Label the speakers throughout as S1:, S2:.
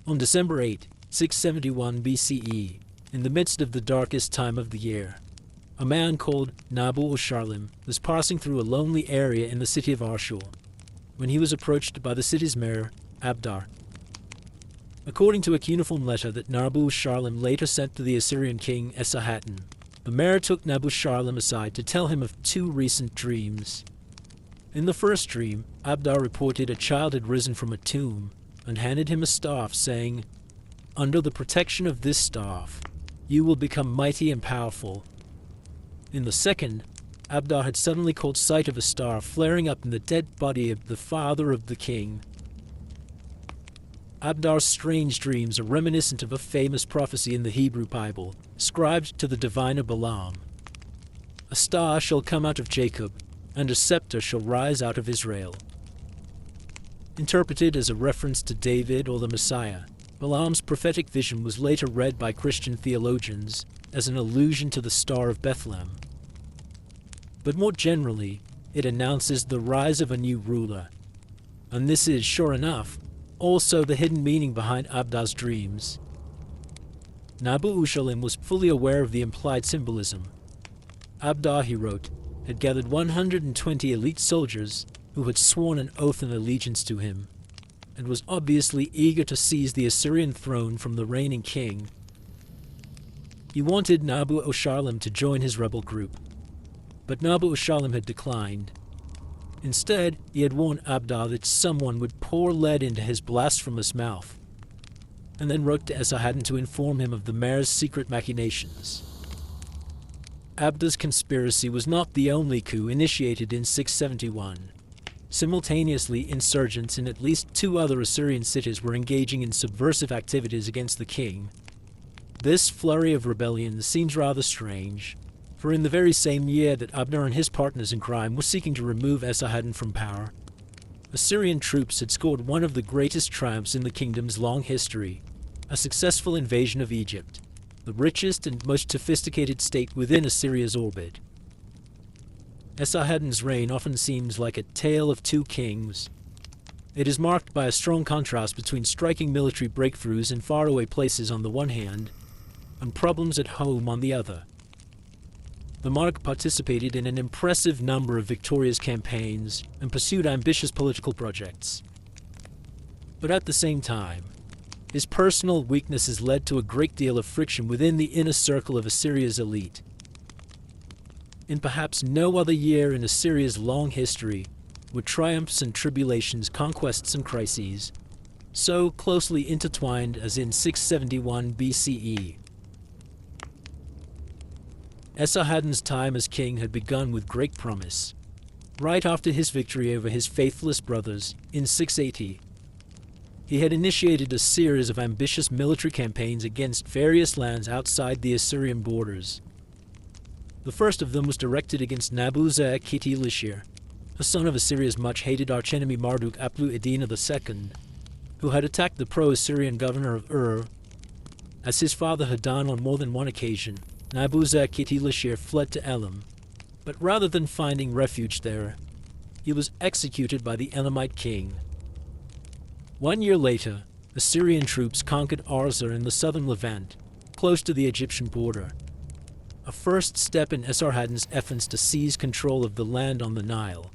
S1: On December 8, 671 BCE, in the midst of the darkest time of the year, a man called Nabu-Usharlim was passing through a lonely area in the city of Ashur, when he was approached by the city's mayor, Abdar. According to a cuneiform letter that Nabu-Usharlim later sent to the Assyrian king Esarhaddon, the mayor took Nabu-Usharlim aside to tell him of two recent dreams. In the first dream, Abdar reported a child had risen from a tomb and handed him a staff, saying, "Under the protection of this staff, you will become mighty and powerful." In the second, Abdar had suddenly caught sight of a star flaring up in the dead body of the father of the king. Abdar's strange dreams are reminiscent of a famous prophecy in the Hebrew Bible, ascribed to the diviner Balaam. A star shall come out of Jacob, and a scepter shall rise out of Israel. Interpreted as a reference to David or the Messiah, Balaam's prophetic vision was later read by Christian theologians as an allusion to the Star of Bethlehem. But more generally, it announces the rise of a new ruler. And this is, sure enough, also the hidden meaning behind Abdar's dreams. Nabu-Usharlim was fully aware of the implied symbolism. Abdar, he wrote, had gathered 120 elite soldiers who had sworn an oath of allegiance to him, and was obviously eager to seize the Assyrian throne from the reigning king. He wanted Nabu-Usharlim to join his rebel group, but Nabu-Usharlim had declined. Instead, he had warned Abdar that someone would pour lead into his blasphemous mouth, and then wrote to Esarhaddon to inform him of the mayor's secret machinations. Abdar's conspiracy was not the only coup initiated in 671. Simultaneously, insurgents in at least two other Assyrian cities were engaging in subversive activities against the king. This flurry of rebellions seems rather strange, for in the very same year that Abdar and his partners in crime were seeking to remove Esarhaddon from power, Assyrian troops had scored one of the greatest triumphs in the kingdom's long history, a successful invasion of Egypt, the richest and most sophisticated state within Assyria's orbit. Esarhaddon's reign often seems like a tale of two kings. It is marked by a strong contrast between striking military breakthroughs in faraway places on the one hand, and problems at home on the other. The monarch participated in an impressive number of victorious campaigns and pursued ambitious political projects. But at the same time, his personal weaknesses led to a great deal of friction within the inner circle of Assyria's elite. In perhaps no other year in Assyria's long history were triumphs and tribulations, conquests and crises so closely intertwined as in 671 BCE. Esarhaddon's time as king had begun with great promise. Right after his victory over his faithless brothers in 680, he had initiated a series of ambitious military campaigns against various lands outside the Assyrian borders. The first of them was directed against Nabu-Tiglath-Pileser, a son of Assyria's much-hated archenemy Marduk-Aplu-iddin II, who had attacked the pro-Assyrian governor of Ur. As his father had done on more than one occasion, Nabu-Tiglath-Pileser fled to Elam, but rather than finding refuge there, he was executed by the Elamite king. 1 year later, Assyrian troops conquered Arza in the southern Levant, close to the Egyptian border, a first step in Esarhaddon's efforts to seize control of the land on the Nile.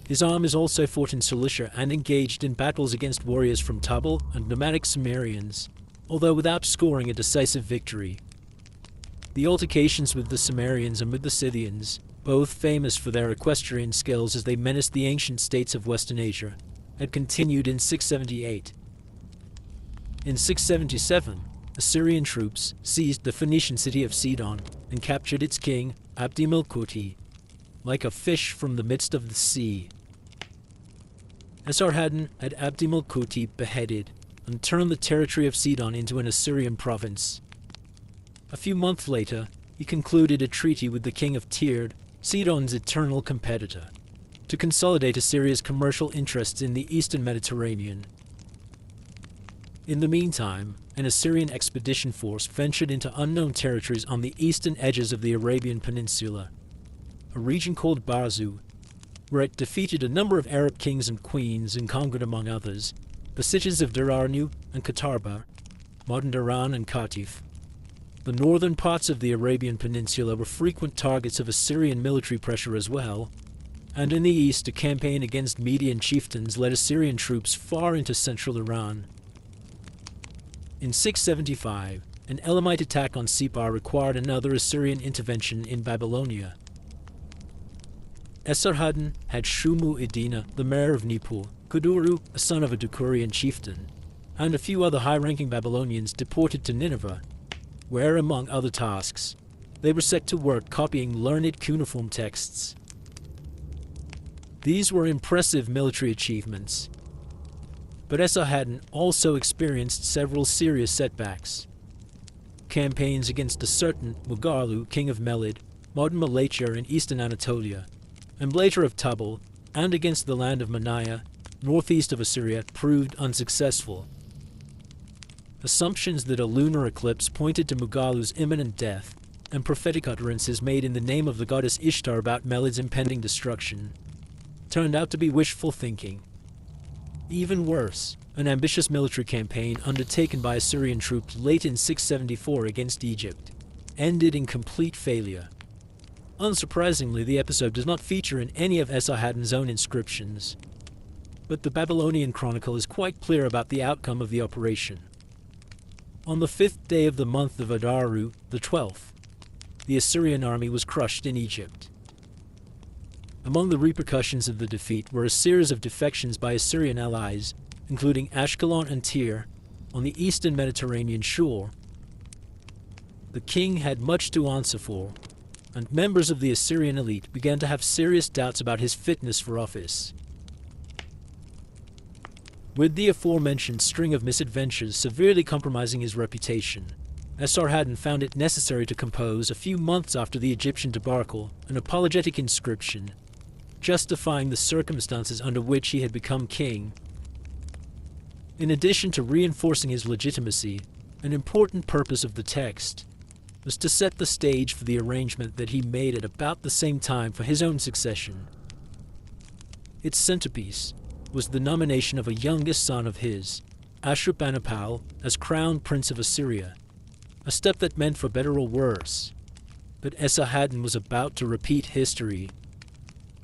S1: His armies also fought in Cilicia and engaged in battles against warriors from Tabal and nomadic Sumerians, although without scoring a decisive victory. The altercations with the Sumerians and with the Scythians, both famous for their equestrian skills as they menaced the ancient states of Western Asia, had continued in 678. In 677, Assyrian troops seized the Phoenician city of Sidon and captured its king, Abdi-Melkuti, like a fish from the midst of the sea. Esarhaddon had Abdi-Melkuti beheaded and turned the territory of Sidon into an Assyrian province. A few months later, he concluded a treaty with the king of Tird, Sidon's eternal competitor, to consolidate Assyria's commercial interests in the eastern Mediterranean. In the meantime, an Assyrian expedition force ventured into unknown territories on the eastern edges of the Arabian Peninsula, a region called Barzu, where it defeated a number of Arab kings and queens and conquered, among others, the cities of Dararnu and Katarba, modern Iran and Qatif. The northern parts of the Arabian Peninsula were frequent targets of Assyrian military pressure as well, and in the east a campaign against Median chieftains led Assyrian troops far into central Iran. In 675, an Elamite attack on Separ required another Assyrian intervention in Babylonia. Esarhaddon had Shumu-Iddina, the mayor of Nippur, Kuduru, a son of a Dukurian chieftain, and a few other high-ranking Babylonians deported to Nineveh, where, among other tasks, they were set to work copying learned cuneiform texts. These were impressive military achievements, but Esarhaddon also experienced several serious setbacks. Campaigns against a certain Mugarlu, king of Melid, modern Malaysia in eastern Anatolia, and later of Tabal, and against the land of Manaya, northeast of Assyria, proved unsuccessful. Assumptions that a lunar eclipse pointed to Mugalu's imminent death, and prophetic utterances made in the name of the goddess Ishtar about Melid's impending destruction, turned out to be wishful thinking. Even worse, an ambitious military campaign undertaken by Assyrian troops late in 674 against Egypt ended in complete failure. Unsurprisingly, the episode does not feature in any of Esarhaddon's own inscriptions, but the Babylonian Chronicle is quite clear about the outcome of the operation. On the 5th day of the month of Adaru, the 12th, the Assyrian army was crushed in Egypt. Among the repercussions of the defeat were a series of defections by Assyrian allies, including Ashkelon and Tyre, on the eastern Mediterranean shore. The king had much to answer for, and members of the Assyrian elite began to have serious doubts about his fitness for office. With the aforementioned string of misadventures severely compromising his reputation, Esarhaddon found it necessary to compose, a few months after the Egyptian debacle, an apologetic inscription justifying the circumstances under which he had become king. In addition to reinforcing his legitimacy, an important purpose of the text was to set the stage for the arrangement that he made at about the same time for his own succession. Its centerpiece was the nomination of a youngest son of his, Ashurnasirpal, as crown prince of Assyria, a step that meant for better or worse. But Esarhaddon was about to repeat history.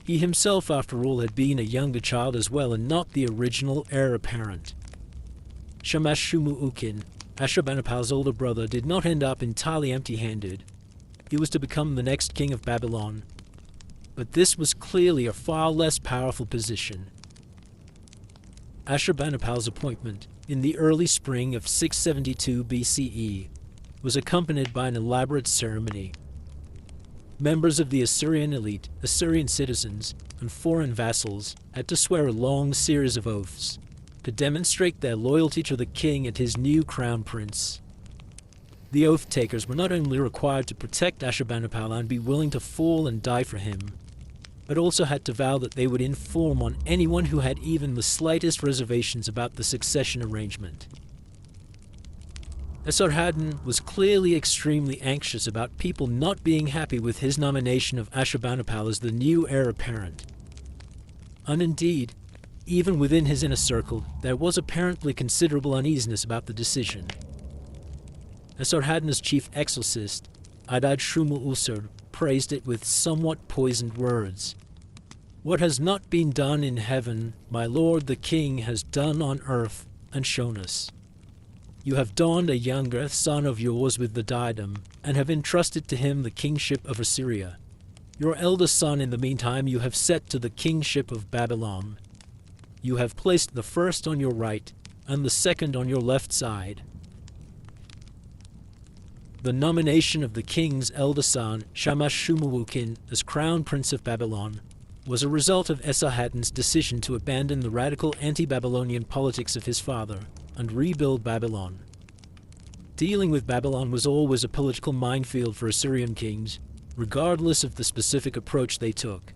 S1: He himself, after all, had been a younger child as well and not the original heir apparent. Shamash-Shumuukin, Ashurbanipal's older brother, did not end up entirely empty-handed. He was to become the next king of Babylon. But this was clearly a far less powerful position. Ashurbanipal's appointment in the early spring of 672 BCE was accompanied by an elaborate ceremony. Members of the Assyrian elite, Assyrian citizens, and foreign vassals had to swear a long series of oaths to demonstrate their loyalty to the king and his new crown prince. The oath-takers were not only required to protect Ashurbanipal and be willing to fall and die for him, but also had to vow that they would inform on anyone who had even the slightest reservations about the succession arrangement. Esarhaddon was clearly extremely anxious about people not being happy with his nomination of Ashurbanipal as the new heir apparent. And indeed, even within his inner circle, there was apparently considerable uneasiness about the decision. Esarhaddon's chief exorcist, Adad-Shumu'usur, praised it with somewhat poisoned words. "What has not been done in heaven, my lord the king has done on earth and shown us. You have donned a younger son of yours with the diadem, and have entrusted to him the kingship of Assyria. Your eldest son, in the meantime, you have set to the kingship of Babylon. You have placed the first on your right, and the second on your left side." The nomination of the king's eldest son, Shamash-Shumuukin, as crown prince of Babylon, was a result of Esarhaddon's decision to abandon the radical anti-Babylonian politics of his father and rebuild Babylon. Dealing with Babylon was always a political minefield for Assyrian kings, regardless of the specific approach they took.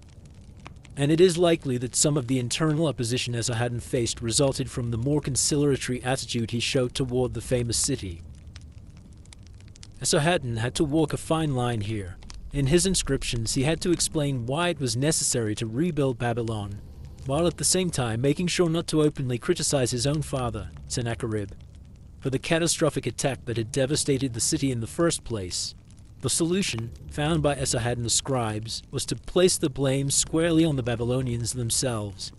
S1: And it is likely that some of the internal opposition Esarhaddon faced resulted from the more conciliatory attitude he showed toward the famous city. Esarhaddon had to walk a fine line here. In his inscriptions, he had to explain why it was necessary to rebuild Babylon, while at the same time making sure not to openly criticize his own father, Sennacherib, for the catastrophic attack that had devastated the city in the first place. The solution, found by Esarhaddon's scribes, was to place the blame squarely on the Babylonians themselves,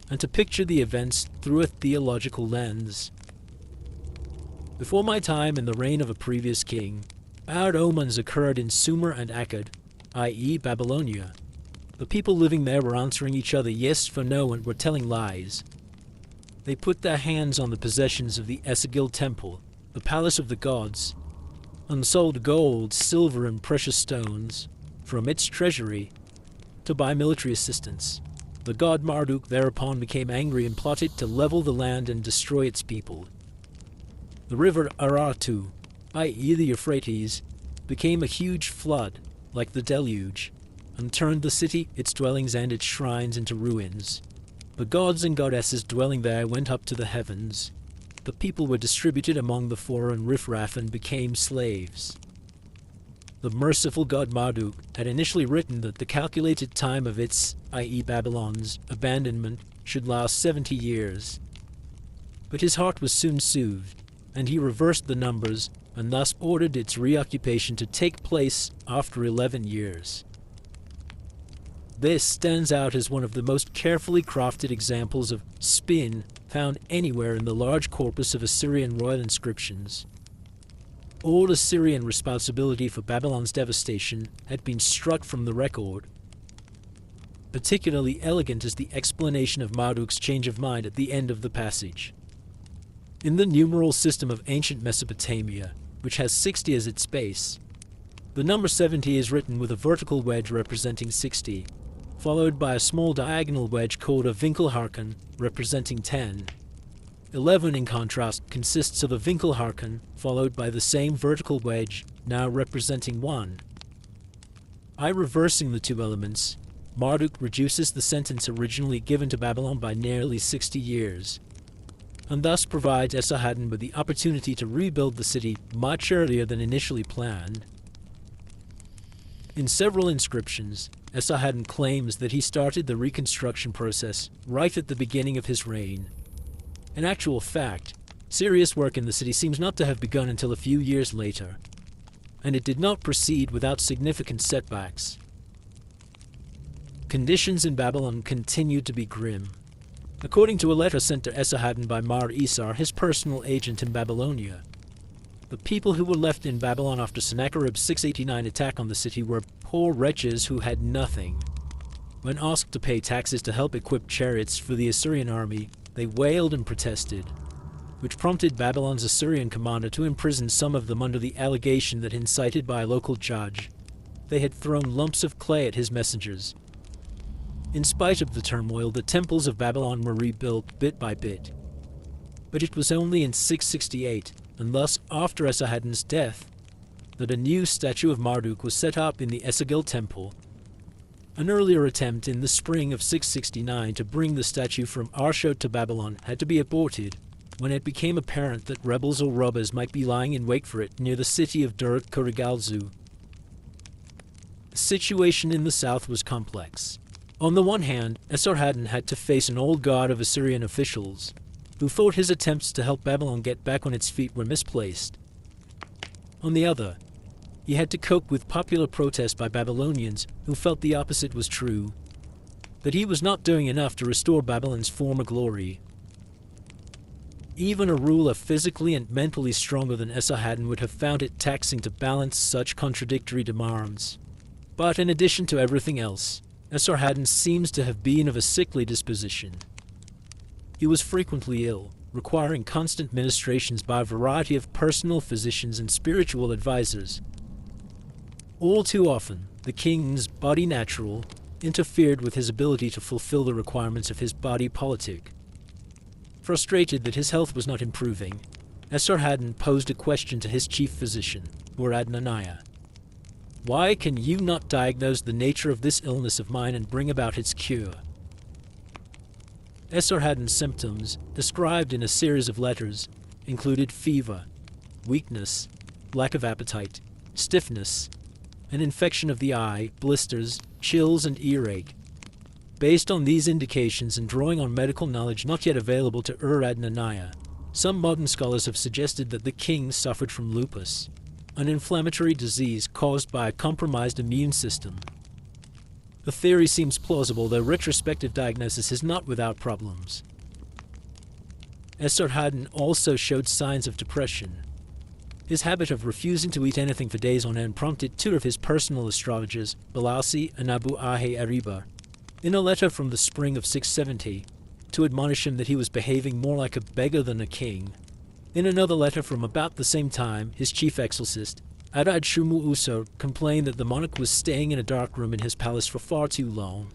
S1: and to picture the events through a theological lens. Before my time in the reign of a previous king, bad omens occurred in Sumer and Akkad, i.e. Babylonia. The people living there were answering each other yes for no and were telling lies. They put their hands on the possessions of the Esagil temple, the palace of the gods, and sold gold, silver, and precious stones from its treasury to buy military assistance. The god Marduk thereupon became angry and plotted to level the land and destroy its people. The river Aratu, i.e. the Euphrates, became a huge flood, like the deluge, and turned the city, its dwellings, and its shrines into ruins. The gods and goddesses dwelling there went up to the heavens. The people were distributed among the foreign riffraff and became slaves. The merciful god Marduk had initially written that the calculated time of its, i.e. Babylon's, abandonment should last 70 years. But his heart was soon soothed, and he reversed the numbers and thus ordered its reoccupation to take place after 11 years. This stands out as one of the most carefully crafted examples of spin found anywhere in the large corpus of Assyrian royal inscriptions. All Assyrian responsibility for Babylon's devastation had been struck from the record. Particularly elegant is the explanation of Marduk's change of mind at the end of the passage. In the numeral system of ancient Mesopotamia, which has 60 as its base, the number 70 is written with a vertical wedge representing 60, followed by a small diagonal wedge called a Winkelhaken representing 10. 11, in contrast, consists of a Winkelhaken followed by the same vertical wedge, now representing 1. By reversing the two elements, Marduk reduces the sentence originally given to Babylon by nearly 60 years, and thus provides Esarhaddon with the opportunity to rebuild the city much earlier than initially planned. In several inscriptions, Esarhaddon claims that he started the reconstruction process right at the beginning of his reign. In actual fact, serious work in the city seems not to have begun until a few years later, and it did not proceed without significant setbacks. Conditions in Babylon continued to be grim. According to a letter sent to Esarhaddon by Mar Isar, his personal agent in Babylonia, the people who were left in Babylon after Sennacherib's 689 attack on the city were poor wretches who had nothing. When asked to pay taxes to help equip chariots for the Assyrian army, they wailed and protested, which prompted Babylon's Assyrian commander to imprison some of them under the allegation that, incited by a local judge, they had thrown lumps of clay at his messengers. In spite of the turmoil, the temples of Babylon were rebuilt bit by bit. But it was only in 668, and thus after Esarhaddon's death, that a new statue of Marduk was set up in the Esagil temple. An earlier attempt in the spring of 669 to bring the statue from Arshot to Babylon had to be aborted when it became apparent that rebels or robbers might be lying in wait for it near the city of Dur-Kurigalzu. The situation in the south was complex. On the one hand, Esarhaddon had to face an old guard of Assyrian officials who thought his attempts to help Babylon get back on its feet were misplaced. On the other, he had to cope with popular protest by Babylonians who felt the opposite was true, that he was not doing enough to restore Babylon's former glory. Even a ruler physically and mentally stronger than Esarhaddon would have found it taxing to balance such contradictory demands. But in addition to everything else, Esarhaddon seems to have been of a sickly disposition. He was frequently ill, requiring constant ministrations by a variety of personal physicians and spiritual advisors. All too often, the king's body natural interfered with his ability to fulfill the requirements of his body politic. Frustrated that his health was not improving, Esarhaddon posed a question to his chief physician, Adnaniah. Why can you not diagnose the nature of this illness of mine and bring about its cure? Esarhaddon's symptoms, described in a series of letters, included fever, weakness, lack of appetite, stiffness, an infection of the eye, blisters, chills, and earache. Based on these indications and drawing on medical knowledge not yet available to Ur-Adnanaya, some modern scholars have suggested that the king suffered from lupus, an inflammatory disease caused by a compromised immune system. The theory seems plausible, though retrospective diagnosis is not without problems. Esarhaddon also showed signs of depression. His habit of refusing to eat anything for days on end prompted two of his personal astrologers, Balassi and Abu Ahe Ariba, in a letter from the spring of 670, to admonish him that he was behaving more like a beggar than a king. In another letter from about the same time, his chief exorcist, Adad Shumu Usur, complained that the monarch was staying in a dark room in his palace for far too long.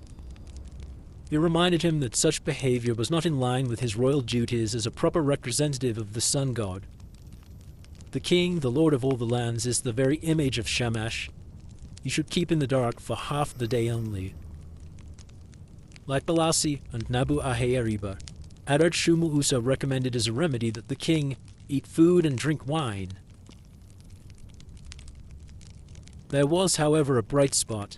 S1: He reminded him that such behavior was not in line with his royal duties as a proper representative of the sun god. The king, the lord of all the lands, is the very image of Shamash. He should keep in the dark for half the day only. Like Balassi and Nabu Ahe Ariba, Adad Shumu Usur recommended as a remedy that the king eat food and drink wine. There was, however, a bright spot: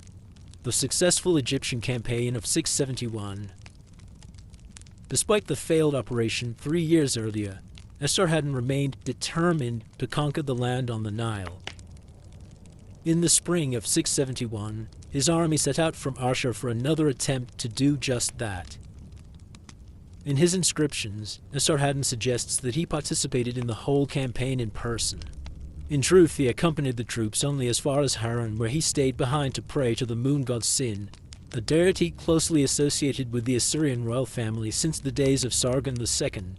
S1: the successful Egyptian campaign of 671. Despite the failed operation 3 years earlier, Esarhaddon remained determined to conquer the land on the Nile. In the spring of 671, his army set out from Ashur for another attempt to do just that. In his inscriptions, Esarhaddon suggests that he participated in the whole campaign in person. In truth, he accompanied the troops only as far as Haran, where he stayed behind to pray to the moon god Sin, a deity closely associated with the Assyrian royal family since the days of Sargon II.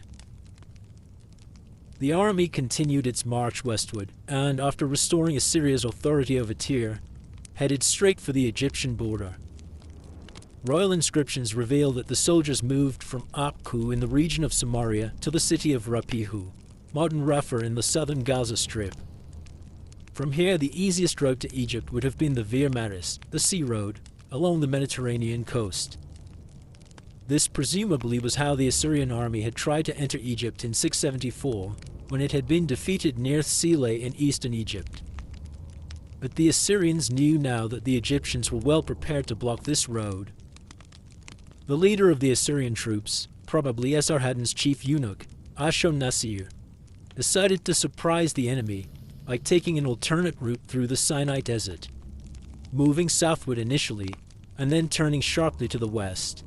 S1: The army continued its march westward, and after restoring Assyria's authority over Tyre, headed straight for the Egyptian border. Royal inscriptions reveal that the soldiers moved from Akku in the region of Samaria to the city of Rapihu, modern Rafah in the southern Gaza Strip. From here, the easiest road to Egypt would have been the Vir Maris, the sea road, along the Mediterranean coast. This presumably was how the Assyrian army had tried to enter Egypt in 674, when it had been defeated near Philae in eastern Egypt. But the Assyrians knew now that the Egyptians were well prepared to block this road. The leader of the Assyrian troops, probably Esarhaddon's chief eunuch, Ashurnasir, decided to surprise the enemy by taking an alternate route through the Sinai Desert, moving southward initially, and then turning sharply to the west.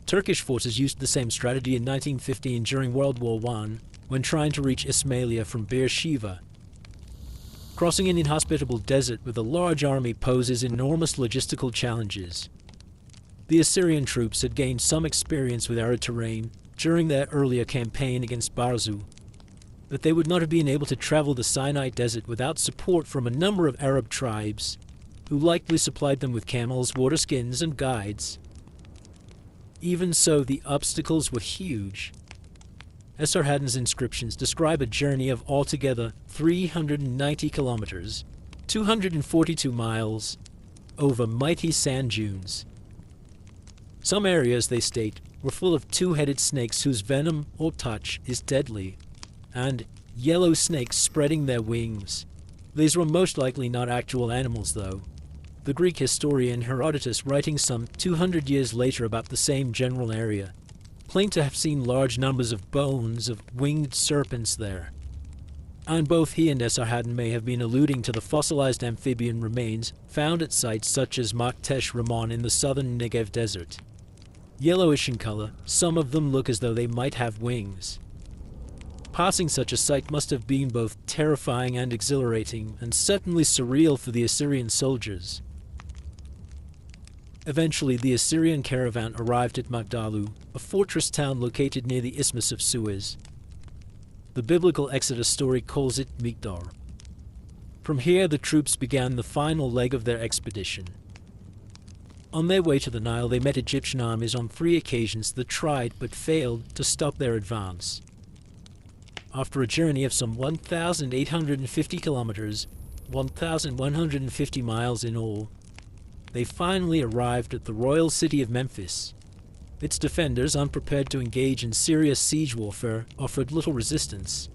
S1: Turkish forces used the same strategy in 1915 during World War I, when trying to reach Ismailia from Beersheba. Crossing an inhospitable desert with a large army poses enormous logistical challenges. The Assyrian troops had gained some experience with arid terrain during their earlier campaign against Barzu, but they would not have been able to travel the Sinai Desert without support from a number of Arab tribes, who likely supplied them with camels, water skins, and guides. Even so, the obstacles were huge. Esarhaddon's inscriptions describe a journey of altogether 390 kilometers, 242 miles, over mighty sand dunes. Some areas, they state, were full of two-headed snakes whose venom or touch is deadly, and yellow snakes spreading their wings. These were most likely not actual animals, though. The Greek historian Herodotus, writing some 200 years later about the same general area, claimed to have seen large numbers of bones of winged serpents there. And both he and Esarhaddon may have been alluding to the fossilized amphibian remains found at sites such as Maktesh Ramon in the southern Negev desert. Yellowish in color, some of them look as though they might have wings. Passing such a sight must have been both terrifying and exhilarating, and certainly surreal for the Assyrian soldiers. Eventually, the Assyrian caravan arrived at Magdalu, a fortress town located near the Isthmus of Suez. The biblical Exodus story calls it Migdar. From here, the troops began the final leg of their expedition. On their way to the Nile, they met Egyptian armies on 3 occasions that tried but failed to stop their advance. After a journey of some 1,850 kilometers, 1,150 miles in all, they finally arrived at the royal city of Memphis. Its defenders, unprepared to engage in serious siege warfare, offered little resistance.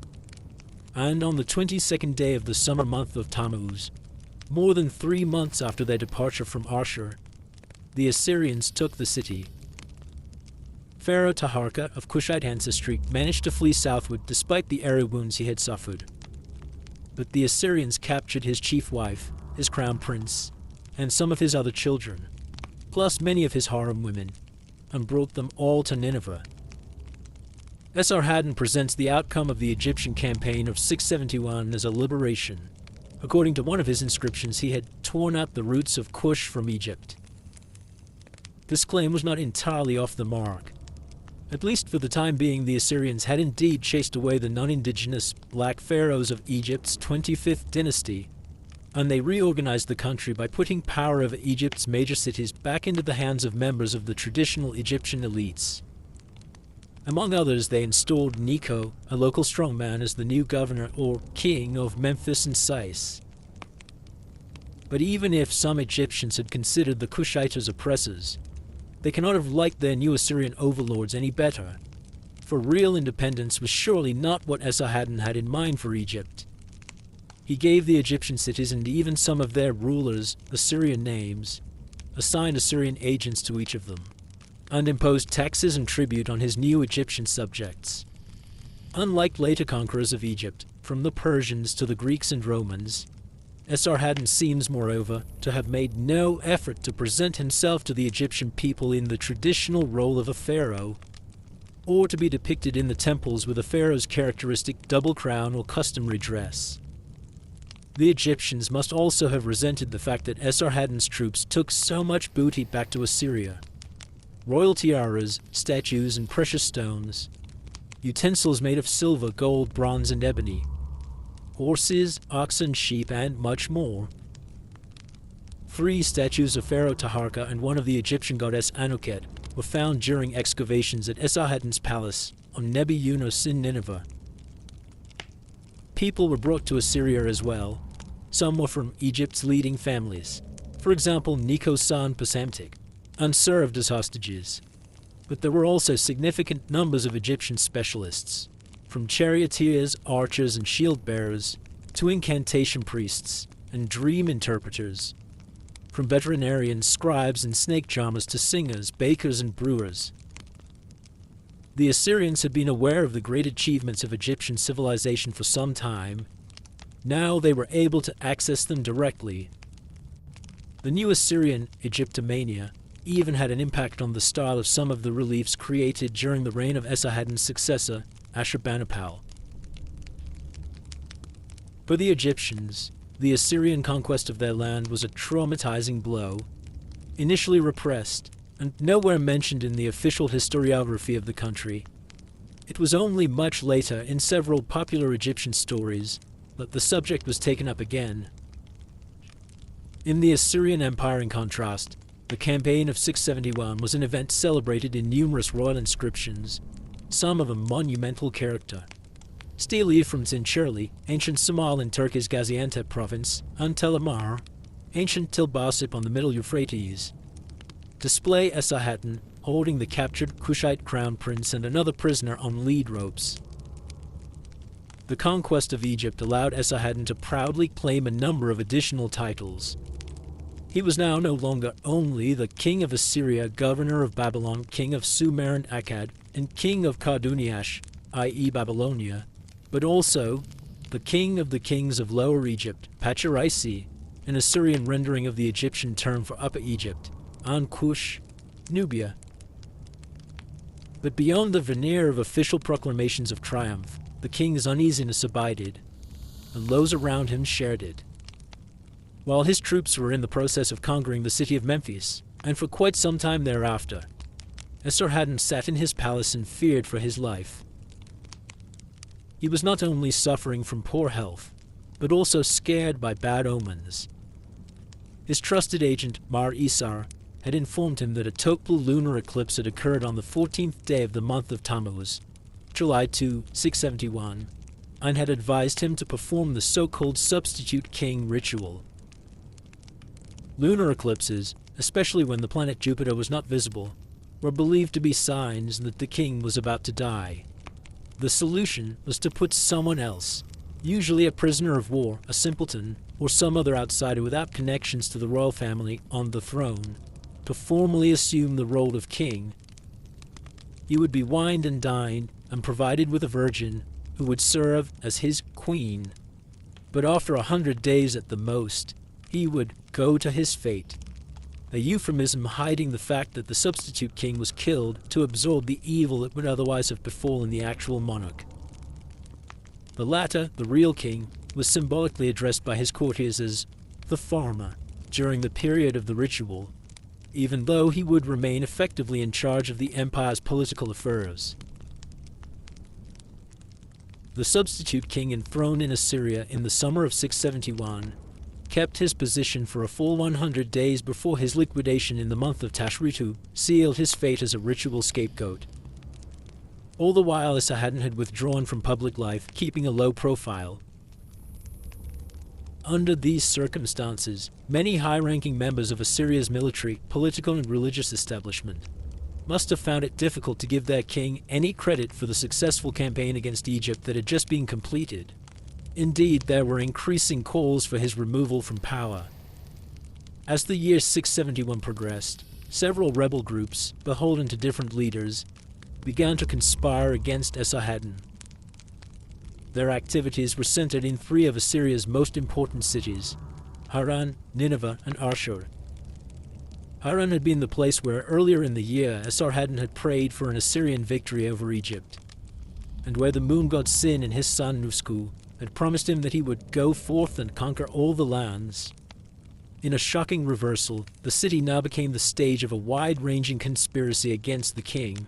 S1: And on the 22nd day of the summer month of Tammuz, more than 3 months after their departure from Ashur, the Assyrians took the city. Pharaoh Taharka of Kushite ancestry managed to flee southward despite the arrow wounds he had suffered. But the Assyrians captured his chief wife, his crown prince, and some of his other children, plus many of his harem women, and brought them all to Nineveh. Esarhaddon presents the outcome of the Egyptian campaign of 671 as a liberation. According to one of his inscriptions, he had torn out the roots of Cush from Egypt. This claim was not entirely off the mark. At least for the time being, the Assyrians had indeed chased away the non-indigenous black pharaohs of Egypt's 25th dynasty, and they reorganized the country by putting power over Egypt's major cities back into the hands of members of the traditional Egyptian elites. Among others, they installed Necho, a local strongman, as the new governor or king of Memphis and Sais. But even if some Egyptians had considered the Cushites oppressors, they cannot have liked their new Assyrian overlords any better, for real independence was surely not what Esarhaddon had in mind for Egypt. He gave the Egyptian cities and even some of their rulers Assyrian names, assigned Assyrian agents to each of them, and imposed taxes and tribute on his new Egyptian subjects. Unlike later conquerors of Egypt, from the Persians to the Greeks and Romans, Esarhaddon seems, moreover, to have made no effort to present himself to the Egyptian people in the traditional role of a pharaoh, or to be depicted in the temples with a pharaoh's characteristic double crown or customary dress. The Egyptians must also have resented the fact that Esarhaddon's troops took so much booty back to Assyria. Royal tiaras, statues, and precious stones, utensils made of silver, gold, bronze, and ebony, horses, oxen, sheep, and much more. 3 statues of Pharaoh Taharka and one of the Egyptian goddess Anuket were found during excavations at Esarhaddon's palace on Nebi Yunus in Nineveh. People were brought to Assyria as well. Some were from Egypt's leading families, for example Necho's son Pasamtik, and served as hostages. But there were also significant numbers of Egyptian specialists, from charioteers, archers, and shield-bearers, to incantation priests and dream interpreters, from veterinarians, scribes, and snake charmers to singers, bakers, and brewers. The Assyrians had been aware of the great achievements of Egyptian civilization for some time. Now they were able to access them directly. The new Assyrian Egyptomania even had an impact on the style of some of the reliefs created during the reign of Esarhaddon's successor, Ashurnasirpal. For the Egyptians, the Assyrian conquest of their land was a traumatizing blow, initially repressed and nowhere mentioned in the official historiography of the country. It was only much later, in several popular Egyptian stories, that the subject was taken up again. In the Assyrian Empire, in contrast, the campaign of 671 was an event celebrated in numerous royal inscriptions, some of a monumental character. Stele from Zincherli, ancient Samal in Turkey's Gaziantep province, and Tel Amar, ancient Tilbasip on the Middle Euphrates, display Esarhaddon holding the captured Kushite crown prince and another prisoner on lead ropes. The conquest of Egypt allowed Esarhaddon to proudly claim a number of additional titles. He was now no longer only the king of Assyria, governor of Babylon, king of Sumer and Akkad, and king of Karduniash, i.e. Babylonia, but also the king of the kings of Lower Egypt, Pacharaisi, an Assyrian rendering of the Egyptian term for Upper Egypt, An-Kush, Nubia. But beyond the veneer of official proclamations of triumph, the king's uneasiness abided, and those around him shared it. While his troops were in the process of conquering the city of Memphis, and for quite some time thereafter, Esarhaddon sat in his palace and feared for his life. He was not only suffering from poor health, but also scared by bad omens. His trusted agent, Mar Isar, had informed him that a total lunar eclipse had occurred on the 14th day of the month of Tammuz, July 2, 671, and had advised him to perform the so-called substitute king ritual. Lunar eclipses, especially when the planet Jupiter was not visible, were believed to be signs that the king was about to die. The solution was to put someone else, usually a prisoner of war, a simpleton, or some other outsider without connections to the royal family, on the throne. to formally assume the role of king. He would be wined and dined and provided with a virgin who would serve as his queen. But after 100 days at the most, he would go to his fate, a euphemism hiding the fact that the substitute king was killed to absorb the evil that would otherwise have befallen the actual monarch. The latter, the real king, was symbolically addressed by his courtiers as the farmer during the period of the ritual, even though he would remain effectively in charge of the empire's political affairs. The substitute king enthroned in Assyria in the summer of 671 kept his position for a full 100 days before his liquidation in the month of Tashritu sealed his fate as a ritual scapegoat. All the while Esarhaddon had withdrawn from public life, keeping a low profile. Under these circumstances, many high-ranking members of Assyria's military, political and religious establishment must have found it difficult to give their king any credit for the successful campaign against Egypt that had just been completed. Indeed, there were increasing calls for his removal from power. As the year 671 progressed, several rebel groups, beholden to different leaders, began to conspire against Esarhaddon. Their activities were centered in 3 of Assyria's most important cities, Haran, Nineveh, and Ashur. Haran had been the place where earlier in the year Esarhaddon had prayed for an Assyrian victory over Egypt, and where the moon god Sin and his son Nusku had promised him that he would go forth and conquer all the lands. In a shocking reversal, the city now became the stage of a wide-ranging conspiracy against the king.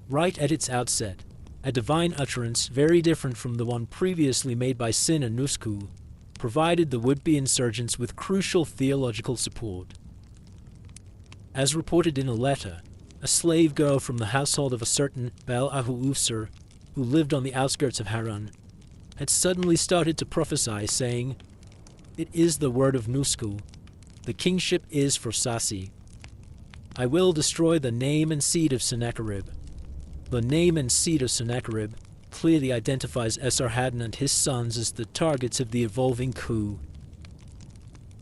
S1: Right at its outset, a divine utterance very different from the one previously made by Sin and Nusku provided the would-be insurgents with crucial theological support. As reported in a letter, a slave girl from the household of a certain Baal-Ahu-Usur, who lived on the outskirts of Haran, had suddenly started to prophesy, saying, "It is the word of Nusku. The kingship is for Sasi. I will destroy the name and seed of Sennacherib." The name and seed of Sennacherib clearly identifies Esarhaddon and his sons as the targets of the evolving coup.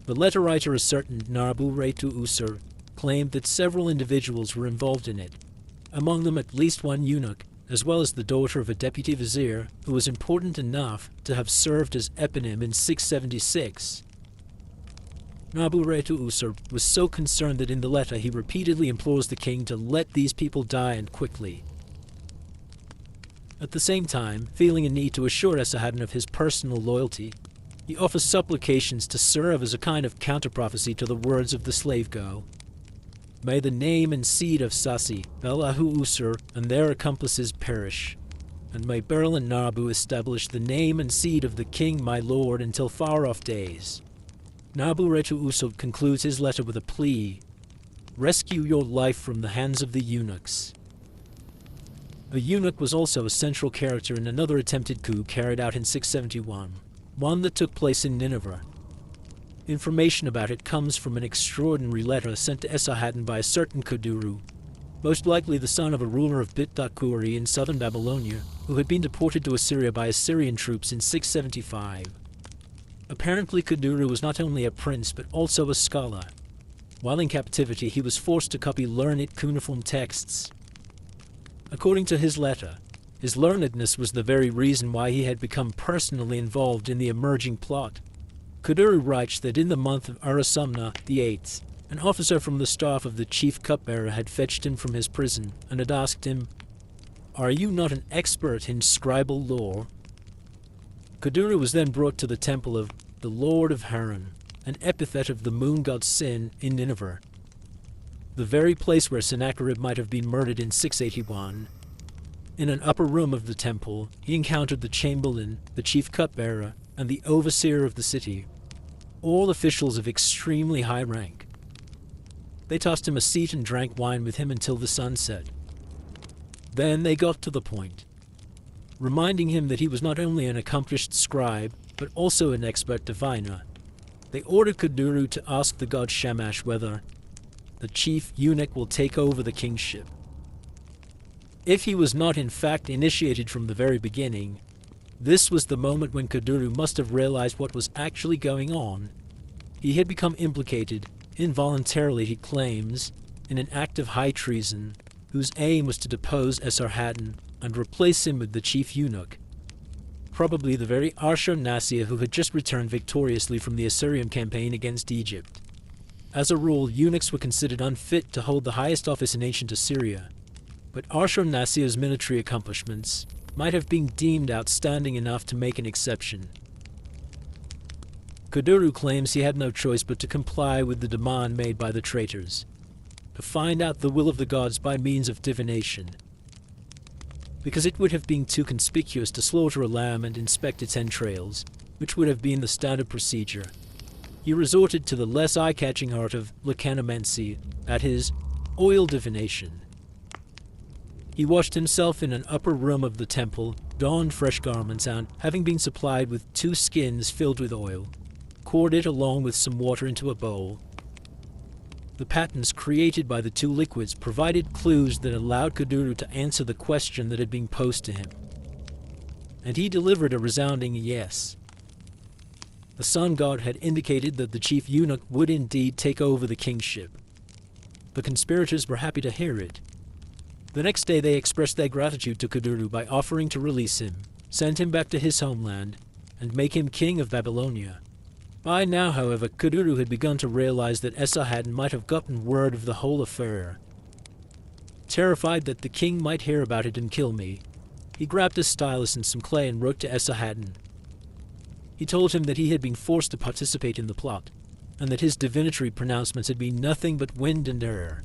S1: The letter writer, a certain Nabu-Retu-Usur, claimed that several individuals were involved in it, among them at least one eunuch, as well as the daughter of a deputy vizier who was important enough to have served as eponym in 676. Nabu-Retu-Usur was so concerned that in the letter he repeatedly implores the king to let these people die and quickly. At the same time, feeling a need to assure Esarhaddon of his personal loyalty, he offers supplications to serve as a kind of counter-prophecy to the words of the slave girl. May the name and seed of Sasi, Baal-Ahu-Usur, and their accomplices perish, and may Beryl and Nabu establish the name and seed of the king my lord until far-off days. Nabu-Retu-Usur concludes his letter with a plea: rescue your life from the hands of the eunuchs. A eunuch was also a central character in another attempted coup carried out in 671, one that took place in Nineveh. Information about it comes from an extraordinary letter sent to Esarhaddon by a certain Kuduru, most likely the son of a ruler of Bit-Dakuri in southern Babylonia, who had been deported to Assyria by Assyrian troops in 675. Apparently Kuduru was not only a prince but also a scholar. While in captivity, he was forced to copy learned cuneiform texts. According to his letter, his learnedness was the very reason why he had become personally involved in the emerging plot. Kuduru writes that in the month of Arasumna VIII, an officer from the staff of the chief cupbearer had fetched him from his prison and had asked him, "Are you not an expert in scribal lore?" Kuduru was then brought to the temple of the Lord of Haran, an epithet of the moon god Sin in Nineveh, the very place where Sennacherib might have been murdered in 681. In an upper room of the temple, he encountered the chamberlain, the chief cupbearer, and the overseer of the city, all officials of extremely high rank. They tossed him a seat and drank wine with him until the sun set. Then they got to the point, reminding him that he was not only an accomplished scribe, but also an expert diviner. They ordered Kuduru to ask the god Shamash whether the chief eunuch will take over the kingship. If he was not in fact initiated from the very beginning, this was the moment when Kuduru must have realized what was actually going on. He had become implicated Involuntarily, he claims, in an act of high treason, whose aim was to depose Esarhaddon and replace him with the chief eunuch, probably the very Ashurnasir who had just returned victoriously from the Assyrian campaign against Egypt. As a rule, eunuchs were considered unfit to hold the highest office in ancient Assyria, but Ashurnasir's military accomplishments might have been deemed outstanding enough to make an exception. Kuduru claims he had no choice but to comply with the demand made by the traitors, to find out the will of the gods by means of divination. Because it would have been too conspicuous to slaughter a lamb and inspect its entrails, which would have been the standard procedure, he resorted to the less eye-catching art of lecanomancy, that is, oil divination. He washed himself in an upper room of the temple, donned fresh garments, and, having been supplied with 2 skins filled with oil, poured it along with some water into a bowl. The patterns created by the 2 liquids provided clues that allowed Kuduru to answer the question that had been posed to him. And he delivered a resounding yes. The sun god had indicated that the chief eunuch would indeed take over the kingship. The conspirators were happy to hear it. The next day they expressed their gratitude to Kuduru by offering to release him, send him back to his homeland, and make him king of Babylonia. By now, however, Kuduru had begun to realize that Esarhaddon might have gotten word of the whole affair. Terrified that the king might hear about it and kill me, he grabbed a stylus and some clay and wrote to Esarhaddon. He told him that he had been forced to participate in the plot, and that his divinatory pronouncements had been nothing but wind and air.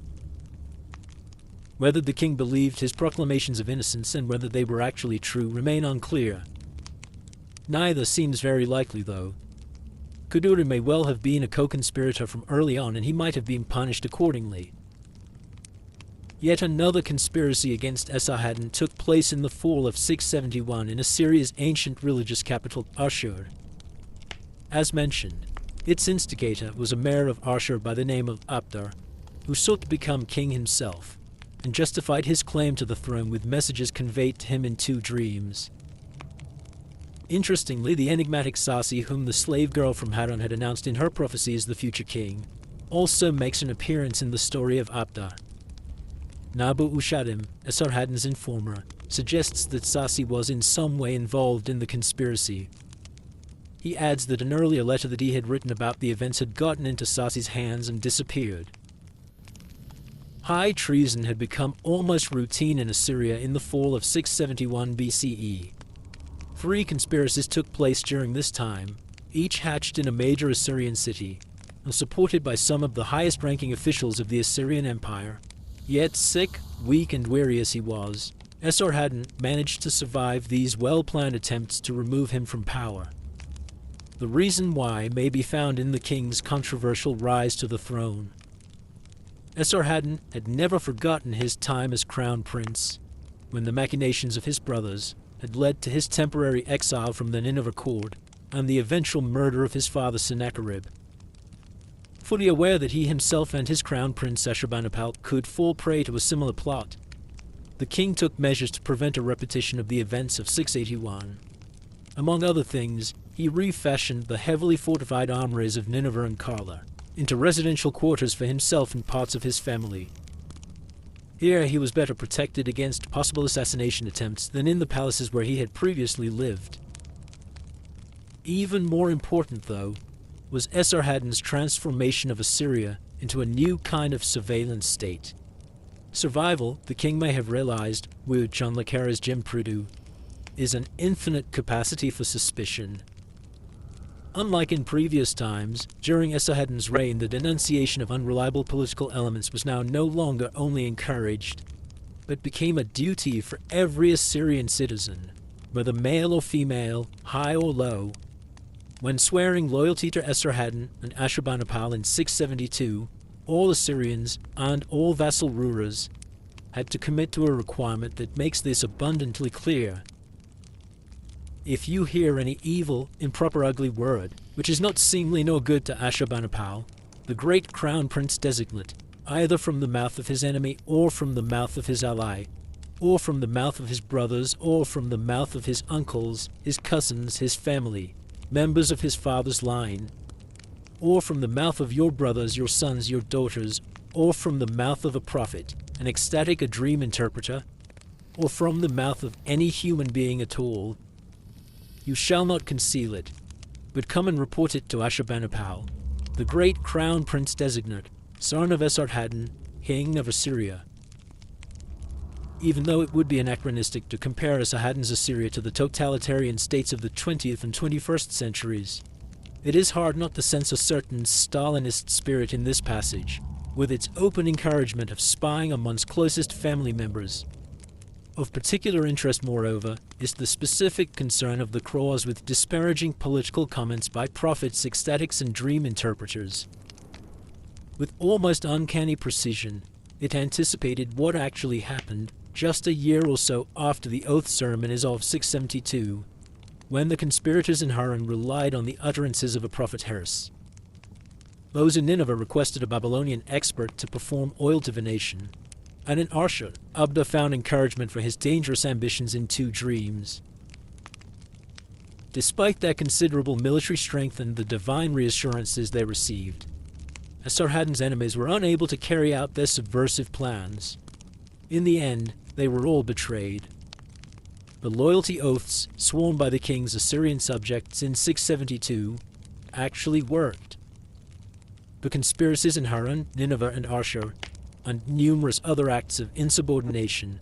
S1: Whether the king believed his proclamations of innocence and whether they were actually true remain unclear. Neither seems very likely, though. Kuduru may well have been a co-conspirator from early on, and he might have been punished accordingly. Yet another conspiracy against Esarhaddon took place in the fall of 671 in Assyria's ancient religious capital, Ashur. As mentioned, its instigator was a mayor of Ashur by the name of Abdar, who sought to become king himself, and justified his claim to the throne with messages conveyed to him in 2 dreams. Interestingly, the enigmatic Sasi, whom the slave girl from Haran had announced in her prophecy as the future king, also makes an appearance in the story of Abdar. Nabu Ushadim, Esarhaddon's informer, suggests that Sasi was in some way involved in the conspiracy. He adds that an earlier letter that he had written about the events had gotten into Sasi's hands and disappeared. High treason had become almost routine in Assyria in the fall of 671 BCE. 3 conspiracies took place during this time, each hatched in a major Assyrian city, and supported by some of the highest-ranking officials of the Assyrian Empire. Yet sick, weak, and weary as he was, Esarhaddon managed to survive these well-planned attempts to remove him from power. The reason why may be found in the king's controversial rise to the throne. Esarhaddon had never forgotten his time as crown prince, when the machinations of his brothers had led to his temporary exile from the Nineveh court and the eventual murder of his father Sennacherib. Fully aware that he himself and his crown prince Ashurnasirpal could fall prey to a similar plot, the king took measures to prevent a repetition of the events of 681. Among other things, he refashioned the heavily fortified armories of Nineveh and Karla into residential quarters for himself and parts of his family. Here he was better protected against possible assassination attempts than in the palaces where he had previously lived. Even more important, though, was Esarhaddon's transformation of Assyria into a new kind of surveillance state. Survival, the king may have realized, with John le Carre's Jim Prideaux, is an infinite capacity for suspicion. Unlike in previous times, during Esarhaddon's reign, the denunciation of unreliable political elements was now no longer only encouraged, but became a duty for every Assyrian citizen, whether male or female, high or low. When swearing loyalty to Esarhaddon and Ashurnasirpal in 672, all Assyrians and all vassal rulers had to commit to a requirement that makes this abundantly clear. If you hear any evil, improper, ugly word, which is not seemly nor good to Ashurnasirpal, the great crown prince designate, either from the mouth of his enemy or from the mouth of his ally, or from the mouth of his brothers or from the mouth of his uncles, his cousins, his family, members of his father's line, or from the mouth of your brothers, your sons, your daughters, or from the mouth of a prophet, an ecstatic, a dream interpreter, or from the mouth of any human being at all, you shall not conceal it, but come and report it to Ashurnasirpal, the great crown prince designate, son of Esarhaddon, king of Assyria. Even though it would be anachronistic to compare Esarhaddon's Assyria to the totalitarian states of the 20th and 21st centuries, it is hard not to sense a certain Stalinist spirit in this passage, with its open encouragement of spying on one's closest family members. Of particular interest, moreover, is the specific concern of the clause with disparaging political comments by prophets, ecstatics, and dream interpreters. With almost uncanny precision, it anticipated what actually happened just a year or so after the oath ceremonies of 672, when the conspirators in Haran relied on the utterances of a prophet Harris. Those in Nineveh requested a Babylonian expert to perform oil divination, and in Ashur, Abda found encouragement for his dangerous ambitions in 2 dreams. Despite their considerable military strength and the divine reassurances they received, Esarhaddon's enemies were unable to carry out their subversive plans. In the end, they were all betrayed. The loyalty oaths sworn by the king's Assyrian subjects in 672 actually worked. The conspiracies in Haran, Nineveh, and Ashur, and numerous other acts of insubordination,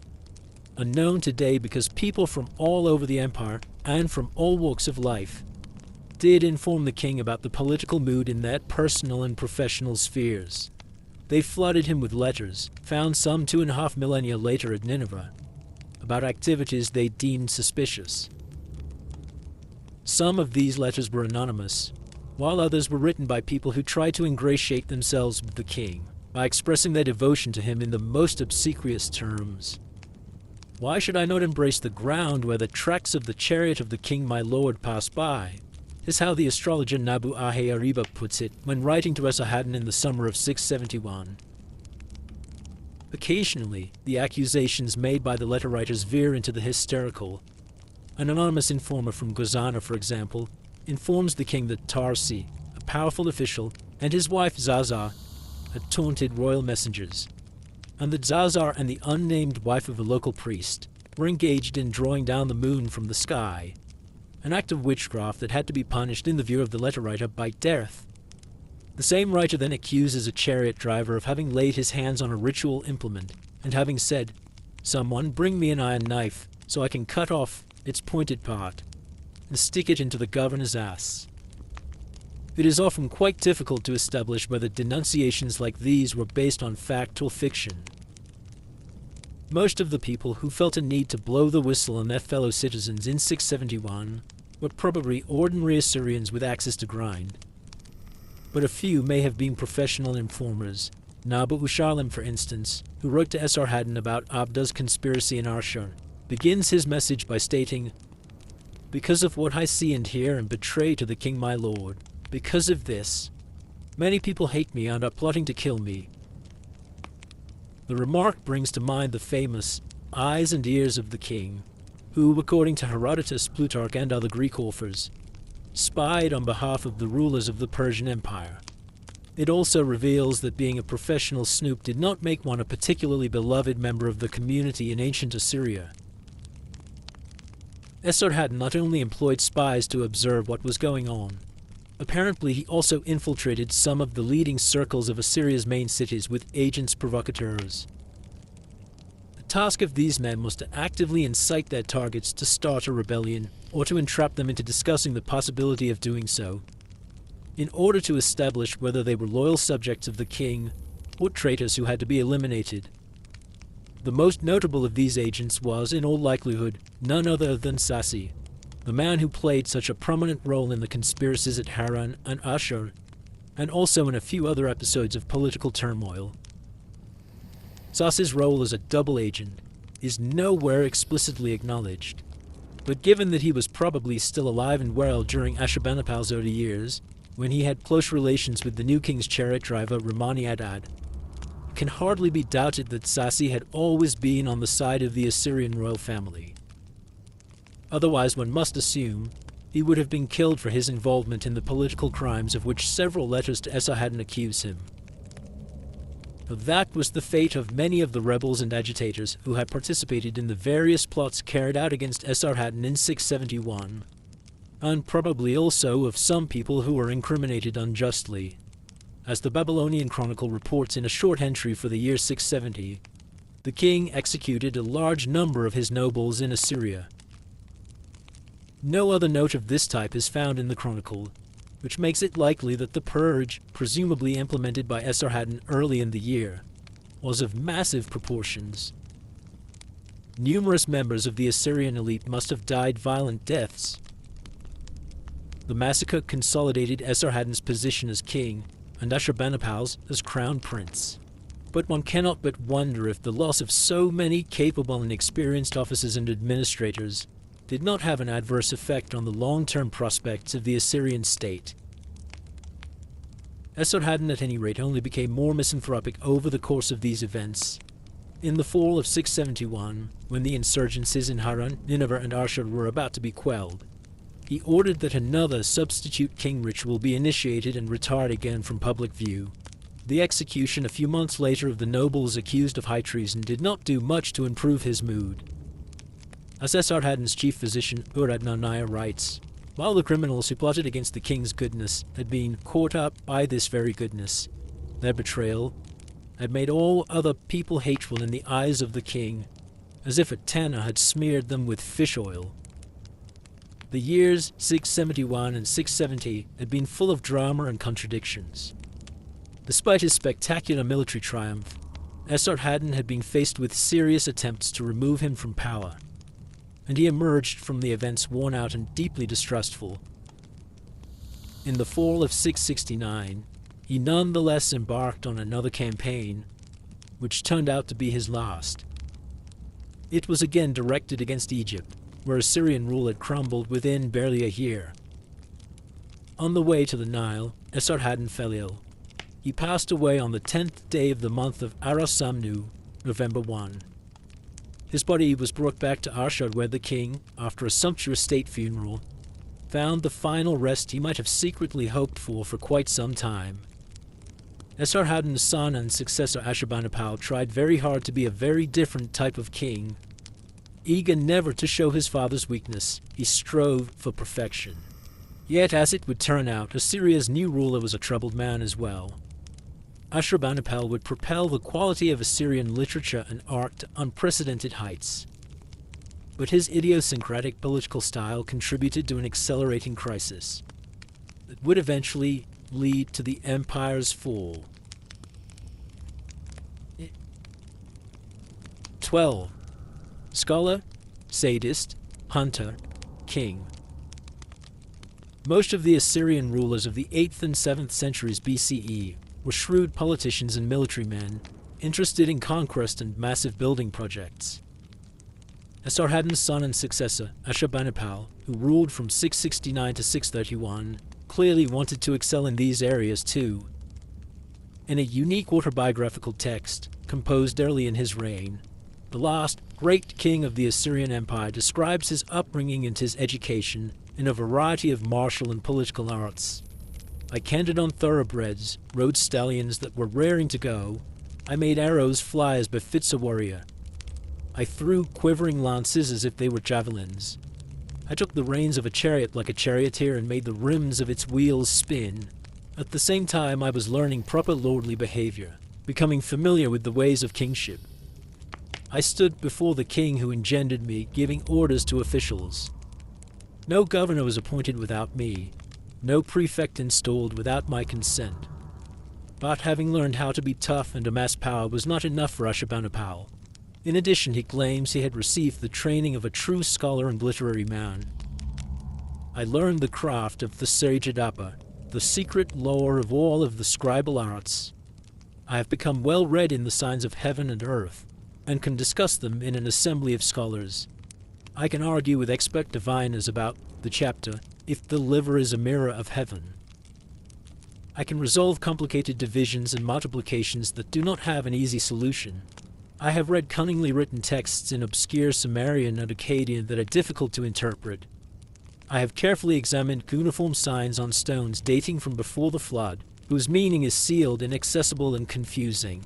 S1: are known today because people from all over the empire and from all walks of life did inform the king about the political mood in their personal and professional spheres. They flooded him with letters, found some 2.5 millennia later at Nineveh, about activities they deemed suspicious. Some of these letters were anonymous, while others were written by people who tried to ingratiate themselves with the king by expressing their devotion to him in the most obsequious terms. Why should I not embrace the ground where the tracks of the chariot of the king my lord pass by, is how the astrologer Nabu Ahe Ariba puts it when writing to Esarhaddon in the summer of 671. Occasionally, the accusations made by the letter writers veer into the hysterical. An anonymous informer from Gozana, for example, informs the king that Tarsi, a powerful official, and his wife Zaza had taunted royal messengers, and that Zazar and the unnamed wife of a local priest were engaged in drawing down the moon from the sky, an act of witchcraft that had to be punished in the view of the letter writer by death. The same writer then accuses a chariot driver of having laid his hands on a ritual implement and having said, "Someone bring me an iron knife so I can cut off its pointed part and stick it into the governor's ass." It is often quite difficult to establish whether denunciations like these were based on fact or fiction. Most of the people who felt a need to blow the whistle on their fellow citizens in 671 were probably ordinary Assyrians with axes to grind. But a few may have been professional informers. Nabu Ushalem, for instance, who wrote to Esarhaddon about Abda's conspiracy in Ashur, begins his message by stating, "Because of what I see and hear and betray to the king my lord, because of this, many people hate me and are plotting to kill me." The remark brings to mind the famous eyes and ears of the king, who, according to Herodotus, Plutarch, and other Greek authors, spied on behalf of the rulers of the Persian Empire. It also reveals that being a professional snoop did not make one a particularly beloved member of the community in ancient Assyria. Esarhaddon not only employed spies to observe what was going on, apparently he also infiltrated some of the leading circles of Assyria's main cities with agents provocateurs. The task of these men was to actively incite their targets to start a rebellion or to entrap them into discussing the possibility of doing so, in order to establish whether they were loyal subjects of the king or traitors who had to be eliminated. The most notable of these agents was, in all likelihood, none other than Sassi, the man who played such a prominent role in the conspiracies at Haran and Ashur, and also in a few other episodes of political turmoil. Sassi's role as a double agent is nowhere explicitly acknowledged, but given that he was probably still alive and well during Ashurnasirpal's early years, when he had close relations with the new king's chariot driver Ramani-Adad, it can hardly be doubted that Sassi had always been on the side of the Assyrian royal family. Otherwise, one must assume, he would have been killed for his involvement in the political crimes of which several letters to Esarhaddon accuse him. But that was the fate of many of the rebels and agitators who had participated in the various plots carried out against Esarhaddon in 671, and probably also of some people who were incriminated unjustly. As the Babylonian Chronicle reports in a short entry for the year 670, the king executed a large number of his nobles in Assyria. No other note of this type is found in the Chronicle, which makes it likely that the purge, presumably implemented by Esarhaddon early in the year, was of massive proportions. Numerous members of the Assyrian elite must have died violent deaths. The massacre consolidated Esarhaddon's position as king and Ashurbanipal's as crown prince. But one cannot but wonder if the loss of so many capable and experienced officers and administrators did not have an adverse effect on the long-term prospects of the Assyrian state. Esarhaddon, at any rate, only became more misanthropic over the course of these events. In the fall of 671, when the insurgencies in Haran, Nineveh, and Ashur were about to be quelled, he ordered that another substitute king ritual be initiated and retired again from public view. The execution a few months later of the nobles accused of high treason did not do much to improve his mood. As Esarhaddon's chief physician Ur-Adnaniah writes, while the criminals who plotted against the king's goodness had been caught up by this very goodness, their betrayal had made all other people hateful in the eyes of the king, as if a tanner had smeared them with fish oil. The years 671 and 670 had been full of drama and contradictions. Despite his spectacular military triumph, Esarhaddon had been faced with serious attempts to remove him from power, and he emerged from the events worn out and deeply distrustful. In the fall of 669, he nonetheless embarked on another campaign, which turned out to be his last. It was again directed against Egypt, where Assyrian rule had crumbled within barely a year. On the way to the Nile, Esarhaddon fell ill. He passed away on the 10th day of the month of Arasamnu, November 1. His body was brought back to Ashur, where the king, after a sumptuous state funeral, found the final rest he might have secretly hoped for quite some time. Esarhaddon's son and successor Ashurbanipal tried very hard to be a very different type of king. Eager never to show his father's weakness, he strove for perfection. Yet, as it would turn out, Assyria's new ruler was a troubled man as well. Ashurbanipal would propel the quality of Assyrian literature and art to unprecedented heights. But his idiosyncratic political style contributed to an accelerating crisis that would eventually lead to the empire's fall. 12. Scholar, sadist, hunter, king. Most of the Assyrian rulers of the 8th and 7th centuries BCE were shrewd politicians and military men interested in conquest and massive building projects. Esarhaddon's son and successor, Ashurbanipal, who ruled from 669 to 631, clearly wanted to excel in these areas too. In a unique autobiographical text, composed early in his reign, the last great king of the Assyrian Empire describes his upbringing and his education in a variety of martial and political arts. I cantered on thoroughbreds, rode stallions that were raring to go. I made arrows fly as befits a warrior. I threw quivering lances as if they were javelins. I took the reins of a chariot like a charioteer and made the rims of its wheels spin. At the same time, I was learning proper lordly behavior, becoming familiar with the ways of kingship. I stood before the king who engendered me, giving orders to officials. No governor was appointed without me, no prefect installed without my consent. But having learned how to be tough and amass power was not enough for Ashurbanipal. In addition, he claims he had received the training of a true scholar and literary man. I learned the craft of the sage Adapa, the secret lore of all of the scribal arts. I have become well read in the signs of heaven and earth, and can discuss them in an assembly of scholars. I can argue with expert diviners about the chapter, if the liver is a mirror of heaven. I can resolve complicated divisions and multiplications that do not have an easy solution. I have read cunningly written texts in obscure Sumerian and Akkadian that are difficult to interpret. I have carefully examined cuneiform signs on stones dating from before the flood, whose meaning is sealed, inaccessible, and confusing.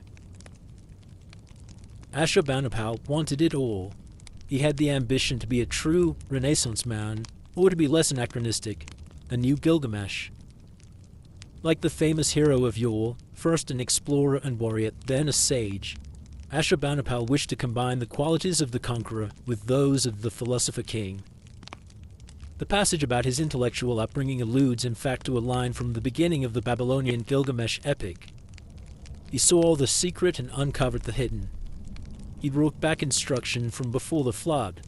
S1: Ashurbanipal wanted it all. He had the ambition to be a true Renaissance man, or to be less anachronistic, a new Gilgamesh. Like the famous hero of yore, first an explorer and warrior, then a sage, Ashurbanipal wished to combine the qualities of the conqueror with those of the philosopher king. The passage about his intellectual upbringing alludes in fact to a line from the beginning of the Babylonian Gilgamesh epic. He saw the secret and uncovered the hidden. He brought back instruction from before the flood.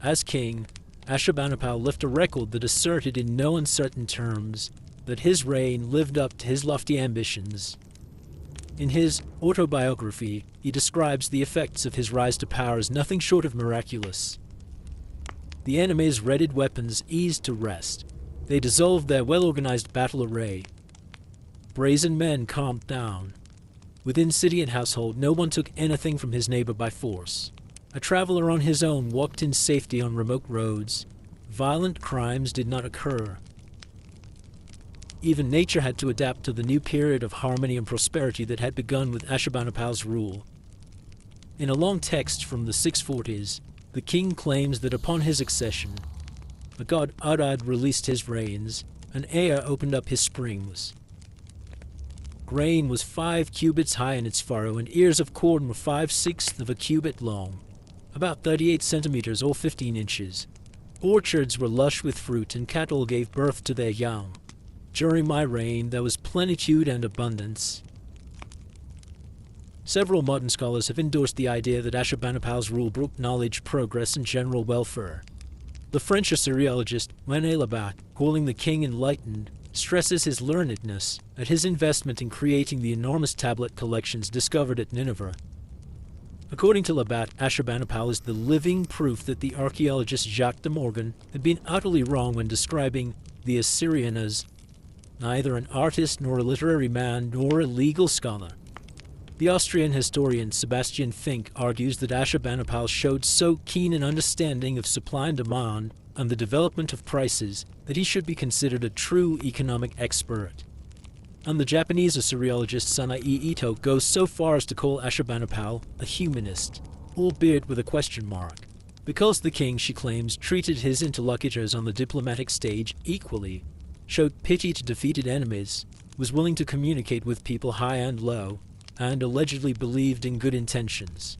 S1: As king, Ashurbanipal left a record that asserted in no uncertain terms that his reign lived up to his lofty ambitions. In his autobiography, he describes the effects of his rise to power as nothing short of miraculous. The enemy's readied weapons eased to rest. They dissolved their well-organized battle array. Brazen men calmed down. Within city and household, no one took anything from his neighbor by force. A traveler on his own walked in safety on remote roads. Violent crimes did not occur. Even nature had to adapt to the new period of harmony and prosperity that had begun with Ashurbanipal's rule. In a long text from the 640s, the king claims that upon his accession, the god Adad released his rains, and Ea opened up his springs. Grain was 5 cubits high in its furrow, and ears of corn were 5/6 of a cubit long, about 38 centimeters or 15 inches. Orchards were lush with fruit, and cattle gave birth to their young. During my reign there was plenitude and abundance. Several modern scholars have endorsed the idea that Ashurbanipal's rule brought knowledge, progress, and general welfare. The French Assyriologist René Labat, calling the king enlightened, stresses his learnedness at his investment in creating the enormous tablet collections discovered at Nineveh. According to Labat, Ashurbanipal is the living proof that the archaeologist Jacques de Morgan had been utterly wrong when describing the Assyrian as neither an artist nor a literary man nor a legal scholar. The Austrian historian Sebastian Fink argues that Ashurbanipal showed so keen an understanding of supply and demand and the development of prices that he should be considered a true economic expert. And the Japanese Assyriologist Sanai Ito goes so far as to call Ashurbanipal a humanist, albeit with a question mark, because the king, she claims, treated his interlocutors on the diplomatic stage equally, showed pity to defeated enemies, was willing to communicate with people high and low, and allegedly believed in good intentions.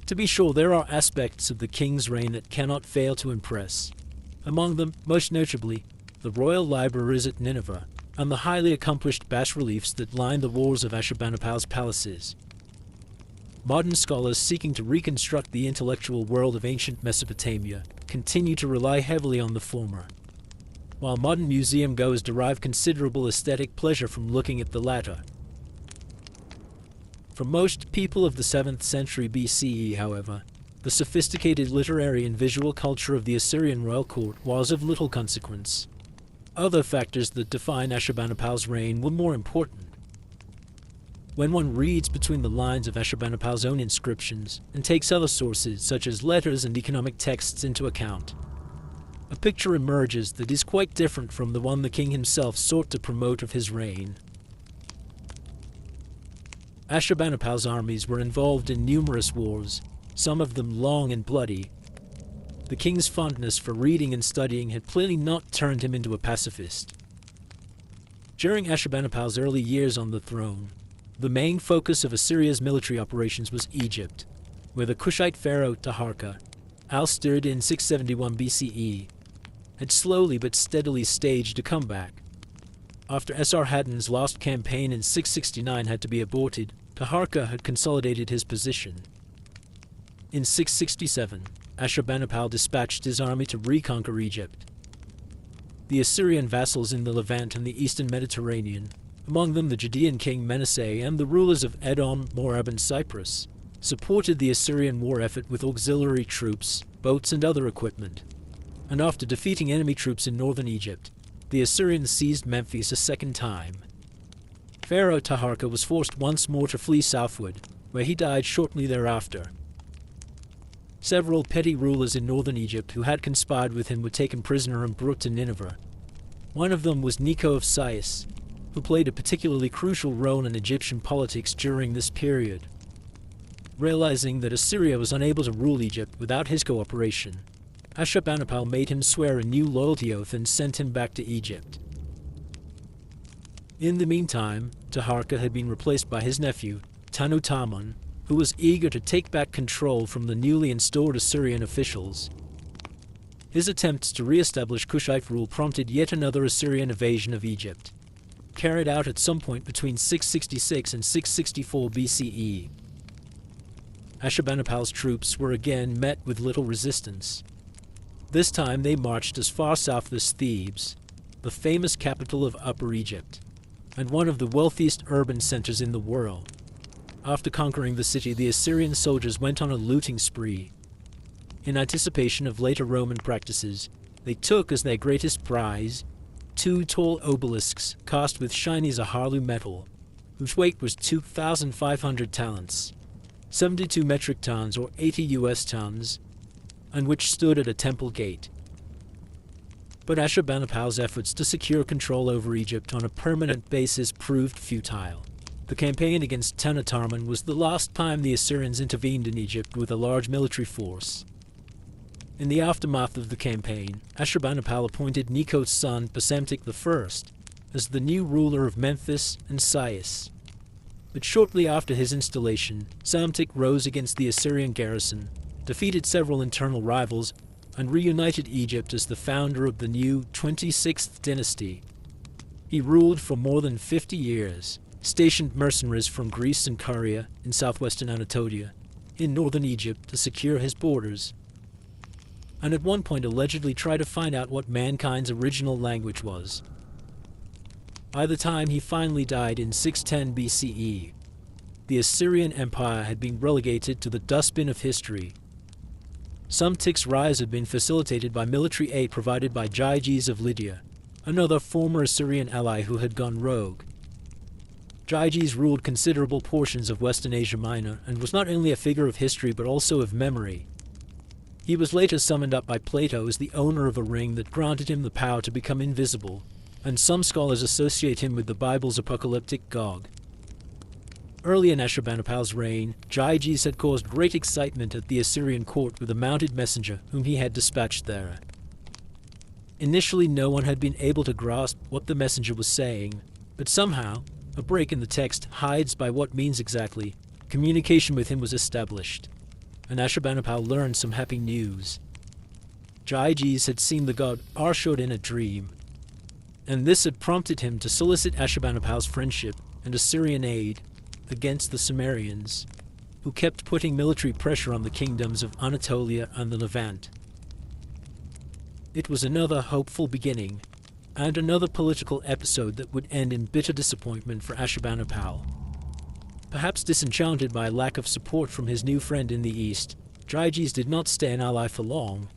S1: To be sure, there are aspects of the king's reign that cannot fail to impress. Among them, most notably, the royal libraries at Nineveh, and the highly accomplished bas-reliefs that line the walls of Ashurbanipal's palaces. Modern scholars seeking to reconstruct the intellectual world of ancient Mesopotamia continue to rely heavily on the former, while modern museum-goers derive considerable aesthetic pleasure from looking at the latter. For most people of the 7th century BCE, however, the sophisticated literary and visual culture of the Assyrian royal court was of little consequence. Other factors that define Ashurbanipal's reign were more important. When one reads between the lines of Ashurbanipal's own inscriptions and takes other sources, such as letters and economic texts, into account, a picture emerges that is quite different from the one the king himself sought to promote of his reign. Ashurbanipal's armies were involved in numerous wars, some of them long and bloody. The king's fondness for reading and studying had clearly not turned him into a pacifist. During Ashurbanipal's early years on the throne, the main focus of Assyria's military operations was Egypt, where the Kushite pharaoh Taharqa, ousted in 671 BCE, had slowly but steadily staged a comeback. After Esarhaddon's lost campaign in 669 had to be aborted, Taharqa had consolidated his position. In 667, Ashurbanipal dispatched his army to reconquer Egypt. The Assyrian vassals in the Levant and the eastern Mediterranean, among them the Judean king Manasseh and the rulers of Edom, Moab, and Cyprus, supported the Assyrian war effort with auxiliary troops, boats, and other equipment. And after defeating enemy troops in northern Egypt, the Assyrians seized Memphis a second time. Pharaoh Taharqa was forced once more to flee southward, where he died shortly thereafter. Several petty rulers in northern Egypt who had conspired with him were taken prisoner and brought to Nineveh. One of them was Necho of Sais, who played a particularly crucial role in Egyptian politics during this period. Realizing that Assyria was unable to rule Egypt without his cooperation, Ashurnasirpal made him swear a new loyalty oath and sent him back to Egypt. In the meantime, Taharqa had been replaced by his nephew, Tanutamon, who was eager to take back control from the newly installed Assyrian officials. His attempts to re-establish Kushite rule prompted yet another Assyrian invasion of Egypt, carried out at some point between 666 and 664 BCE. Ashurbanipal's troops were again met with little resistance. This time they marched as far south as Thebes, the famous capital of Upper Egypt, and one of the wealthiest urban centers in the world. After conquering the city, the Assyrian soldiers went on a looting spree. In anticipation of later Roman practices, they took as their greatest prize 2 tall obelisks cast with shiny Zaharlu metal, whose weight was 2,500 talents, 72 metric tons or 80 US tons, and which stood at a temple gate. But Ashurbanipal's efforts to secure control over Egypt on a permanent basis proved futile. The campaign against Tanutamon was the last time the Assyrians intervened in Egypt with a large military force. In the aftermath of the campaign, Ashurbanipal appointed Necho's son Psamtik I as the new ruler of Memphis and Sais. But shortly after his installation, Psamtik rose against the Assyrian garrison, defeated several internal rivals, and reunited Egypt as the founder of the new 26th dynasty. He ruled for more than 50 years, stationed mercenaries from Greece and Caria in southwestern Anatolia, in northern Egypt to secure his borders, and at one point allegedly tried to find out what mankind's original language was. By the time he finally died in 610 BCE, the Assyrian Empire had been relegated to the dustbin of history. Psamtik's rise had been facilitated by military aid provided by Gyges of Lydia, another former Assyrian ally who had gone rogue. Gyges ruled considerable portions of Western Asia Minor and was not only a figure of history but also of memory. He was later summoned up by Plato as the owner of a ring that granted him the power to become invisible, and some scholars associate him with the Bible's apocalyptic Gog. Early in Ashurbanipal's reign, Gyges had caused great excitement at the Assyrian court with a mounted messenger whom he had dispatched there. Initially, no one had been able to grasp what the messenger was saying, but somehow, a break in the text hides by what means exactly, communication with him was established, and Ashurbanipal learned some happy news. Gyges had seen the god Arshod in a dream, and this had prompted him to solicit Ashurbanipal's friendship and Assyrian aid against the Sumerians, who kept putting military pressure on the kingdoms of Anatolia and the Levant. It was another hopeful beginning, and another political episode that would end in bitter disappointment for Ashurbanipal. Perhaps disenchanted by lack of support from his new friend in the east, Gyges did not stay an ally for long.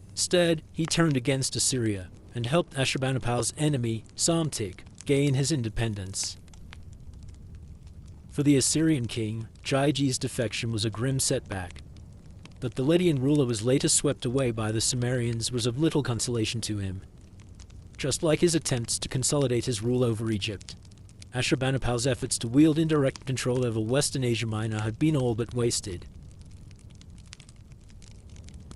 S1: Instead, he turned against Assyria and helped Ashurbanipal's enemy, Psamtik, gain his independence. For the Assyrian king, Gyges' defection was a grim setback. That the Lydian ruler was later swept away by the Sumerians was of little consolation to him. Just like his attempts to consolidate his rule over Egypt, Ashurbanipal's efforts to wield indirect control over Western Asia Minor had been all but wasted.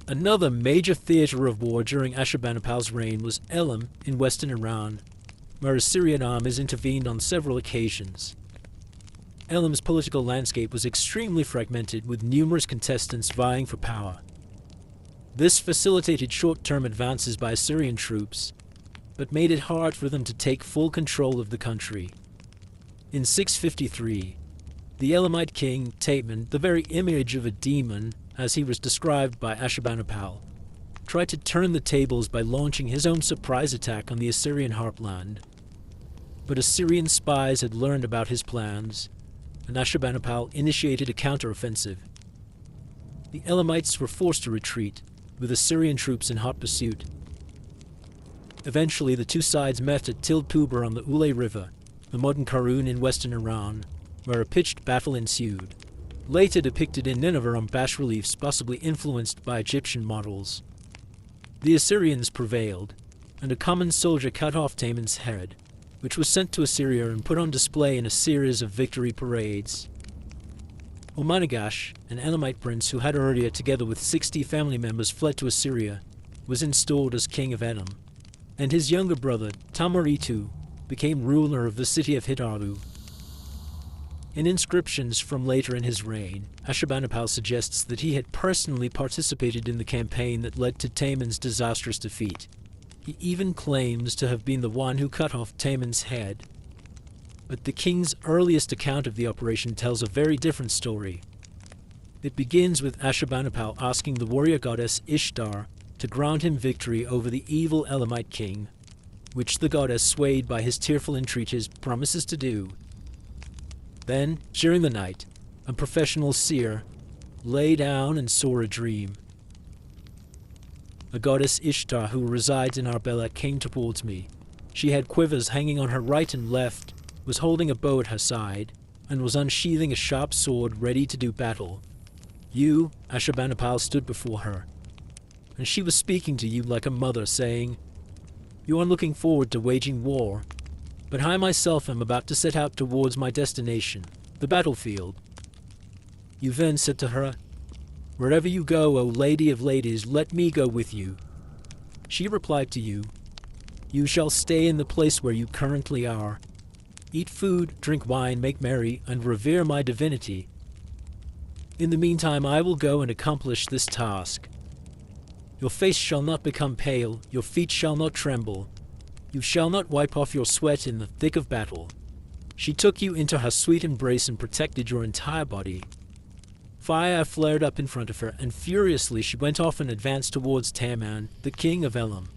S1: Another major theater of war during Ashurbanipal's reign was Elam in western Iran, where Assyrian armies intervened on several occasions. Elam's political landscape was extremely fragmented, with numerous contestants vying for power. This facilitated short-term advances by Assyrian troops, but made it hard for them to take full control of the country. In 653, the Elamite king Taimon, the very image of a demon as he was described by Ashurbanipal, tried to turn the tables by launching his own surprise attack on the Assyrian heartland. But Assyrian spies had learned about his plans, and Ashurbanipal initiated a counteroffensive. The Elamites were forced to retreat, with Assyrian troops in hot pursuit. Eventually, the two sides met at Tilpuber on the Ule River, the modern Karun in western Iran, where a pitched battle ensued, later depicted in Nineveh on bas-reliefs possibly influenced by Egyptian models. The Assyrians prevailed, and a common soldier cut off Teman's head, which was sent to Assyria and put on display in a series of victory parades. Omanagash, an Elamite prince who had earlier, together with 60 family members, fled to Assyria, was installed as king of Edom, and his younger brother, Tamaritu, became ruler of the city of Hidaru. In inscriptions from later in his reign, Ashurnasirpal suggests that he had personally participated in the campaign that led to Teman's disastrous defeat. He even claims to have been the one who cut off Teman's head. But the king's earliest account of the operation tells a very different story. It begins with Ashurnasirpal asking the warrior goddess Ishtar to grant him victory over the evil Elamite king, which the goddess, swayed by his tearful entreaties, promises to do. Then, during the night, a professional seer lay down and saw a dream. The goddess Ishtar, who resides in Arbela, came towards me. She had quivers hanging on her right and left, was holding a bow at her side, and was unsheathing a sharp sword ready to do battle. You, Ashurnasirpal, stood before her, and she was speaking to you like a mother, saying, "You are looking forward to waging war, but I myself am about to set out towards my destination, the battlefield." You then said to her, "Wherever you go, O Lady of Ladies, let me go with you." She replied to you, "You shall stay in the place where you currently are. Eat food, drink wine, make merry, and revere my divinity. In the meantime, I will go and accomplish this task. Your face shall not become pale, your feet shall not tremble. You shall not wipe off your sweat in the thick of battle." She took you into her sweet embrace and protected your entire body. Fire flared up in front of her, and furiously she went off and advanced towards Teman, the king of Elam.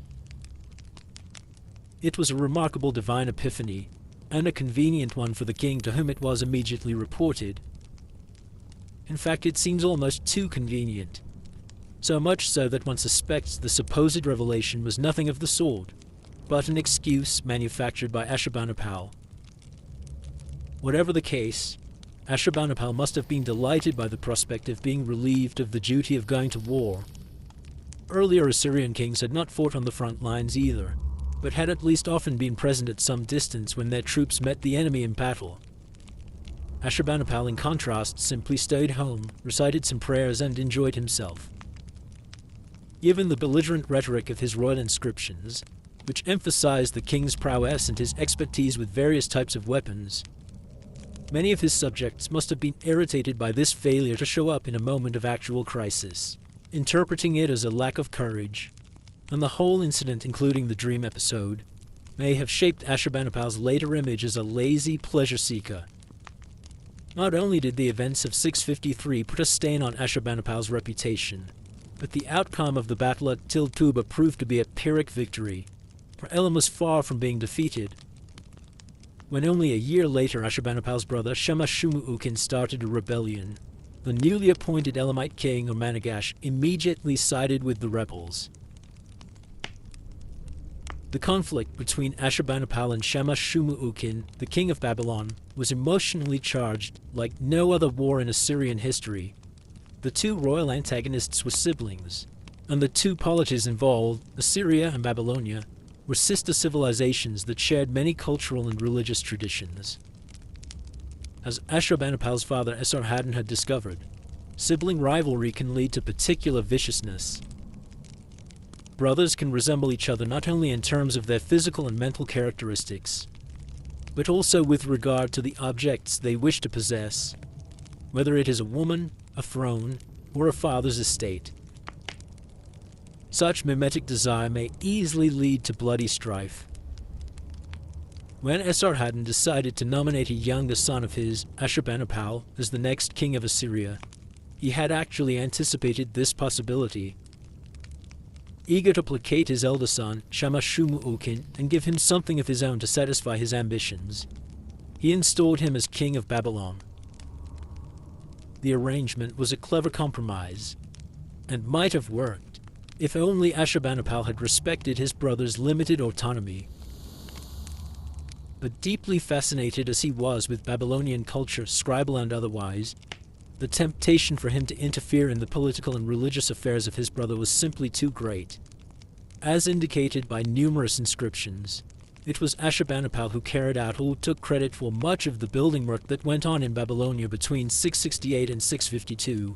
S1: It was a remarkable divine epiphany, and a convenient one for the king, to whom it was immediately reported. In fact, it seems almost too convenient. So much so that one suspects the supposed revelation was nothing of the sort, but an excuse manufactured by Ashurnasirpal. Whatever the case, Ashurnasirpal must have been delighted by the prospect of being relieved of the duty of going to war. Earlier Assyrian kings had not fought on the front lines either, but had at least often been present at some distance when their troops met the enemy in battle. Ashurnasirpal, in contrast, simply stayed home, recited some prayers, and enjoyed himself. Given the belligerent rhetoric of his royal inscriptions, which emphasized the king's prowess and his expertise with various types of weapons, many of his subjects must have been irritated by this failure to show up in a moment of actual crisis, interpreting it as a lack of courage, and the whole incident, including the dream episode, may have shaped Ashurnasirpal's later image as a lazy pleasure seeker. Not only did the events of 653 put a stain on Ashurnasirpal's reputation, but the outcome of the battle at Tiltuba proved to be a Pyrrhic victory, for Elam was far from being defeated. When only a year later Ashurnasirpal's brother Shamash-shuma-ukin started a rebellion, the newly appointed Elamite king, Omanagash, immediately sided with the rebels. The conflict between Ashurnasirpal and Shamash-shuma-ukin, the king of Babylon, was emotionally charged like no other war in Assyrian history. The two royal antagonists were siblings, and the two polities involved, Assyria and Babylonia, were sister civilizations that shared many cultural and religious traditions. As Ashurnasirpal's father Esarhaddon had discovered, sibling rivalry can lead to particular viciousness. Brothers can resemble each other not only in terms of their physical and mental characteristics, but also with regard to the objects they wish to possess, whether it is a woman, a throne, or a father's estate. Such mimetic desire may easily lead to bloody strife. When Esarhaddon decided to nominate a younger son of his, Ashurnasirpal, as the next king of Assyria, he had actually anticipated this possibility. Eager to placate his elder son, Shamash-shuma-ukin, and give him something of his own to satisfy his ambitions, he installed him as king of Babylon. The arrangement was a clever compromise, and might have worked, if only Ashurnasirpal had respected his brother's limited autonomy. But deeply fascinated as he was with Babylonian culture, scribal and otherwise, The temptation for him to interfere in the political and religious affairs of his brother was simply too great. As indicated by numerous inscriptions, it was Ashurbanipal who carried out or took credit for much of the building work that went on in Babylonia between 668 and 652.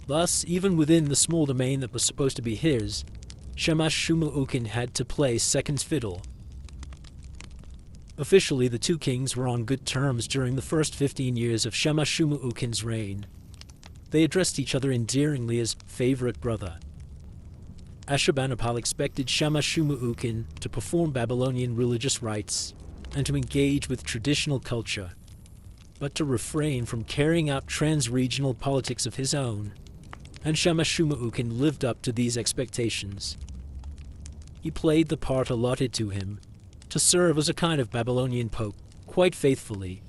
S1: Thus, even within the small domain that was supposed to be his, Shamash-shuma-ukin had to play second fiddle. Officially, the two kings were on good terms during the first 15 years of Shamash-shuma-ukin's reign. They addressed each other endearingly as favorite brother. Ashurbanipal expected Shamash-shuma-ukin to perform Babylonian religious rites and to engage with traditional culture, but to refrain from carrying out trans-regional politics of his own, and Shamash-shuma-ukin lived up to these expectations. He played the part allotted to him, to serve as a kind of Babylonian pope, quite faithfully.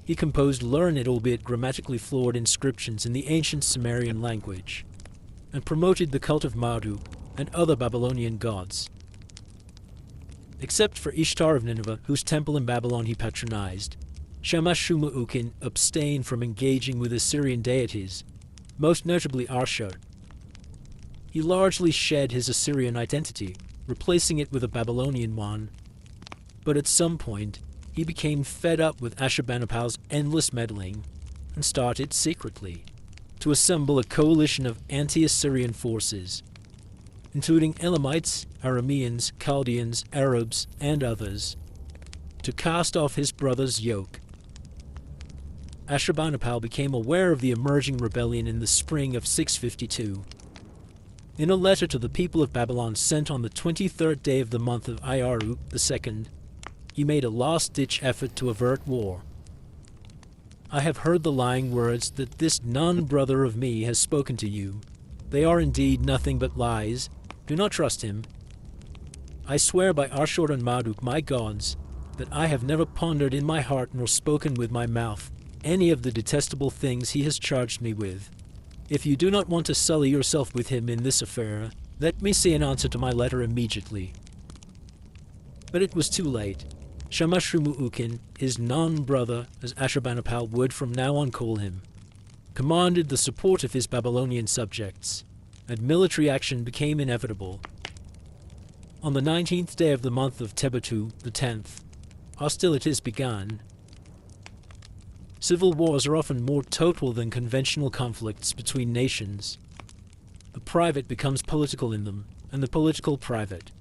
S1: He composed learned, albeit grammatically flawed, inscriptions in the ancient Sumerian language, and promoted the cult of Marduk and other Babylonian gods. Except for Ishtar of Nineveh, whose temple in Babylon he patronized, Shamash-shuma-ukin abstained from engaging with Assyrian deities, most notably Ashur. He largely shed his Assyrian identity, replacing it with a Babylonian one, but at some point he became fed up with Ashurbanipal's endless meddling and started secretly to assemble a coalition of anti-Assyrian forces, including Elamites, Arameans, Chaldeans, Arabs, and others, to cast off his brother's yoke. Ashurbanipal became aware of the emerging rebellion in the spring of 652. In a letter to the people of Babylon sent on the 23rd day of the month of Iaru II, he made a last-ditch effort to avert war. I have heard the lying words that this non-brother of me has spoken to you. They are indeed nothing but lies. Do not trust him. I swear by Ashur and Marduk, my gods, that I have never pondered in my heart nor spoken with my mouth any of the detestable things he has charged me with. If you do not want to sully yourself with him in this affair, let me see an answer to my letter immediately. But it was too late. Shamash-shuma-ukin, his non-brother, as Ashurbanipal would from now on call him, commanded the support of his Babylonian subjects, and military action became inevitable. On the 19th day of the month of Tebetu, the 10th, hostilities began. Civil wars are often more total than conventional conflicts between nations. The private becomes political in them, and the political private.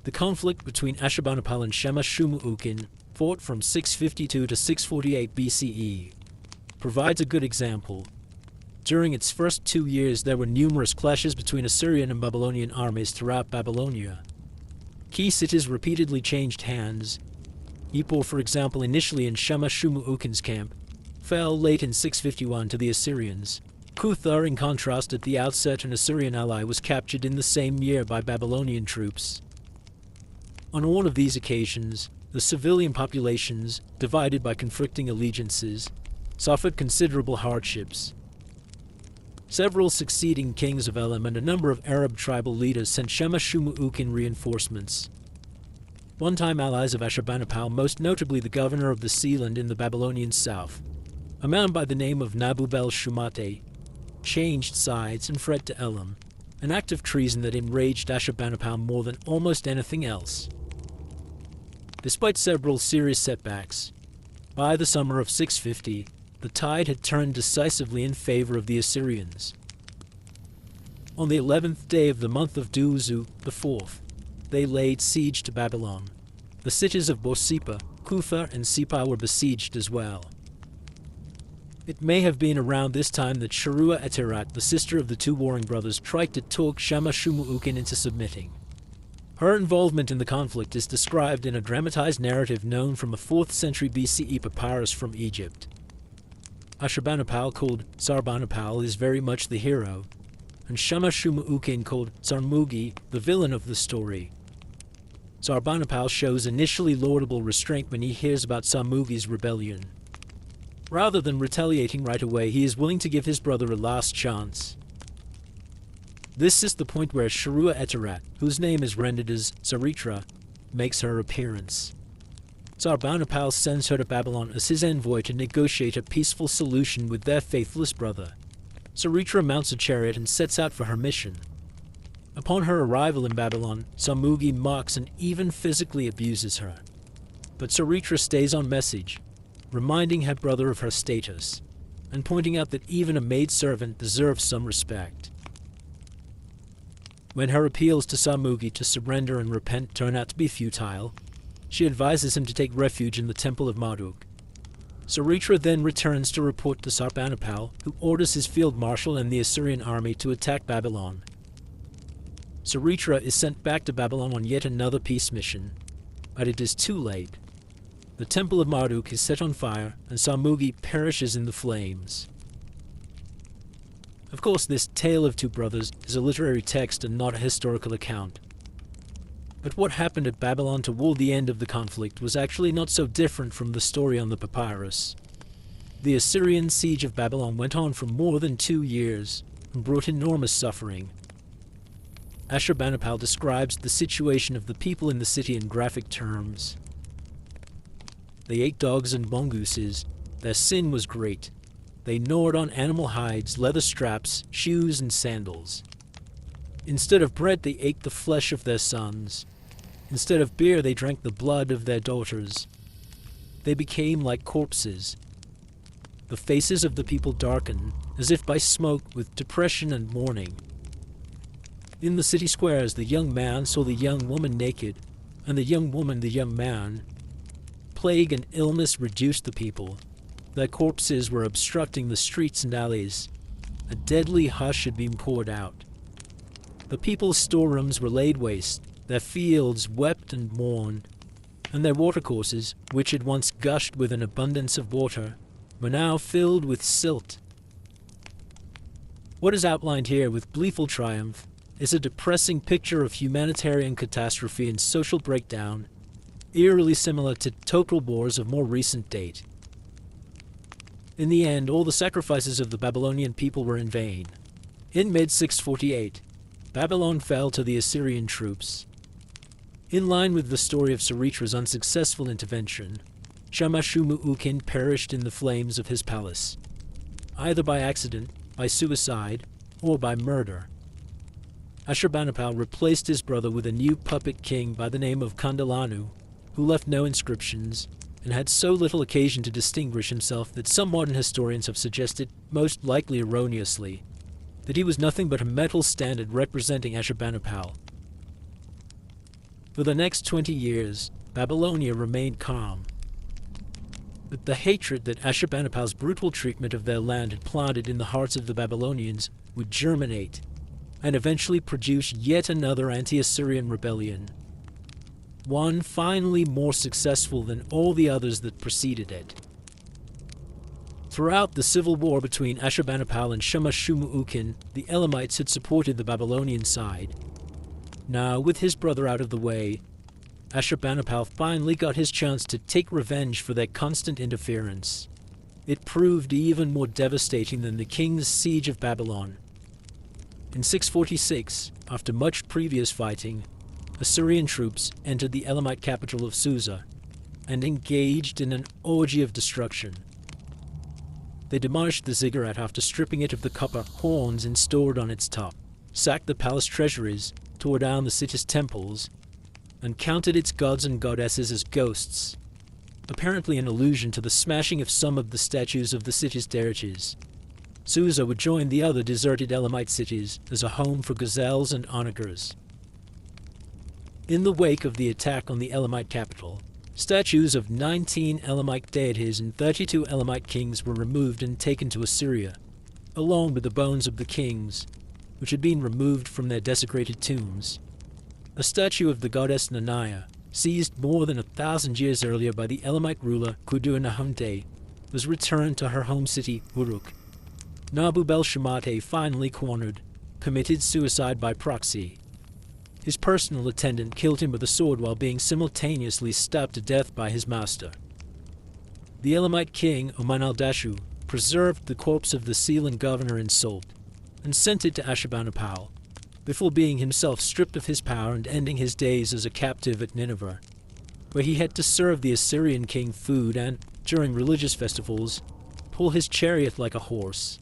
S1: The conflict between Ashurbanipal and Shamash-shuma-ukin, fought from 652 to 648 BCE, provides a good example. During its first 2 years, there were numerous clashes between Assyrian and Babylonian armies throughout Babylonia. Key cities repeatedly changed hands. Nippur, for example, initially in Shamash-shuma-ukin's camp, fell late in 651 to the Assyrians. Cuthar, in contrast, at the outset an Assyrian ally, was captured in the same year by Babylonian troops. On all of these occasions, the civilian populations, divided by conflicting allegiances, suffered considerable hardships. Several succeeding kings of Elam and a number of Arab tribal leaders sent Shamash-shuma-ukin reinforcements. One-time allies of Ashurbanipal, most notably the governor of the Sealand in the Babylonian south, a man by the name of Nabubel-shumate, changed sides and fled to Elam, an act of treason that enraged Ashurbanipal more than almost anything else. Despite several serious setbacks, by the summer of 650, the tide had turned decisively in favor of the Assyrians. On the 11th day of the month of Duzu, the 4th, they laid siege to Babylon. The cities of Borsippa, Cuthar, and Sippah were besieged as well. It may have been around this time that Shurua-Eterat, the sister of the two warring brothers, tried to talk Shamash-shuma-ukin into submitting. Her involvement in the conflict is described in a dramatized narrative known from a 4th century BCE papyrus from Egypt. Ashurbanipal, called Sarbanipal, is very much the hero, and Shamash-shuma-ukin, called Sarmugi, the villain of the story. Sarbanipal shows initially laudable restraint when he hears about Sarmugi's rebellion. Rather than retaliating right away, he is willing to give his brother a last chance. This is the point where Shurua-Eterat, whose name is rendered as Saritra, makes her appearance. Sarbanapal sends her to Babylon as his envoy to negotiate a peaceful solution with their faithless brother. Saritra mounts a chariot and sets out for her mission. Upon her arrival in Babylon, Sarmugi mocks and even physically abuses her. But Saritra stays on message, reminding her brother of her status, and pointing out that even a maidservant deserves some respect. When her appeals to Sarmugi to surrender and repent turn out to be futile, she advises him to take refuge in the temple of Marduk. Saritra then returns to report to Sarbanapal, who orders his field marshal and the Assyrian army to attack Babylon. Saritra is sent back to Babylon on yet another peace mission, but it is too late. The temple of Marduk is set on fire, and Sarmugi perishes in the flames. Of course, this tale of two brothers is a literary text and not a historical account. But what happened at Babylon toward the end of the conflict was actually not so different from the story on the papyrus. The Assyrian siege of Babylon went on for more than 2 years and brought enormous suffering. Ashurbanipal describes the situation of the people in the city in graphic terms. They ate dogs and mongooses. Their sin was great. They gnawed on animal hides, leather straps, shoes, and sandals. Instead of bread, they ate the flesh of their sons. Instead of beer, they drank the blood of their daughters. They became like corpses. The faces of the people darkened, as if by smoke, with depression and mourning. In the city squares, the young man saw the young woman naked, and the young woman the young man. Plague and illness reduced the people. Their corpses were obstructing the streets and alleys. A deadly hush had been poured out. The people's storerooms were laid waste, their fields wept and mourned, and their watercourses, which had once gushed with an abundance of water, were now filled with silt. What is outlined here with gleeful triumph is a depressing picture of humanitarian catastrophe and social breakdown, eerily similar to total wars of more recent date. In the end, all the sacrifices of the Babylonian people were in vain. In mid-648, Babylon fell to the Assyrian troops. In line with the story of Saritra's unsuccessful intervention, Shamash-shum-ukin perished in the flames of his palace, either by accident, by suicide, or by murder. Ashurbanipal replaced his brother with a new puppet king by the name of Kandalanu, who left no inscriptions, and had so little occasion to distinguish himself that some modern historians have suggested, most likely erroneously, that he was nothing but a metal standard representing Ashurbanipal. For the next 20 years, Babylonia remained calm. But the hatred that Ashurbanipal's brutal treatment of their land had planted in the hearts of the Babylonians would germinate, and eventually produce yet another anti-Assyrian rebellion, one finally more successful than all the others that preceded it. Throughout the civil war between Ashurbanipal and Shamash-shum-ukin, the Elamites had supported the Babylonian side. Now, with his brother out of the way, Ashurbanipal finally got his chance to take revenge for their constant interference. It proved even more devastating than the king's siege of Babylon. In 646, after much previous fighting, Assyrian troops entered the Elamite capital of Susa and engaged in an orgy of destruction. They demolished the ziggurat after stripping it of the copper horns installed on its top, sacked the palace treasuries, tore down the city's temples, and counted its gods and goddesses as ghosts, apparently an allusion to the smashing of some of the statues of the city's deities. Susa would join the other deserted Elamite cities as a home for gazelles and onagers. In the wake of the attack on the Elamite capital, statues of 19 Elamite deities and 32 Elamite kings were removed and taken to Assyria, along with the bones of the kings, which had been removed from their desecrated tombs. A statue of the goddess Nanaya, seized more than 1,000 years earlier by the Elamite ruler Kudur-Nahunte, was returned to her home city, Uruk. Nabu-bel-Shemate, finally cornered, committed suicide by proxy. His personal attendant killed him with a sword while being simultaneously stabbed to death by his master. The Elamite king, Oman-al-Dashu, preserved the corpse of the Sealan governor in Sult and sent it to Ashurbanipal, before being himself stripped of his power and ending his days as a captive at Nineveh. where he had to serve the Assyrian king food and, during religious festivals, pull his chariot like a horse.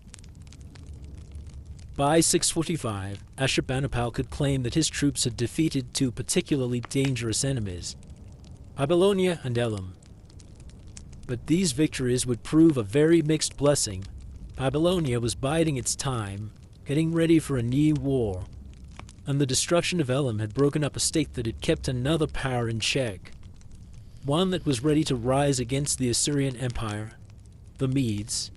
S1: By 645, Ashurbanipal could claim that his troops had defeated two particularly dangerous enemies, Babylonia and Elam. But these victories would prove a very mixed blessing. Babylonia was biding its time, getting ready for a new war, and the destruction of Elam had broken up a state that had kept another power in check, one that was ready to rise against the Assyrian Empire, the Medes.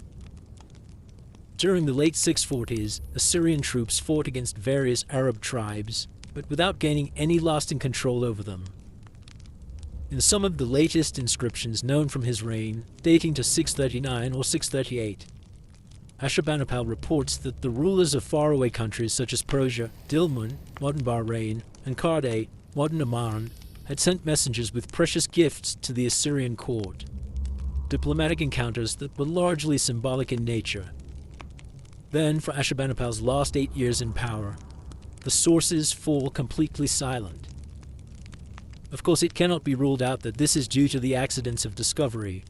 S1: During the late 640s, Assyrian troops fought against various Arab tribes, but without gaining any lasting control over them. In some of the latest inscriptions known from his reign, dating to 639 or 638, Ashurbanipal reports that the rulers of faraway countries such as Persia, Dilmun, modern Bahrain, and Kardai, modern Oman, had sent messengers with precious gifts to the Assyrian court, diplomatic encounters that were largely symbolic in nature. Then, for Ashurbanipal's last 8 years in power, the sources fall completely silent. Of course, it cannot be ruled out that this is due to the accidents of discovery,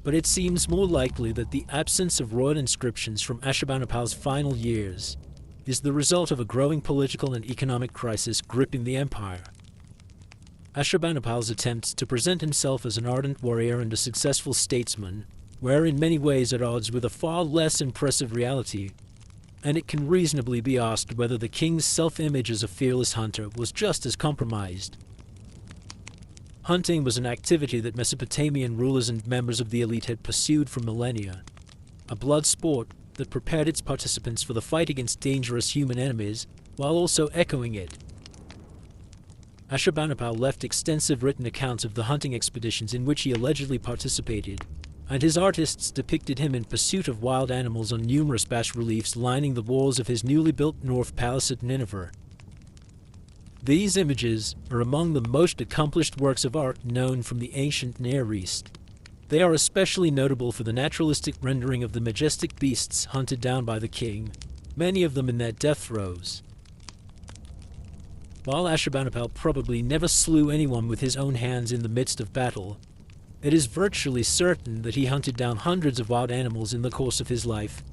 S1: but it seems more likely that the absence of royal inscriptions from Ashurbanipal's final years is the result of a growing political and economic crisis gripping the empire. Ashurbanipal's attempts to present himself as an ardent warrior and a successful statesman were in many ways at odds with a far less impressive reality, and it can reasonably be asked whether the king's self-image as a fearless hunter was just as compromised. Hunting was an activity that Mesopotamian rulers and members of the elite had pursued for millennia, a blood sport that prepared its participants for the fight against dangerous human enemies while also echoing it. Ashurbanipal left extensive written accounts of the hunting expeditions in which he allegedly participated, and his artists depicted him in pursuit of wild animals on numerous bas-reliefs lining the walls of his newly built North Palace at Nineveh. These images are among the most accomplished works of art known from the ancient Near East. They are especially notable for the naturalistic rendering of the majestic beasts hunted down by the king, many of them in their death throes. While Ashurbanipal probably never slew anyone with his own hands in the midst of battle, it is virtually certain that he hunted down hundreds of wild animals in the course of his life.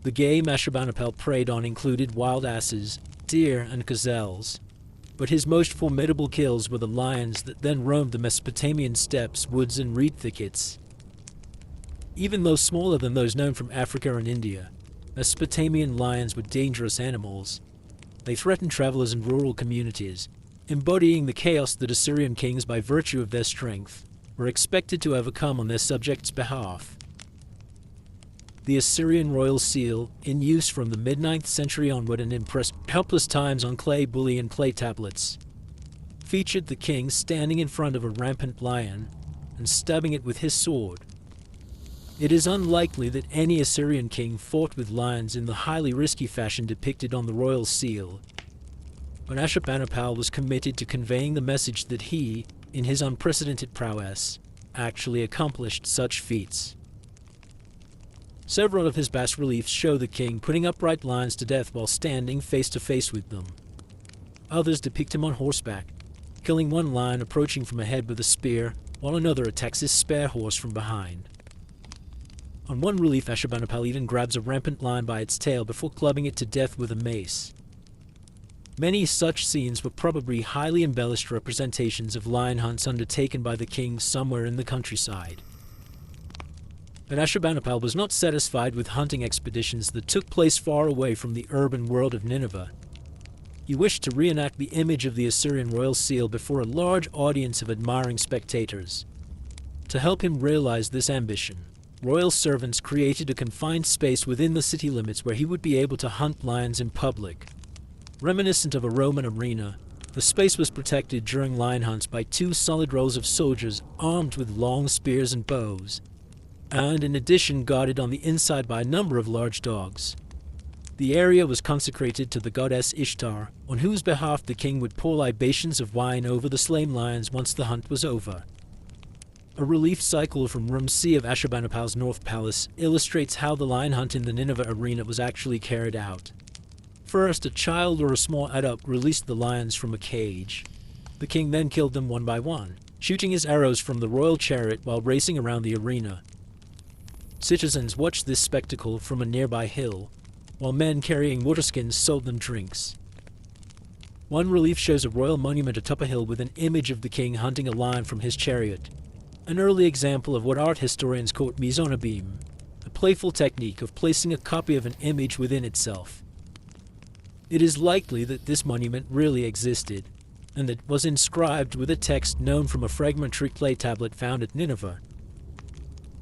S1: The game Ashurbanipal preyed on included wild asses, deer, and gazelles, but his most formidable kills were the lions that then roamed the Mesopotamian steppes, woods, and reed thickets. Even though smaller than those known from Africa and India, Mesopotamian lions were dangerous animals. They threatened travelers in rural communities, embodying the chaos that Assyrian kings, by virtue of their strength, were expected to overcome on their subjects' behalf. The Assyrian royal seal, in use from the mid-9th century onward and impressed countless times on clay bullion clay tablets, featured the king standing in front of a rampant lion and stabbing it with his sword. It is unlikely that any Assyrian king fought with lions in the highly risky fashion depicted on the royal seal, but Ashurbanipal was committed to conveying the message that he, in his unprecedented prowess, actually accomplished such feats. Several of his bas-reliefs show the king putting upright lions to death while standing face to face with them. Others depict him on horseback, killing one lion approaching from ahead with a spear, while another attacks his spare horse from behind. On one relief, Ashurbanipal even grabs a rampant lion by its tail before clubbing it to death with a mace. Many such scenes were probably highly embellished representations of lion hunts undertaken by the king somewhere in the countryside. But Ashurbanipal was not satisfied with hunting expeditions that took place far away from the urban world of Nineveh. He wished to reenact the image of the Assyrian royal seal before a large audience of admiring spectators. To help him realize this ambition, royal servants created a confined space within the city limits where he would be able to hunt lions in public. Reminiscent of a Roman arena, the space was protected during lion hunts by 2 solid rows of soldiers armed with long spears and bows, and in addition guarded on the inside by a number of large dogs. The area was consecrated to the goddess Ishtar, on whose behalf the king would pour libations of wine over the slain lions once the hunt was over. A relief cycle from Room C of Ashurbanipal's North Palace illustrates how the lion hunt in the Nineveh arena was actually carried out. First, a child or a small adult released the lions from a cage. The king then killed them one by one, shooting his arrows from the royal chariot while racing around the arena. Citizens watched this spectacle from a nearby hill, while men carrying waterskins sold them drinks. One relief shows a royal monument atop a hill with an image of the king hunting a lion from his chariot, an early example of what art historians call mise en abîme, a playful technique of placing a copy of an image within itself. It is likely that this monument really existed, and that it was inscribed with a text known from a fragmentary clay tablet found at Nineveh.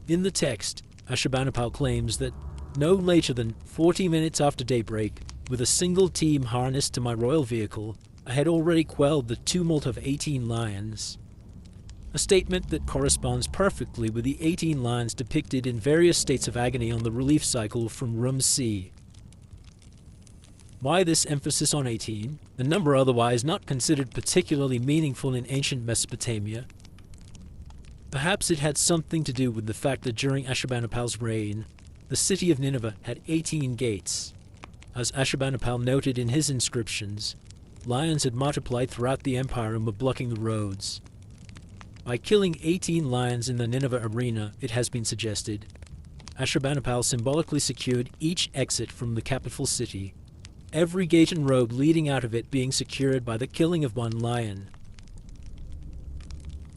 S1: In the text, Ashurnasirpal claims that no later than 40 minutes after daybreak, with a single team harnessed to my royal vehicle, I had already quelled the tumult of 18 lions. A statement that corresponds perfectly with the 18 lions depicted in various states of agony on the relief cycle from Room C. Why this emphasis on 18, a number otherwise not considered particularly meaningful in ancient Mesopotamia? Perhaps it had something to do with the fact that during Ashurnasirpal's reign, the city of Nineveh had 18 gates. As Ashurnasirpal noted in his inscriptions, lions had multiplied throughout the empire and were blocking the roads. By killing 18 lions in the Nineveh arena, it has been suggested, Ashurnasirpal symbolically secured each exit from the capital city, every gate and road leading out of it being secured by the killing of one lion.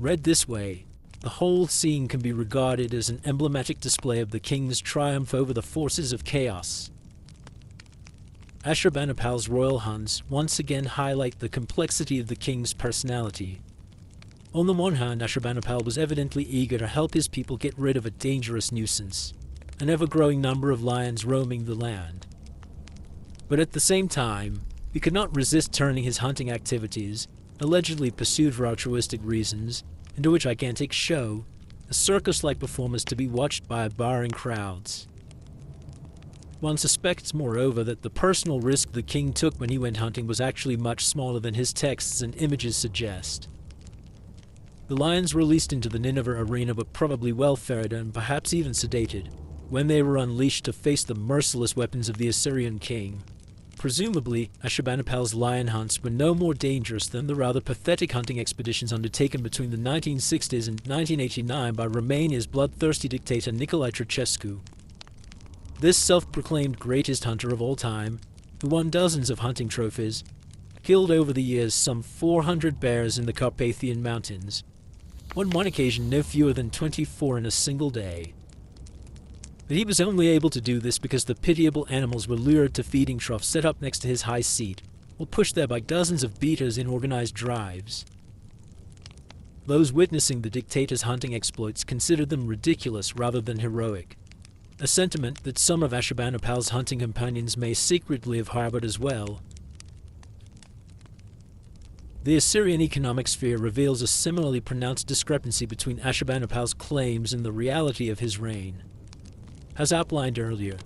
S1: Read this way, the whole scene can be regarded as an emblematic display of the king's triumph over the forces of chaos. Ashurnasirpal's royal hunts once again highlight the complexity of the king's personality. On the one hand, Ashurnasirpal was evidently eager to help his people get rid of a dangerous nuisance, an ever-growing number of lions roaming the land. But at the same time, he could not resist turning his hunting activities, allegedly pursued for altruistic reasons, into a gigantic show, a circus-like performance to be watched by admiring crowds. One suspects, moreover, that the personal risk the king took when he went hunting was actually much smaller than his texts and images suggest. The lions released into the Nineveh arena were probably well-fed and perhaps even sedated when they were unleashed to face the merciless weapons of the Assyrian king. Presumably, Ashurnasirpal's lion hunts were no more dangerous than the rather pathetic hunting expeditions undertaken between the 1960s and 1989 by Romania's bloodthirsty dictator Nicolae Ceausescu. This self-proclaimed greatest hunter of all time, who won dozens of hunting trophies, killed over the years some 400 bears in the Carpathian Mountains, on one occasion no fewer than 24 in a single day. But he was only able to do this because the pitiable animals were lured to feeding troughs set up next to his high seat, or pushed there by dozens of beaters in organized drives. Those witnessing the dictator's hunting exploits considered them ridiculous rather than heroic, a sentiment that some of Ashurnasirpal's hunting companions may secretly have harbored as well. The Assyrian economic sphere reveals a similarly pronounced discrepancy between Ashurnasirpal's claims and the reality of his reign. As outlined earlier,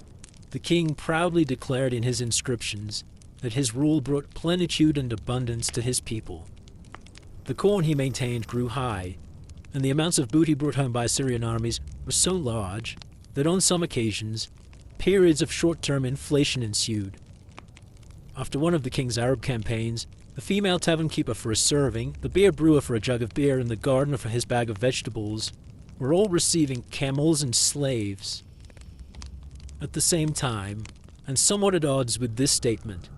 S1: the king proudly declared in his inscriptions that his rule brought plenitude and abundance to his people. The corn, he maintained, grew high, and the amounts of booty brought home by Assyrian armies were so large that on some occasions, periods of short-term inflation ensued. After one of the king's Arab campaigns, the female tavern keeper for a serving, the beer brewer for a jug of beer, and the gardener for his bag of vegetables were all receiving camels and slaves. At the same time, and somewhat at odds with this statement,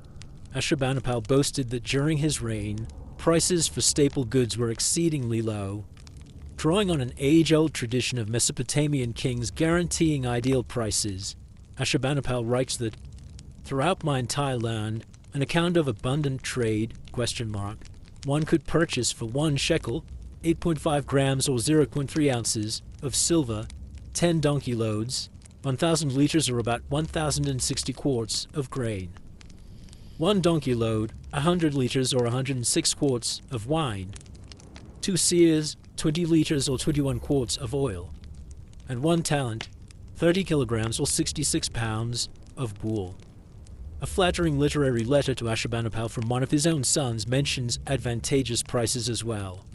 S1: Ashurnasirpal boasted that during his reign, prices for staple goods were exceedingly low, drawing on an age-old tradition of Mesopotamian kings guaranteeing ideal prices. Ashurnasirpal writes that, throughout my entire land, an account of abundant trade, one could purchase for 1 shekel, 8.5 grams or 0.3 ounces, of silver, 10 donkey loads, 1,000 liters or about 1,060 quarts of grain. 1 donkey load, 100 liters or 106 quarts of wine. 2 seers, 20 liters or 21 quarts of oil. And 1 talent, 30 kilograms or 66 pounds of wool. A flattering literary letter to Ashurnasirpal from one of his own sons mentions advantageous prices as well.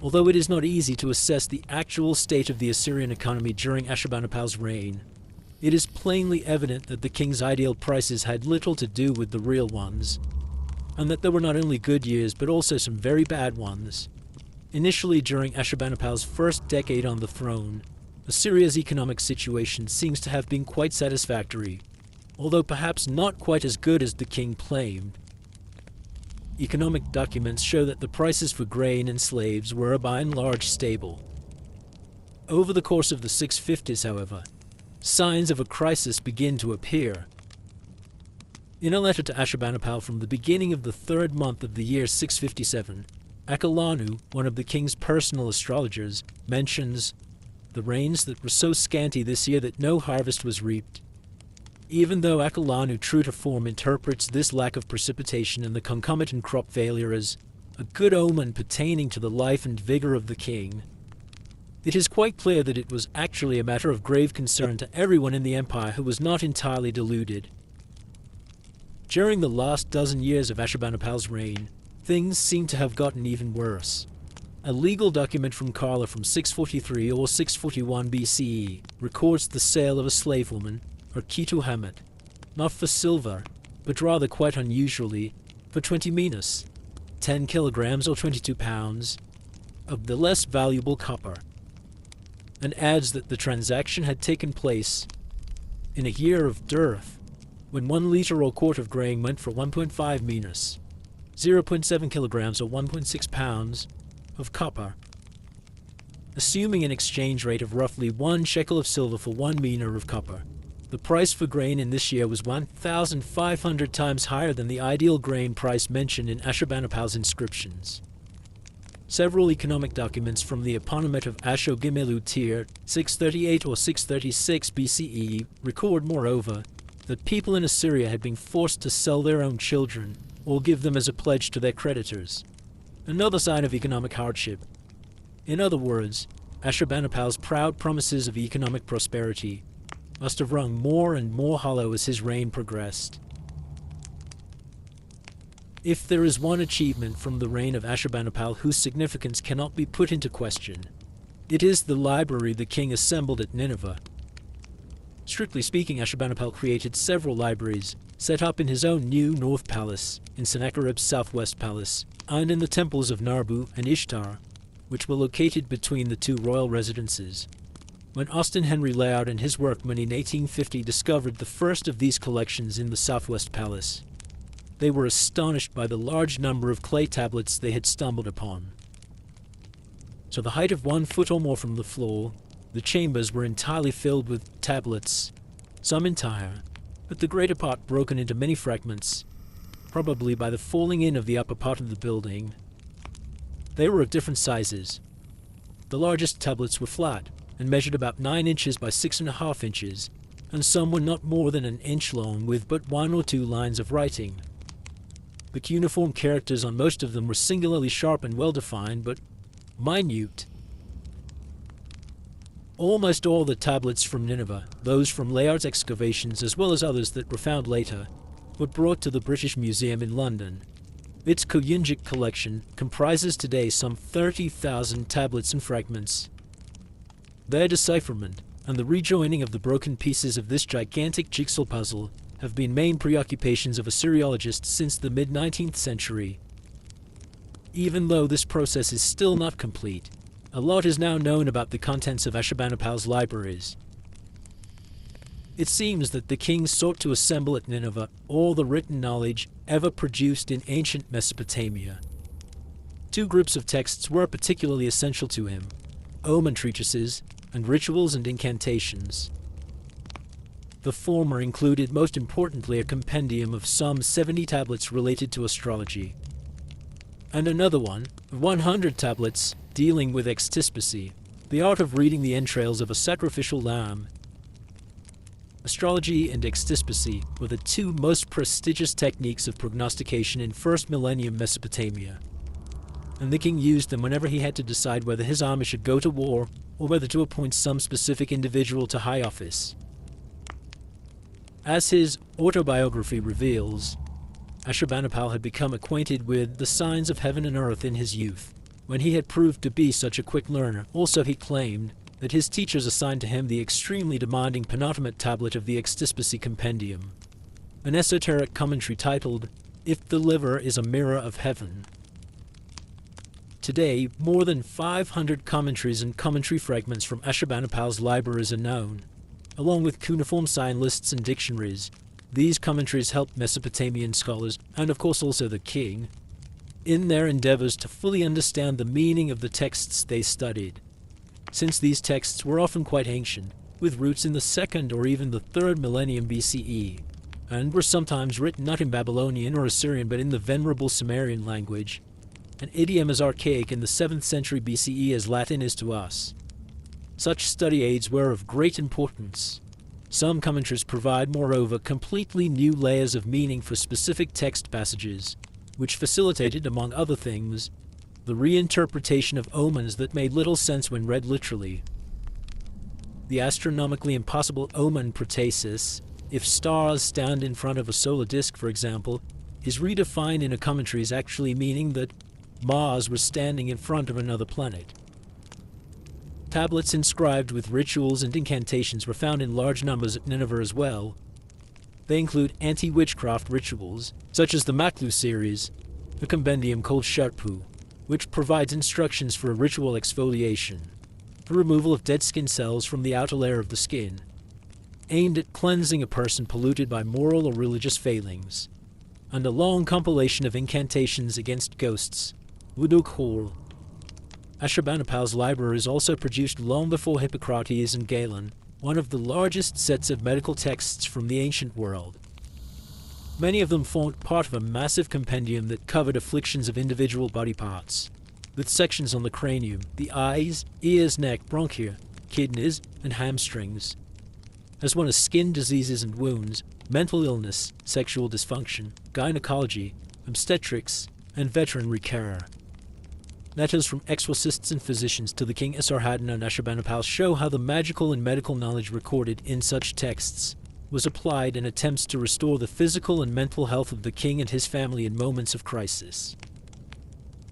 S1: Although it is not easy to assess the actual state of the Assyrian economy during Ashurnasirpal's reign, it is plainly evident that the king's ideal prices had little to do with the real ones, and that there were not only good years but also some very bad ones. Initially, during Ashurbanipal's first decade on the throne, Assyria's economic situation seems to have been quite satisfactory, although perhaps not quite as good as the king claimed. Economic documents show that the prices for grain and slaves were by and large stable. Over the course of the 650s, however, signs of a crisis begin to appear. In a letter to Ashurbanipal from the beginning of the third month of the year 657, Akalanu, one of the king's personal astrologers, mentions the rains that were so scanty this year that no harvest was reaped. Even though Akalanu, true to form, interprets this lack of precipitation and the concomitant crop failure as a good omen pertaining to the life and vigor of the king, it is quite clear that it was actually a matter of grave concern to everyone in the empire who was not entirely deluded. During the last dozen years of Ashurbanipal's reign, things seem to have gotten even worse. A legal document from Karla from 643 or 641 BCE records the sale of a slave woman, or Kituhamet, not for silver, but rather quite unusually, for 20 minas, 10 kilograms or 22 pounds, of the less valuable copper, and adds that the transaction had taken place in a year of dearth, when 1 liter or quart of grain went for 1.5 minas, 0.7 kilograms or 1.6 pounds of copper. Assuming an exchange rate of roughly 1 shekel of silver for 1 mina of copper, the price for grain in this year was 1,500 times higher than the ideal grain price mentioned in Ashurbanipal's inscriptions. Several economic documents from the eponymate of Ashogimelu-Tir, 638 or 636 BCE, record, moreover, that people in Assyria had been forced to sell their own children or give them as a pledge to their creditors, another sign of economic hardship. In other words, Ashurbanipal's proud promises of economic prosperity must have rung more and more hollow as his reign progressed. If there is one achievement from the reign of Ashurbanipal whose significance cannot be put into question, it is the library the king assembled at Nineveh. Strictly speaking, Ashurbanipal created several libraries, set up in his own new North Palace, in Sennacherib's Southwest Palace, and in the temples of Narbu and Ishtar, which were located between the two royal residences. When Austin Henry Layard and his workmen in 1850 discovered the first of these collections in the Southwest Palace, they were astonished by the large number of clay tablets they had stumbled upon. To the height of 1 foot or more from the floor, the chambers were entirely filled with tablets, some entire, but the greater part broken into many fragments, probably by the falling in of the upper part of the building. They were of different sizes. The largest tablets were flat, and measured about 9 inches by 6.5 inches, and some were not more than an inch long, with but 1 or 2 lines of writing. The cuneiform characters on most of them were singularly sharp and well-defined, but minute. Almost all the tablets from Nineveh, those from Layard's excavations as well as others that were found later, were brought to the British Museum in London. Its Koyunjik collection comprises today some 30,000 tablets and fragments. Their decipherment and the rejoining of the broken pieces of this gigantic jigsaw puzzle have been main preoccupations of Assyriologists since the mid-19th century. Even though this process is still not complete, a lot is now known about the contents of Ashurbanipal's libraries. It seems that the king sought to assemble at Nineveh all the written knowledge ever produced in ancient Mesopotamia. 2 groups of texts were particularly essential to him: omen treatises and rituals and incantations. The former included, most importantly, a compendium of some 70 tablets related to astrology, and another one of 100 tablets dealing with extispicy, the art of reading the entrails of a sacrificial lamb. Astrology and extispicy were the 2 most prestigious techniques of prognostication in first millennium Mesopotamia, and the king used them whenever he had to decide whether his army should go to war or whether to appoint some specific individual to high office. As his autobiography reveals, Ashurbanipal had become acquainted with the signs of heaven and earth in his youth, when he had proved to be such a quick learner. Also, he claimed that his teachers assigned to him the extremely demanding penultimate tablet of the Extispicy Compendium, an esoteric commentary titled, "If the Liver is a Mirror of Heaven." Today, more than 500 commentaries and commentary fragments from Ashurbanipal's libraries are known, along with cuneiform sign lists and dictionaries. These commentaries helped Mesopotamian scholars, and of course also the king, in their endeavors to fully understand the meaning of the texts they studied. Since these texts were often quite ancient, with roots in the 2nd or even the 3rd millennium BCE, and were sometimes written not in Babylonian or Assyrian but in the venerable Sumerian language, an idiom as archaic in the 7th century BCE as Latin is to us. Such study aids were of great importance. Some commentaries provide, moreover, completely new layers of meaning for specific text passages, which facilitated, among other things, the reinterpretation of omens that made little sense when read literally. The astronomically impossible omen protasis, if stars stand in front of a solar disk, for example, is redefined in a commentary as actually meaning that Mars was standing in front of another planet. Tablets inscribed with rituals and incantations were found in large numbers at Nineveh as well. They include anti-witchcraft rituals, such as the Maklu series, a compendium called Sharpu, which provides instructions for a ritual exfoliation, the removal of dead skin cells from the outer layer of the skin, aimed at cleansing a person polluted by moral or religious failings, and a long compilation of incantations against ghosts, Wudukhor. Ashurbanipal's libraries also produced long before Hippocrates and Galen one of the largest sets of medical texts from the ancient world. Many of them formed part of a massive compendium that covered afflictions of individual body parts, with sections on the cranium, the eyes, ears, neck, bronchia, kidneys, and hamstrings, as well as skin diseases and wounds, mental illness, sexual dysfunction, gynecology, obstetrics, and veterinary care. Letters from exorcists and physicians to the king Esarhaddon and Ashurbanipal show how the magical and medical knowledge recorded in such texts was applied in attempts to restore the physical and mental health of the king and his family in moments of crisis.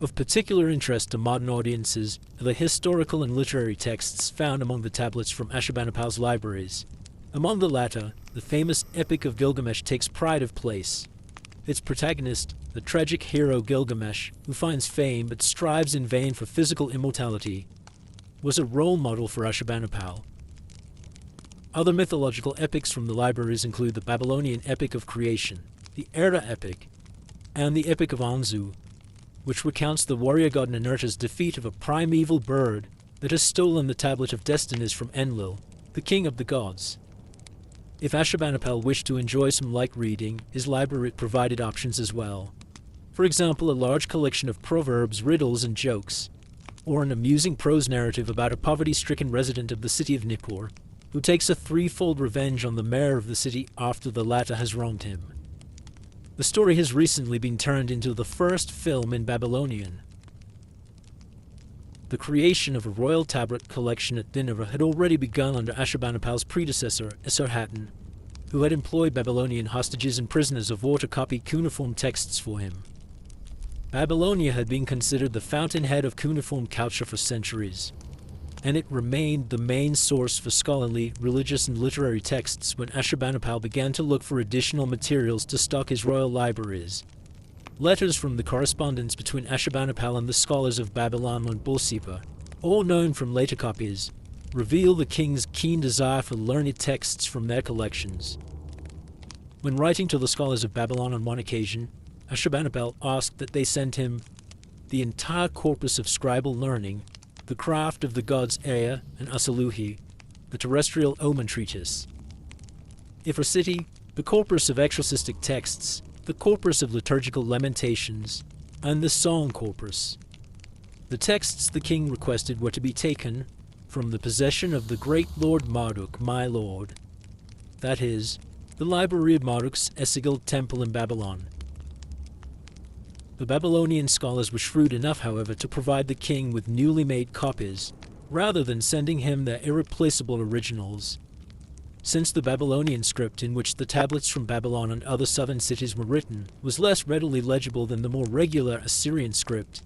S1: Of particular interest to modern audiences are the historical and literary texts found among the tablets from Ashurbanipal's libraries. Among the latter, the famous Epic of Gilgamesh takes pride of place. Its protagonist, the tragic hero Gilgamesh, who finds fame but strives in vain for physical immortality, was a role model for Ashurbanipal. Other mythological epics from the libraries include the Babylonian Epic of Creation, the Era Epic, and the Epic of Anzu, which recounts the warrior god Ninurta's defeat of a primeval bird that has stolen the Tablet of Destinies from Enlil, the king of the gods. If Ashurbanipal wished to enjoy some light reading, his library provided options as well. For example, a large collection of proverbs, riddles, and jokes, or an amusing prose narrative about a poverty-stricken resident of the city of Nippur, who takes a threefold revenge on the mayor of the city after the latter has wronged him. The story has recently been turned into the first film in Babylonian. The creation of a royal tablet collection at Nineveh had already begun under Ashurbanipal's predecessor, Esarhaddon, who had employed Babylonian hostages and prisoners of war to copy cuneiform texts for him. Babylonia had been considered the fountainhead of cuneiform culture for centuries, and it remained the main source for scholarly, religious, and literary texts when Ashurbanipal began to look for additional materials to stock his royal libraries. Letters from the correspondence between Ashurbanipal and the scholars of Babylon and Borsippa, all known from later copies, reveal the king's keen desire for learned texts from their collections. When writing to the scholars of Babylon on one occasion, Ashurbanipal asked that they send him the entire corpus of scribal learning, the craft of the gods Ea and Asaluhi, the terrestrial omen treatise. If for city, the corpus of exorcistic texts, the corpus of liturgical lamentations, and the song corpus. The texts the king requested were to be taken from the possession of the great Lord Marduk, my lord, that is, the library of Marduk's Essigil temple in Babylon. The Babylonian scholars were shrewd enough, however, to provide the king with newly made copies, rather than sending him their irreplaceable originals. Since the Babylonian script in which the tablets from Babylon and other southern cities were written was less readily legible than the more regular Assyrian script,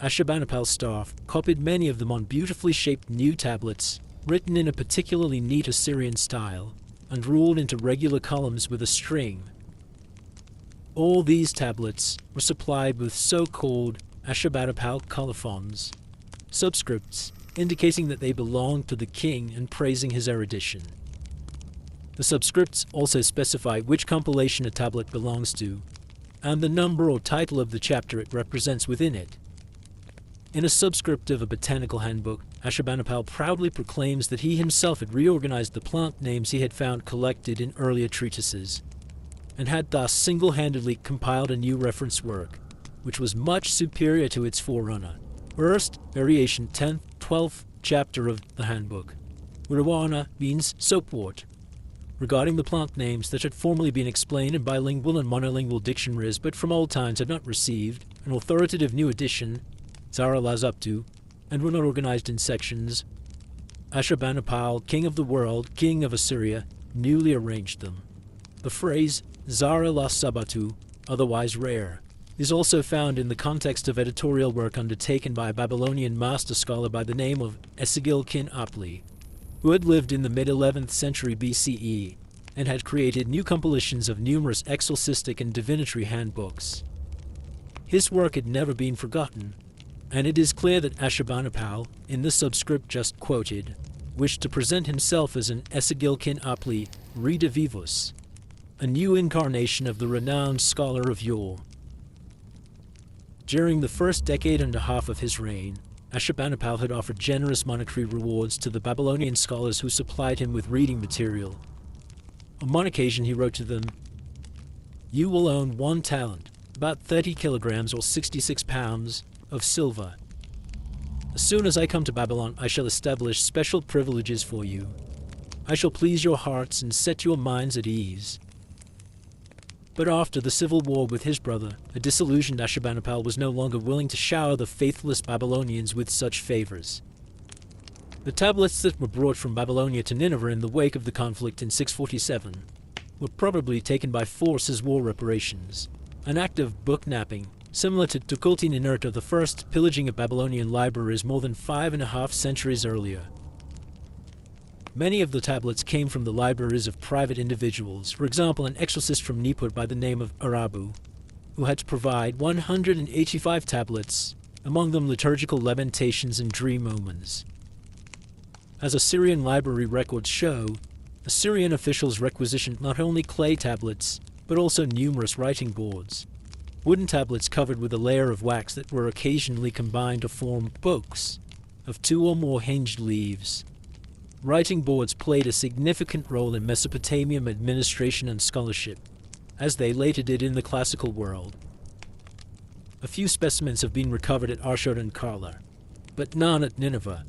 S1: Ashurbanipal's staff copied many of them on beautifully shaped new tablets, written in a particularly neat Assyrian style, and ruled into regular columns with a string. All these tablets were supplied with so-called Ashurnasirpal colophons, subscripts indicating that they belong to the king and praising his erudition. The subscripts also specify which compilation a tablet belongs to, and the number or title of the chapter it represents within it. In a subscript of a botanical handbook, Ashurnasirpal proudly proclaims that he himself had reorganized the plant names he had found collected in earlier treatises, and had thus single-handedly compiled a new reference work, which was much superior to its forerunner. First, variation 10th, 12th chapter of the handbook. Wirawana means soapwort. Regarding the plant names that had formerly been explained in bilingual and monolingual dictionaries but from old times had not received an authoritative new edition, Zara-Lazuptu, and were not organized in sections, Ashurnasirpal, king of the world, king of Assyria, newly arranged them. The phrase Zara-Lazuptu, otherwise rare, is also found in the context of editorial work undertaken by a Babylonian master scholar by the name of Esagil-kin-Apli, who had lived in the mid-11th century BCE and had created new compilations of numerous exorcistic and divinatory handbooks. His work had never been forgotten, and it is clear that Ashurnasirpal, in the subscript just quoted, wished to present himself as an Esagil-kin-Apli redivivus, a new incarnation of the renowned scholar of yore. During the first decade and a half of his reign, Ashurnasirpal had offered generous monetary rewards to the Babylonian scholars who supplied him with reading material. On one occasion he wrote to them, "You will own 1 talent, about 30 kilograms or 66 pounds, of silver. As soon as I come to Babylon, I shall establish special privileges for you. I shall please your hearts and set your minds at ease." But after the civil war with his brother, a disillusioned Ashurnasirpal was no longer willing to shower the faithless Babylonians with such favors. The tablets that were brought from Babylonia to Nineveh in the wake of the conflict in 647 were probably taken by force as war reparations, an act of book-napping, similar to Tukulti-Ninurta I pillaging of Babylonian libraries more than 5.5 centuries earlier. Many of the tablets came from the libraries of private individuals, for example an exorcist from Nippur by the name of Arabu, who had to provide 185 tablets, among them liturgical lamentations and dream omens. As Assyrian library records show, Assyrian officials requisitioned not only clay tablets, but also numerous writing boards, wooden tablets covered with a layer of wax that were occasionally combined to form books of 2 or more hinged leaves. Writing boards played a significant role in Mesopotamian administration and scholarship, as they later did in the classical world. A few specimens have been recovered at Ashurnasirpal, but none at Nineveh.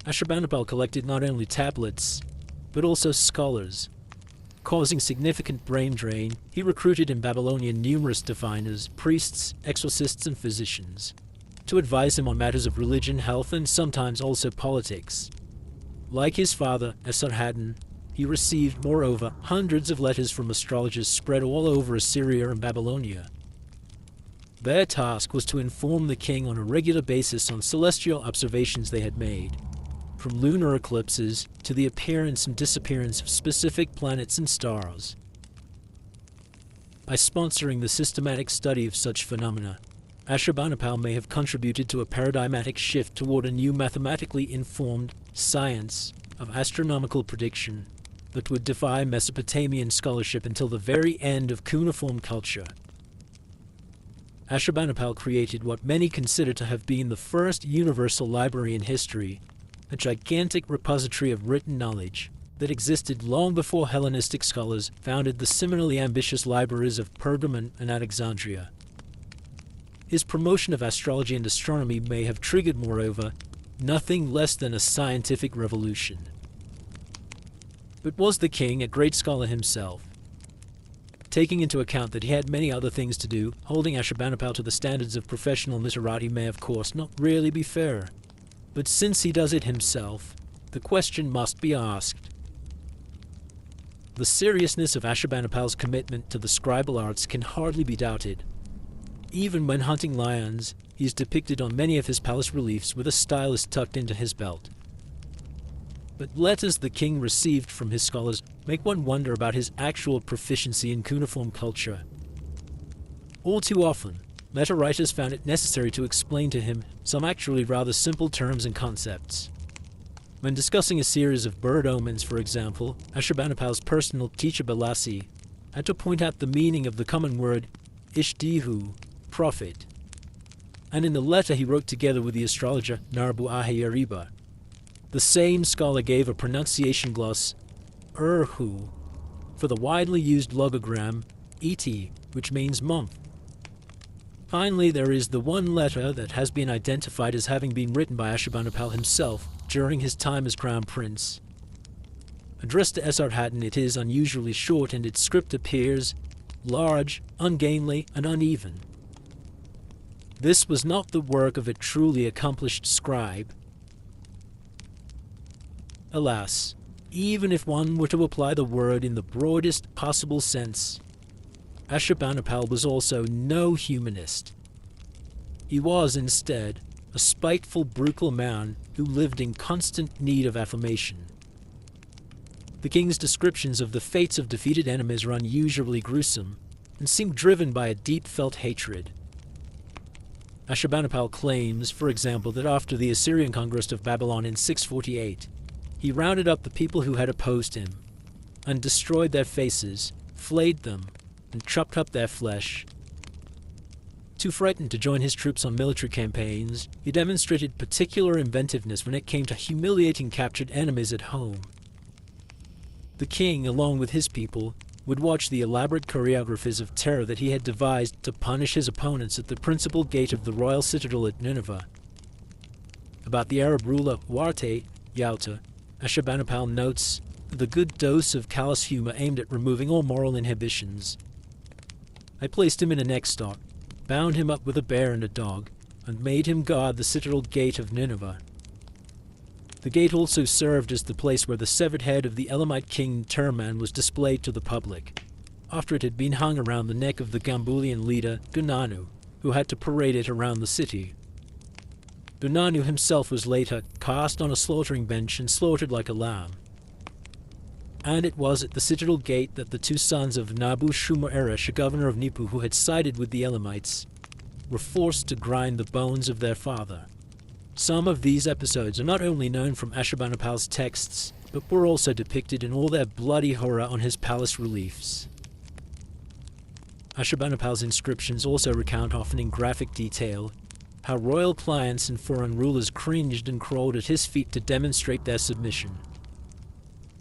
S1: Ashurnasirpal collected not only tablets, but also scholars. Causing significant brain drain, he recruited in Babylonia numerous diviners, priests, exorcists, and physicians, to advise him on matters of religion, health, and sometimes also politics. Like his father, Esarhaddon, he received, moreover, hundreds of letters from astrologers spread all over Assyria and Babylonia. Their task was to inform the king on a regular basis on celestial observations they had made, from lunar eclipses to the appearance and disappearance of specific planets and stars. By sponsoring the systematic study of such phenomena, Ashurnasirpal may have contributed to a paradigmatic shift toward a new mathematically informed science of astronomical prediction that would defy Mesopotamian scholarship until the very end of cuneiform culture. Ashurnasirpal created what many consider to have been the first universal library in history, a gigantic repository of written knowledge that existed long before Hellenistic scholars founded the similarly ambitious libraries of Pergamon and Alexandria. His promotion of astrology and astronomy may have triggered, moreover, nothing less than a scientific revolution. But was the king a great scholar himself? Taking into account that he had many other things to do, holding Ashurnasirpal to the standards of professional literati may of course not really be fair. But since he does it himself, the question must be asked. The seriousness of Ashurnasirpal's commitment to the scribal arts can hardly be doubted. Even when hunting lions, he is depicted on many of his palace reliefs with a stylus tucked into his belt. But letters the king received from his scholars make one wonder about his actual proficiency in cuneiform culture. All too often, Later writers found it necessary to explain to him some actually rather simple terms and concepts. When discussing a series of bird omens, for example, Ashurbanipal's personal teacher Balassi had to point out the meaning of the common word Ishdihu, prophet. And in the letter he wrote together with the astrologer Narbu Ahayariba, the same scholar gave a pronunciation gloss, Urhu, for the widely used logogram Iti, which means month. Finally, there is the one letter that has been identified as having been written by Ashurbanipal himself during his time as Crown Prince. Addressed to Esarhaddon, it is unusually short, and its script appears large, ungainly, and uneven. This was not the work of a truly accomplished scribe. Alas, even if one were to apply the word in the broadest possible sense, Ashurbanipal was also no humanist. He was, instead, a spiteful, brutal man who lived in constant need of affirmation. The king's descriptions of the fates of defeated enemies are unusually gruesome and seem driven by a deep-felt hatred. Ashurbanipal claims, for example, that after the Assyrian conquest of Babylon in 648, he rounded up the people who had opposed him and destroyed their faces, flayed them, and chopped up their flesh. Too frightened to join his troops on military campaigns, he demonstrated particular inventiveness when it came to humiliating captured enemies at home. The king, along with his people, would watch the elaborate choreographies of terror that he had devised to punish his opponents at the principal gate of the royal citadel at Nineveh. About the Arab ruler Huarte, Yauta, Ashurbanipal notes the good dose of callous humor aimed at removing all moral inhibitions. I placed him in a neck stock, bound him up with a bear and a dog, and made him guard the citadel gate of Nineveh. The gate also served as the place where the severed head of the Elamite king Turman was displayed to the public, after it had been hung around the neck of the Gambulian leader Dunanu, who had to parade it around the city. Dunanu himself was later cast on a slaughtering bench and slaughtered like a lamb. And it was at the citadel gate that the two sons of Nabu-Shumu-Eresh, governor of Nipu, who had sided with the Elamites, were forced to grind the bones of their father. Some of these episodes are not only known from Ashurbanipal's texts, but were also depicted in all their bloody horror on his palace reliefs. Ashurbanipal's inscriptions also recount, often in graphic detail, how royal clients and foreign rulers cringed and crawled at his feet to demonstrate their submission.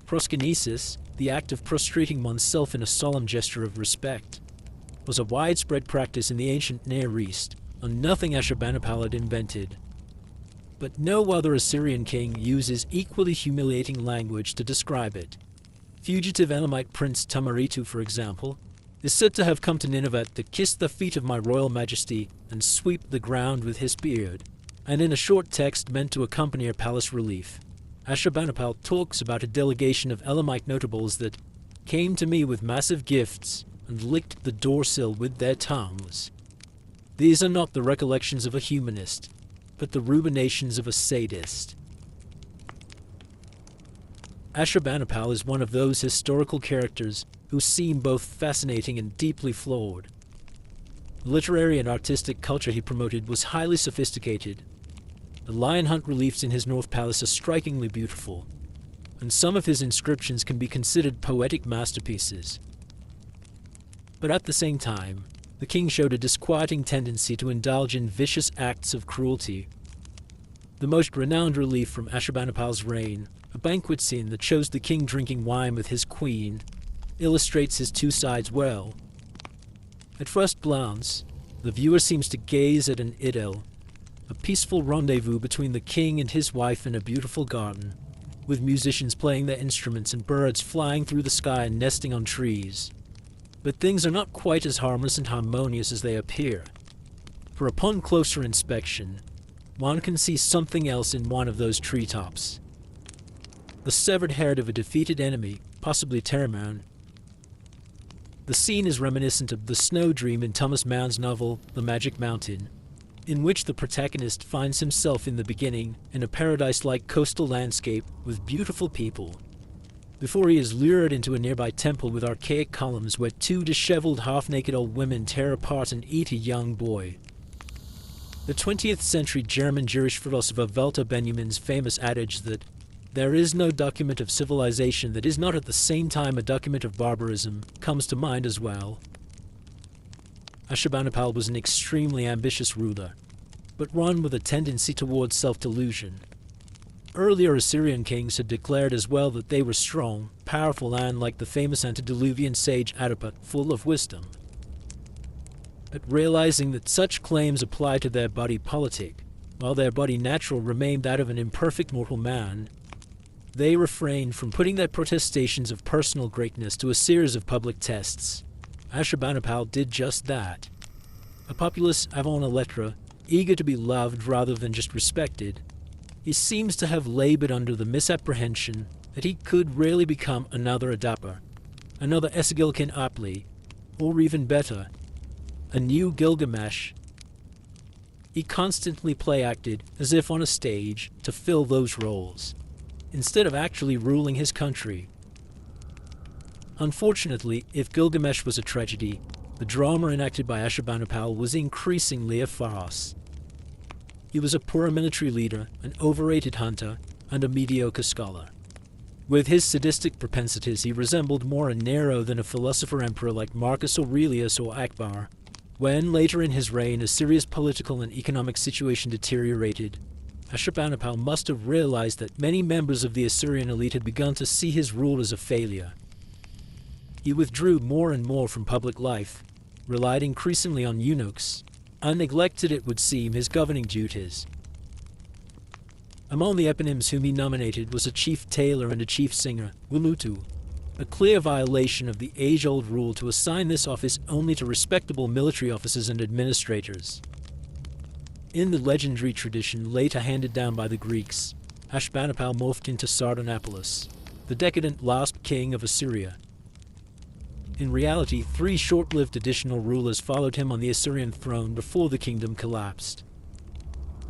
S1: Proskinesis, the act of prostrating oneself in a solemn gesture of respect, was a widespread practice in the ancient Near East, and nothing Ashurbanipal had invented. But no other Assyrian king uses equally humiliating language to describe it. Fugitive Elamite Prince Tamaritu, for example, is said to have come to Nineveh to kiss the feet of my royal majesty and sweep the ground with his beard, and in a short text meant to accompany a palace relief, Ashurbanipal talks about a delegation of Elamite notables that came to me with massive gifts and licked the doorsill with their tongues. These are not the recollections of a humanist, but the ruminations of a sadist. Ashurbanipal is one of those historical characters who seem both fascinating and deeply flawed. The literary and artistic culture he promoted was highly sophisticated. The lion hunt reliefs in his North Palace are strikingly beautiful, and some of his inscriptions can be considered poetic masterpieces. But at the same time, the king showed a disquieting tendency to indulge in vicious acts of cruelty. The most renowned relief from Ashurbanipal's reign, a banquet scene that shows the king drinking wine with his queen, illustrates his two sides well. At first glance, the viewer seems to gaze at an idyll, a peaceful rendezvous between the king and his wife in a beautiful garden, with musicians playing their instruments and birds flying through the sky and nesting on trees. But things are not quite as harmless and harmonious as they appear, for upon closer inspection, one can see something else in one of those treetops. The severed head of a defeated enemy, possibly Tereman. The scene is reminiscent of the snow dream in Thomas Mann's novel The Magic Mountain, in which the protagonist finds himself in the beginning in a paradise-like coastal landscape with beautiful people. before he is lured into a nearby temple with archaic columns where two disheveled, half-naked old women tear apart and eat a young boy. The 20th century German Jewish philosopher Walter Benjamin's famous adage that there is no document of civilization that is not at the same time a document of barbarism comes to mind as well. Ashurnasirpal was an extremely ambitious ruler, but one with a tendency towards self-delusion. Earlier Assyrian kings had declared as well that they were strong, powerful, and, like the famous antediluvian sage Adapa, full of wisdom. But realizing that such claims apply to their body politic, while their body natural remained that of an imperfect mortal man, they refrained from putting their protestations of personal greatness to a series of public tests. Ashurnasirpal did just that. A populace avant la lettre, eager to be loved rather than just respected, he seems to have labored under the misapprehension that he could really become another Adapa, another Esagilkin-Apli, or even better, a new Gilgamesh. He constantly play-acted as if on a stage to fill those roles, instead of actually ruling his country. Unfortunately, if Gilgamesh was a tragedy, the drama enacted by Ashurnasirpal was increasingly a farce. He was a poor military leader, an overrated hunter, and a mediocre scholar. With his sadistic propensities, he resembled more a Nero than a philosopher-emperor like Marcus Aurelius or Akbar. When, later in his reign, Assyria's political and economic situation deteriorated, Ashurnasirpal must have realized that many members of the Assyrian elite had begun to see his rule as a failure. He withdrew more and more from public life, relied increasingly on eunuchs, and neglected, it would seem, his governing duties. Among the eponyms whom he nominated was a chief tailor and a chief singer, Wulutu, a clear violation of the age-old rule to assign this office only to respectable military officers and administrators. In the legendary tradition later handed down by the Greeks, Ashurnasirpal morphed into Sardanapalus, the decadent last king of Assyria. In reality, 3 short-lived additional rulers followed him on the Assyrian throne before the kingdom collapsed.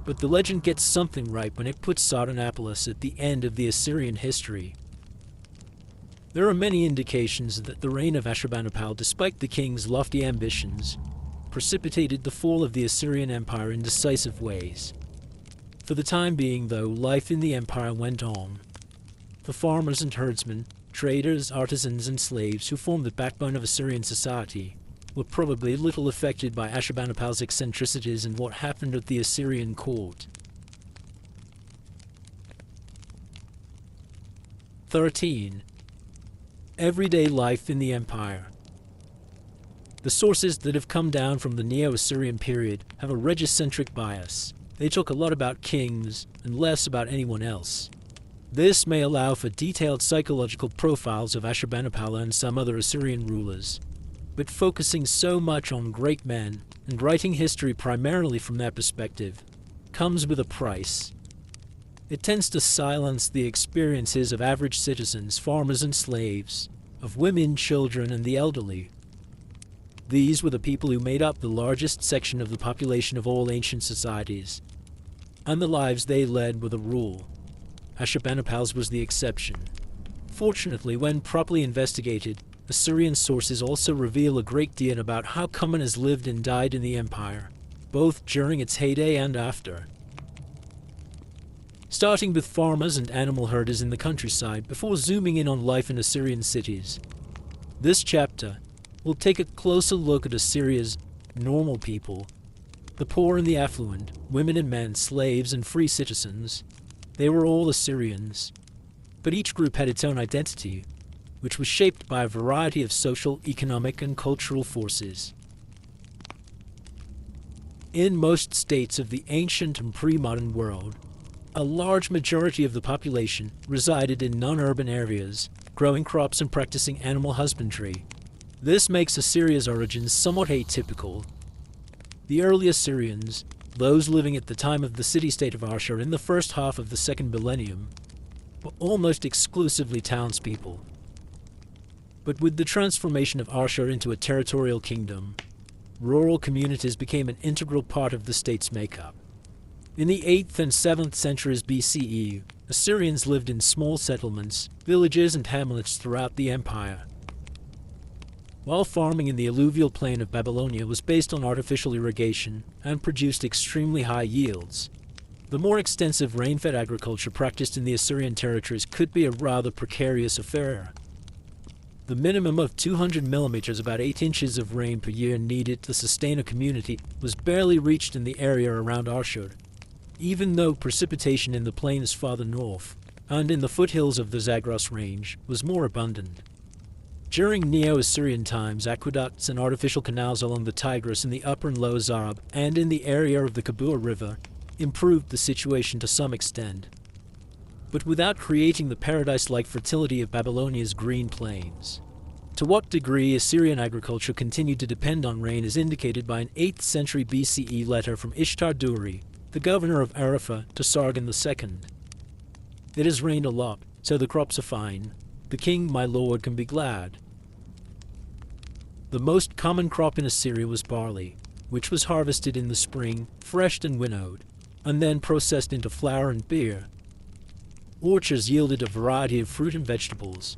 S1: But the legend gets something right when it puts Sardanapalus at the end of the Assyrian history. There are many indications that the reign of Ashurnasirpal, despite the king's lofty ambitions, precipitated the fall of the Assyrian Empire in decisive ways. For the time being, though, life in the empire went on. The farmers and herdsmen, traders, artisans, and slaves who formed the backbone of Assyrian society were probably little affected by Ashurnasirpal's eccentricities and what happened at the Assyrian court. 13. Everyday life in the empire. The sources that have come down from the Neo-Assyrian period have a regicentric bias. They talk a lot about kings and less about anyone else. This may allow for detailed psychological profiles of Ashurnasirpal and some other Assyrian rulers, but focusing so much on great men and writing history primarily from their perspective comes with a price. It tends to silence the experiences of average citizens, farmers and slaves, of women, children, and the elderly. These were the people who made up the largest section of the population of all ancient societies, and the lives they led were the rule. Ashurnasirpal's was the exception. Fortunately, when properly investigated, Assyrian sources also reveal a great deal about how commoners lived and died in the empire, both during its heyday and after. Starting with farmers and animal herders in the countryside before zooming in on life in Assyrian cities, this chapter will take a closer look at Assyria's normal people, the poor and the affluent, women and men, slaves and free citizens. They were all Assyrians, but each group had its own identity, which was shaped by a variety of social, economic, and cultural forces. In most states of the ancient and pre-modern world, a large majority of the population resided in non-urban areas, growing crops and practicing animal husbandry. This makes Assyria's origins somewhat atypical. The early Assyrians, those living at the time of the city-state of Ashur in the first half of the second millennium, were almost exclusively townspeople. But with the transformation of Ashur into a territorial kingdom, rural communities became an integral part of the state's makeup. In the 8th and 7th centuries BCE, Assyrians lived in small settlements, villages and hamlets throughout the empire. While farming in the alluvial plain of Babylonia was based on artificial irrigation and produced extremely high yields, the more extensive rain-fed agriculture practiced in the Assyrian territories could be a rather precarious affair. The minimum of 200 millimeters, about 8 inches of rain per year needed to sustain a community, was barely reached in the area around Ashur, even though precipitation in the plains farther north and in the foothills of the Zagros range was more abundant. During Neo-Assyrian times, aqueducts and artificial canals along the Tigris in the upper and lower Zarb and in the area of the Kabul River improved the situation to some extent, but without creating the paradise-like fertility of Babylonia's green plains. To what degree Assyrian agriculture continued to depend on rain is indicated by an 8th century BCE letter from Ishtar-Duri, the governor of Arapha, to Sargon II. "It has rained a lot, so the crops are fine. The king, my lord, can be glad." The most common crop in Assyria was barley, which was harvested in the spring, threshed and winnowed, and then processed into flour and beer. Orchards yielded a variety of fruit and vegetables.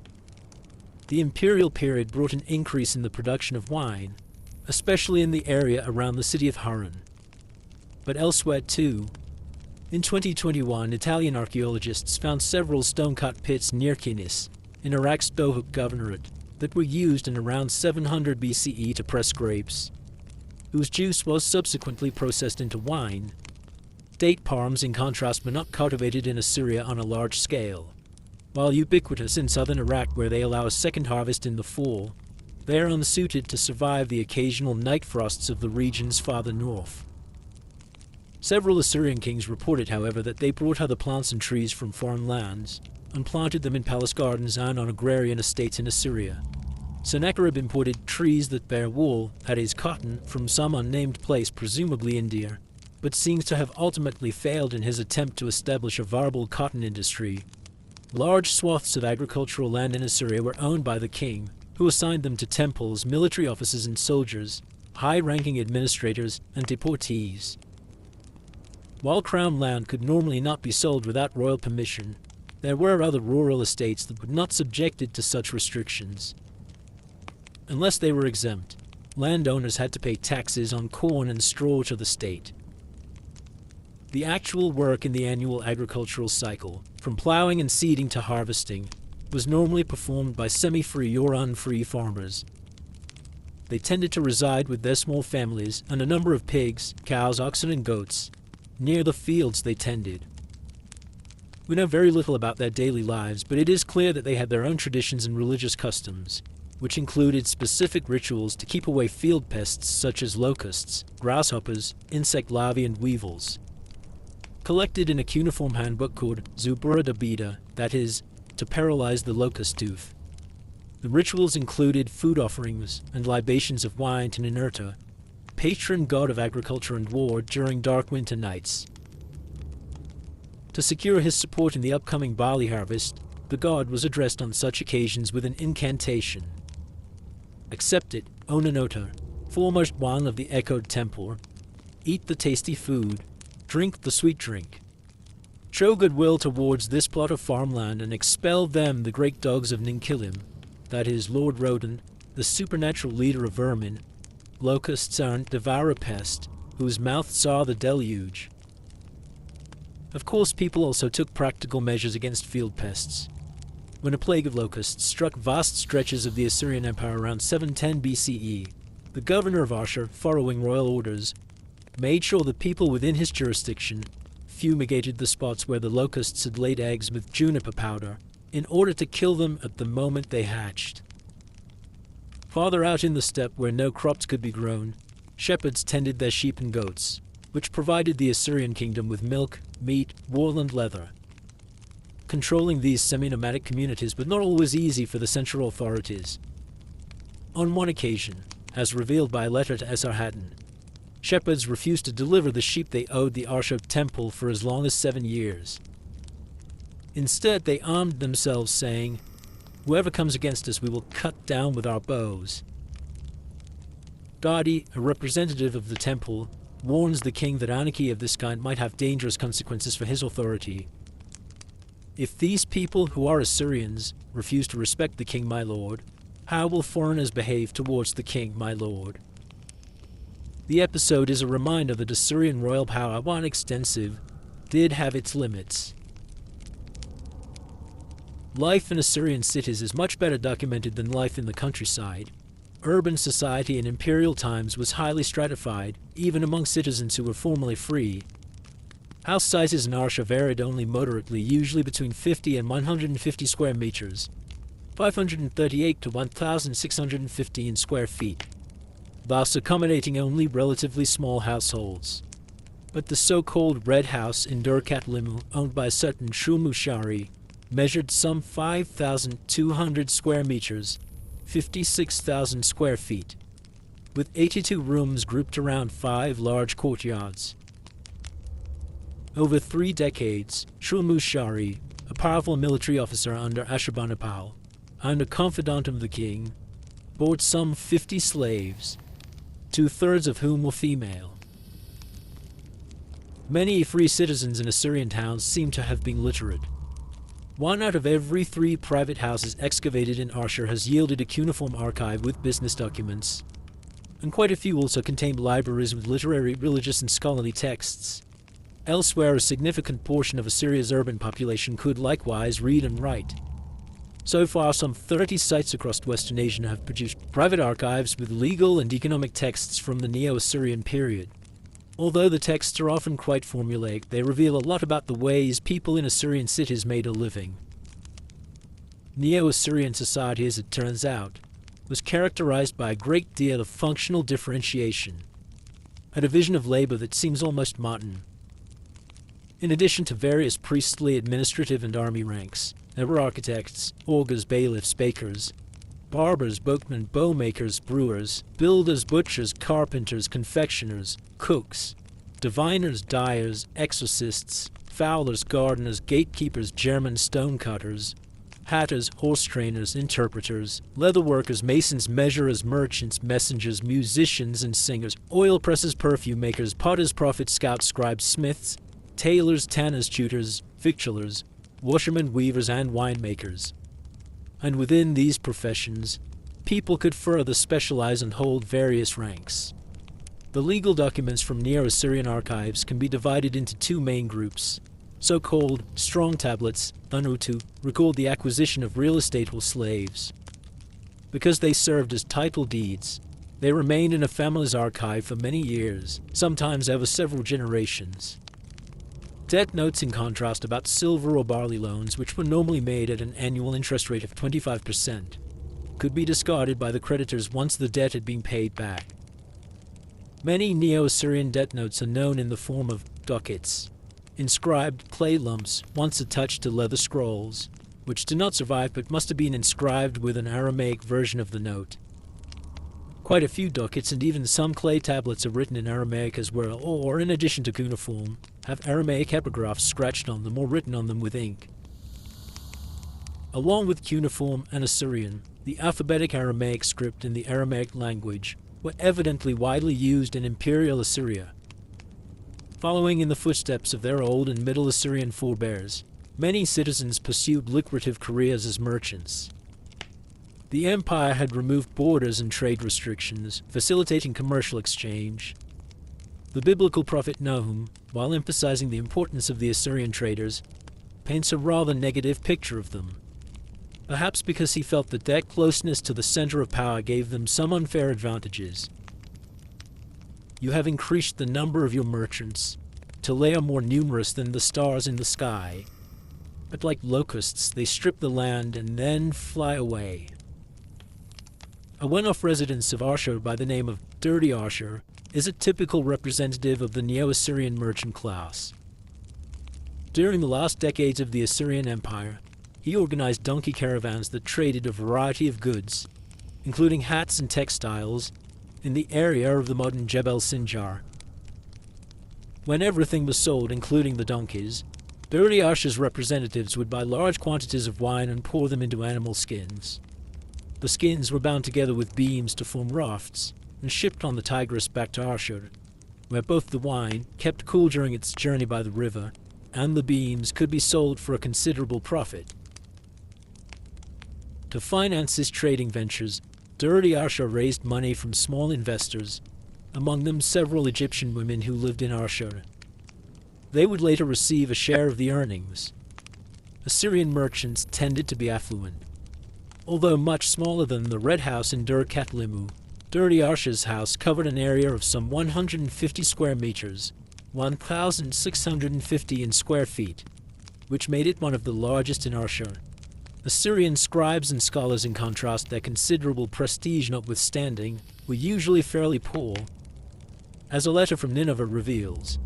S1: The imperial period brought an increase in the production of wine, especially in the area around the city of Haran. But elsewhere too. In 2021, Italian archaeologists found several stone-cut pits near Kinis, in Iraq's Dohuk Governorate, that were used in around 700 BCE to press grapes, whose juice was subsequently processed into wine. Date palms, in contrast, were not cultivated in Assyria on a large scale. While ubiquitous in southern Iraq, where they allow a second harvest in the fall, they are unsuited to survive the occasional night frosts of the regions farther north. Several Assyrian kings reported, however, that they brought other plants and trees from foreign lands and planted them in palace gardens and on agrarian estates in Assyria. Sennacherib imported trees that bear wool, that is, cotton, from some unnamed place, presumably India, but seems to have ultimately failed in his attempt to establish a viable cotton industry. Large swaths of agricultural land in Assyria were owned by the king, who assigned them to temples, military officers and soldiers, high-ranking administrators, and deportees. While crown land could normally not be sold without royal permission, there were other rural estates that were not subjected to such restrictions. Unless they were exempt, landowners had to pay taxes on corn and straw to the state. The actual work in the annual agricultural cycle, from plowing and seeding to harvesting, was normally performed by semi-free or unfree farmers. They tended to reside with their small families and a number of pigs, cows, oxen, and goats near the fields they tended. We know very little about their daily lives, but it is clear that they had their own traditions and religious customs, which included specific rituals to keep away field pests such as locusts, grasshoppers, insect larvae, and weevils. Collected in a cuneiform handbook called Zubura Dabida, that is, to paralyze the locust tooth. The rituals included food offerings and libations of wine to Ninurta, patron god of agriculture and war, during dark winter nights. To secure his support in the upcoming barley harvest, the god was addressed on such occasions with an incantation. Accept it, O Ninurta, foremost one of the echoed temple. Eat the tasty food, drink the sweet drink. Show goodwill towards this plot of farmland and expel them, the great dogs of Ninkilim, that is, Lord Rodent, the supernatural leader of vermin, locusts and devourer pest, whose mouth saw the deluge. Of course, people also took practical measures against field pests. When a plague of locusts struck vast stretches of the Assyrian Empire around 710 BCE, the governor of Ashur, following royal orders, made sure the people within his jurisdiction fumigated the spots where the locusts had laid eggs with juniper powder in order to kill them at the moment they hatched. Farther out in the steppe, where no crops could be grown, shepherds tended their sheep and goats, which provided the Assyrian kingdom with milk, meat, wool, and leather. Controlling these semi-nomadic communities was not always easy for the central authorities. On one occasion, as revealed by a letter to Esarhaddon, shepherds refused to deliver the sheep they owed the Ashur temple for as long as 7 years. Instead, they armed themselves, saying, "Whoever comes against us we will cut down with our bows." Gadi, a representative of the temple, warns the king that anarchy of this kind might have dangerous consequences for his authority. If these people who are Assyrians refuse to respect the king my lord, how will foreigners behave towards the king my lord? The episode is a reminder that Assyrian royal power, while extensive, did have its limits. Life in Assyrian cities is much better documented than life in the countryside. Urban society in imperial times was highly stratified, even among citizens who were formerly free. House sizes in Arsha varied only moderately, usually between 50 and 150 square meters, 538 to 1,615 square feet, thus accommodating only relatively small households. But the so-called Red House in Dur-Katlimu, owned by a certain Shulmushari, measured some 5,200 square meters, 56,000 square feet, with 82 rooms grouped around 5 large courtyards. Over 3 decades, Shulmushari, a powerful military officer under Ashurnasirpal and a confidant of the king, bought some 50 slaves, 2/3 of whom were female. Many free citizens in Assyrian towns seem to have been literate. 1 out of every 3 private houses excavated in Ashur has yielded a cuneiform archive with business documents, and quite a few also contain libraries with literary, religious, and scholarly texts. Elsewhere, a significant portion of Assyria's urban population could likewise read and write. So far, some 30 sites across Western Asia have produced private archives with legal and economic texts from the Neo-Assyrian period. Although the texts are often quite formulaic, they reveal a lot about the ways people in Assyrian cities made a living. Neo-Assyrian society, as it turns out, was characterized by a great deal of functional differentiation, a division of labor that seems almost modern. In addition to various priestly, administrative, and army ranks, there were architects, augurs, bailiffs, bakers, barbers, boatmen, bowmakers, brewers, builders, butchers, carpenters, confectioners, cooks, diviners, dyers, exorcists, fowlers, gardeners, gatekeepers, German stonecutters, hatters, horse trainers, interpreters, leatherworkers, masons, measurers, merchants, messengers, musicians and singers, oil pressers, perfume makers, potters, prophets, scouts, scribes, smiths, tailors, tanners, tutors, victuallers, washermen, weavers, and winemakers. And within these professions, people could further specialize and hold various ranks. The legal documents from Neo-Assyrian archives can be divided into 2 main groups. So-called strong tablets, Anutu, record the acquisition of real estate or slaves. Because they served as title deeds, they remained in a family's archive for many years, sometimes over several generations. Debt notes, in contrast, about silver or barley loans, which were normally made at an annual interest rate of 25%, could be discarded by the creditors once the debt had been paid back. Many Neo-Assyrian debt notes are known in the form of ducats, inscribed clay lumps once attached to leather scrolls, which do not survive but must have been inscribed with an Aramaic version of the note. Quite a few ducats and even some clay tablets are written in Aramaic as well, or, in addition to cuneiform, have Aramaic epigraphs scratched on them or written on them with ink. Along with cuneiform and Assyrian, the alphabetic Aramaic script and the Aramaic language were evidently widely used in Imperial Assyria. Following in the footsteps of their old and Middle Assyrian forebears, many citizens pursued lucrative careers as merchants. The empire had removed borders and trade restrictions, facilitating commercial exchange. The biblical prophet Nahum, while emphasizing the importance of the Assyrian traders, paints a rather negative picture of them, perhaps because he felt that their closeness to the center of power gave them some unfair advantages. You have increased the number of your merchants, till they are more numerous than the stars in the sky. But like locusts, they strip the land and then fly away. A one-off resident of Ashur by the name of Dirty Ashur is a typical representative of the Neo-Assyrian merchant class. During the last decades of the Assyrian Empire, he organized donkey caravans that traded a variety of goods, including hats and textiles, in the area of the modern Jebel Sinjar. When everything was sold, including the donkeys, Dirty Ashur's representatives would buy large quantities of wine and pour them into animal skins. The skins were bound together with beams to form rafts and shipped on the Tigris back to Ashur, where both the wine, kept cool during its journey by the river, and the beams could be sold for a considerable profit. To finance his trading ventures, Dirty Arsha raised money from small investors, among them several Egyptian women who lived in Ashur. They would later receive a share of the earnings. Assyrian merchants tended to be affluent. Although much smaller than the Red House in Dur-Katlimu, Dirty Arsha's house covered an area of some 150 square meters, 1,650 in square feet, which made it one of the largest in Ashur. Assyrian scribes and scholars, in contrast, their considerable prestige notwithstanding, were usually fairly poor. As a letter from Nineveh reveals,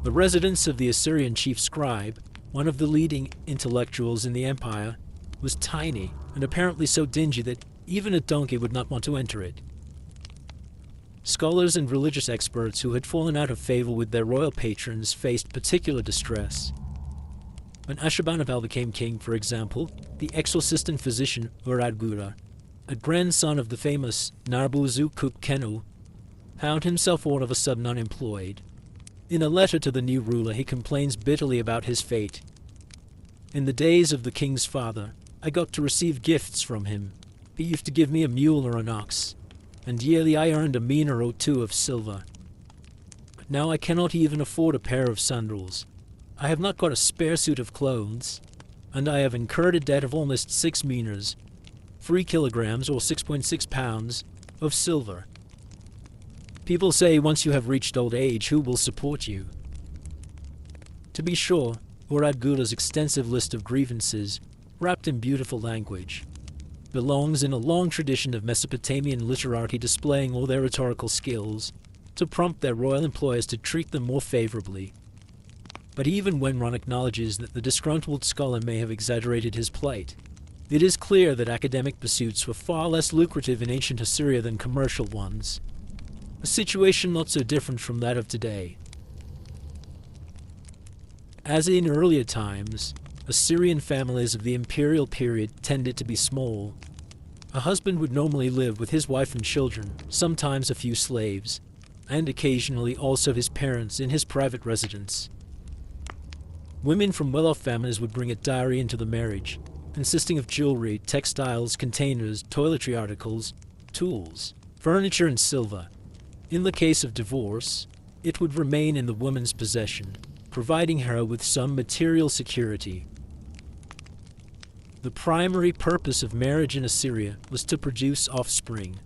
S1: the residence of the Assyrian chief scribe, one of the leading intellectuals in the empire, was tiny and apparently so dingy that even a donkey would not want to enter it. Scholars and religious experts who had fallen out of favor with their royal patrons faced particular distress. When Ashurbanipal became king, for example, the exorcist and physician Urad-Gura, a grandson of the famous Narbu-Kenu, found himself all of a sudden unemployed. In a letter to the new ruler, he complains bitterly about his fate. In the days of the king's father, I got to receive gifts from him. He used to give me a mule or an ox, and yearly I earned a mina or two of silver. But now I cannot even afford a pair of sandals. I have not got a spare suit of clothes, and I have incurred a debt of almost 6 minas, 3 kilograms or 6.6 pounds, of silver. People say once you have reached old age, who will support you? To be sure, Urad-Gura's extensive list of grievances, wrapped in beautiful language, belongs in a long tradition of Mesopotamian literati displaying all their rhetorical skills to prompt their royal employers to treat them more favorably. But even when one acknowledges that the disgruntled scholar may have exaggerated his plight, it is clear that academic pursuits were far less lucrative in ancient Assyria than commercial ones, a situation not so different from that of today. As in earlier times, Assyrian families of the imperial period tended to be small. A husband would normally live with his wife and children, sometimes a few slaves, and occasionally also his parents in his private residence. Women from well-off families would bring a dowry into the marriage, consisting of jewelry, textiles, containers, toiletry articles, tools, furniture, and silver. In the case of divorce, it would remain in the woman's possession, providing her with some material security. The primary purpose of marriage in Assyria was to produce offspring.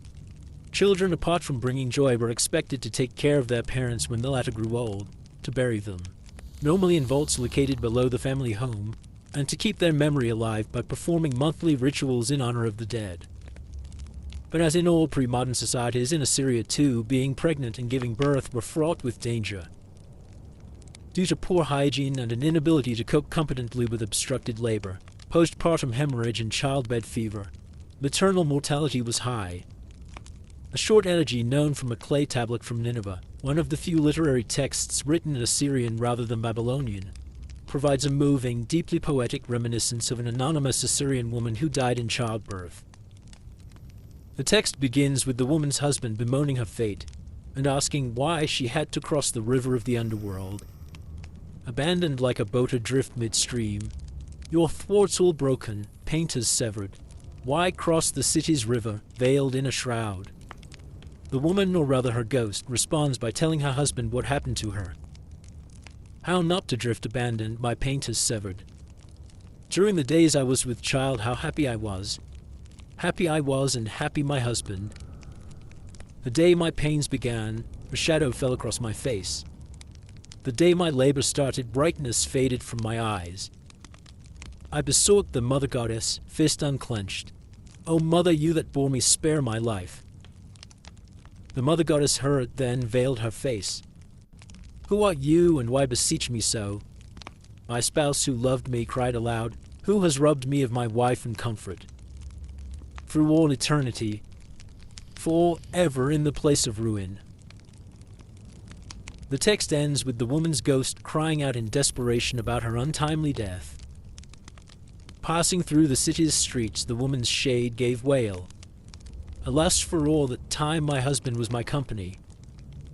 S1: Children, apart from bringing joy, were expected to take care of their parents when the latter grew old, to bury them, normally in vaults located below the family home, and to keep their memory alive by performing monthly rituals in honor of the dead. But as in all pre-modern societies in Assyria too, being pregnant and giving birth were fraught with danger. Due to poor hygiene and an inability to cope competently with obstructed labor, postpartum hemorrhage and childbed fever, maternal mortality was high. A short elegy known from a clay tablet from Nineveh, one of the few literary texts written in Assyrian rather than Babylonian, provides a moving, deeply poetic reminiscence of an anonymous Assyrian woman who died in childbirth. The text begins with the woman's husband bemoaning her fate and asking why she had to cross the river of the underworld. Abandoned like a boat adrift midstream, your thwarts all broken, painters severed, why cross the city's river, veiled in a shroud? The woman, or rather her ghost, responds by telling her husband what happened to her. How not to drift abandoned, my painters severed. During the days I was with child, how happy I was. Happy I was, and happy my husband. The day my pains began, a shadow fell across my face. The day my labor started, brightness faded from my eyes. I besought the mother goddess, fist unclenched. O mother, you that bore me, spare my life. The mother goddess heard, then veiled her face. Who art you, and why beseech me so? My spouse who loved me cried aloud, who has robbed me of my wife and comfort? Through all eternity, for ever in the place of ruin. The text ends with the woman's ghost crying out in desperation about her untimely death. Passing through the city's streets, the woman's shade gave wail. Alas for all that time my husband was my company.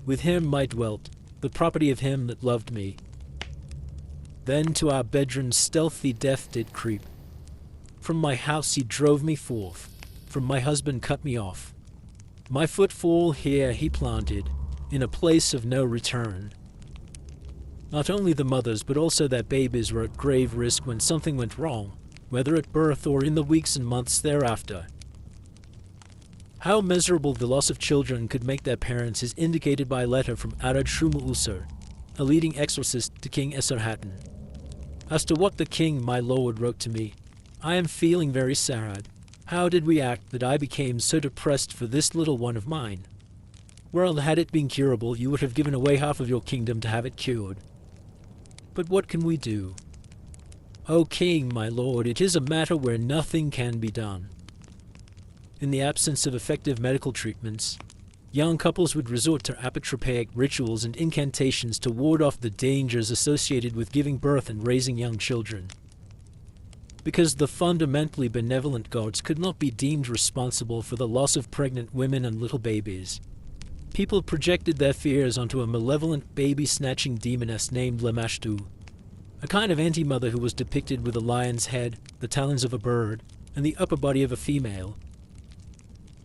S1: With him I dwelt, the property of him that loved me. Then to our bedroom stealthy death did creep. From my house he drove me forth, from my husband cut me off. My footfall here he planted, in a place of no return. Not only the mothers, but also their babies were at grave risk when something went wrong, whether at birth or in the weeks and months thereafter. How miserable the loss of children could make their parents is indicated by a letter from Ashurnasirpal, a leading exorcist to King Esarhaddon. As to what the king, my lord, wrote to me, I am feeling very sad. How did we act that I became so depressed for this little one of mine? Well, had it been curable, you would have given away half of your kingdom to have it cured. But what can we do? O king, my lord, it is a matter where nothing can be done. In the absence of effective medical treatments, young couples would resort to apotropaic rituals and incantations to ward off the dangers associated with giving birth and raising young children. Because the fundamentally benevolent gods could not be deemed responsible for the loss of pregnant women and little babies, people projected their fears onto a malevolent baby-snatching demoness named Lamashtu, a kind of anti-mother who was depicted with a lion's head, the talons of a bird, and the upper body of a female.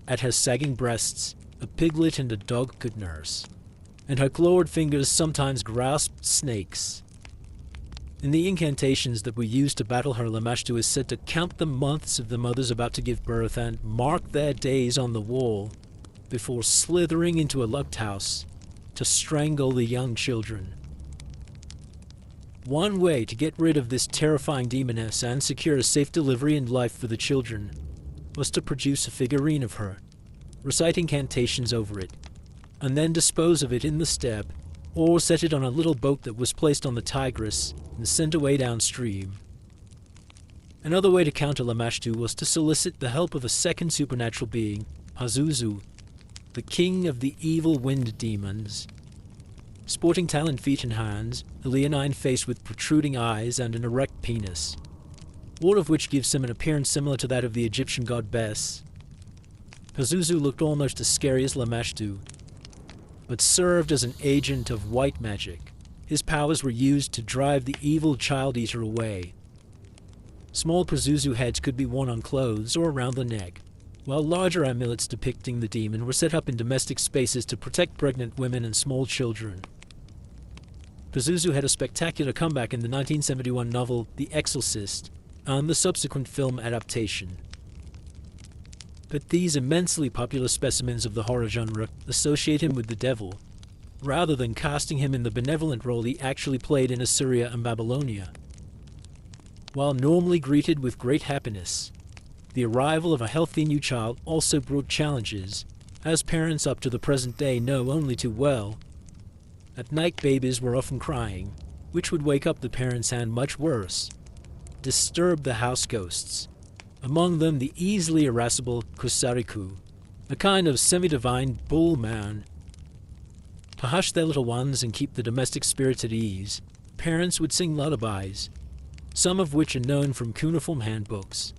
S1: At her sagging breasts, a piglet and a dog could nurse, and her clawed fingers sometimes grasped snakes. In the incantations that were used to battle her, Lamashtu is said to count the months of the mothers about to give birth and mark their days on the wall before slithering into a locked house to strangle the young children. One way to get rid of this terrifying demoness and secure a safe delivery and life for the children was to produce a figurine of her, recite incantations over it, and then dispose of it in the steppe, or set it on a little boat that was placed on the Tigris and sent away downstream. Another way to counter Lamashtu was to solicit the help of a second supernatural being, Pazuzu, the king of the evil wind demons. Sporting talon feet and hands, a leonine face with protruding eyes and an erect penis, all of which gives him an appearance similar to that of the Egyptian god Bes. Pazuzu looked almost as scary as Lamashtu, but served as an agent of white magic. His powers were used to drive the evil child-eater away. Small Pazuzu heads could be worn on clothes or around the neck, while larger amulets depicting the demon were set up in domestic spaces to protect pregnant women and small children. Pazuzu had a spectacular comeback in the 1971 novel The Exorcist and the subsequent film adaptation. But these immensely popular specimens of the horror genre associate him with the devil, rather than casting him in the benevolent role he actually played in Assyria and Babylonia. While normally greeted with great happiness, the arrival of a healthy new child also brought challenges, as parents up to the present day know only too well. At night, babies were often crying, which would wake up the parents and, much worse, disturb the house ghosts, among them the easily irascible Kusariku, a kind of semi-divine bull man. To hush their little ones and keep the domestic spirits at ease, parents would sing lullabies, some of which are known from cuneiform handbooks.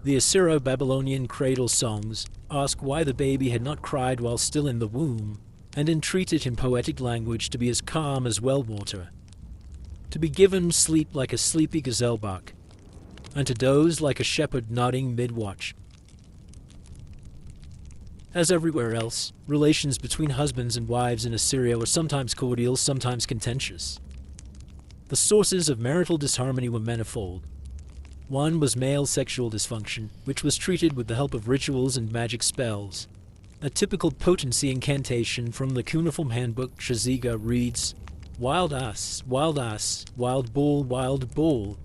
S1: The Assyro-Babylonian cradle songs ask why the baby had not cried while still in the womb, and entreated in poetic language to be as calm as well water, to be given sleep like a sleepy gazellebuck, and to doze like a shepherd nodding mid-watch. As everywhere else, relations between husbands and wives in Assyria were sometimes cordial, sometimes contentious. The sources of marital disharmony were manifold. One was male sexual dysfunction, which was treated with the help of rituals and magic spells. A typical potency incantation from the cuneiform handbook Shaziga reads, wild ass, wild bull,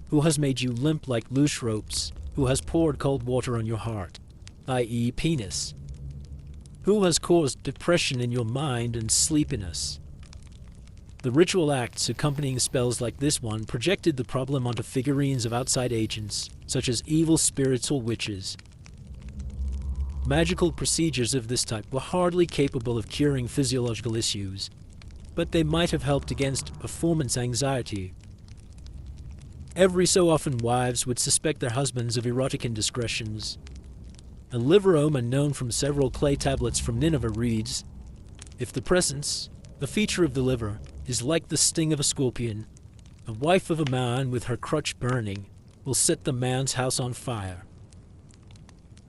S1: who has made you limp like loose ropes, who has poured cold water on your heart, i.e. penis, who has caused depression in your mind and sleepiness. The ritual acts accompanying spells like this one projected the problem onto figurines of outside agents, such as evil spirits or witches. Magical procedures of this type were hardly capable of curing physiological issues, but they might have helped against performance anxiety. Every so often wives would suspect their husbands of erotic indiscretions. A liver omen known from several clay tablets from Nineveh reads, if the presence, a feature of the liver, is like the sting of a scorpion, The wife of a man with her crutch burning will set the man's house on fire.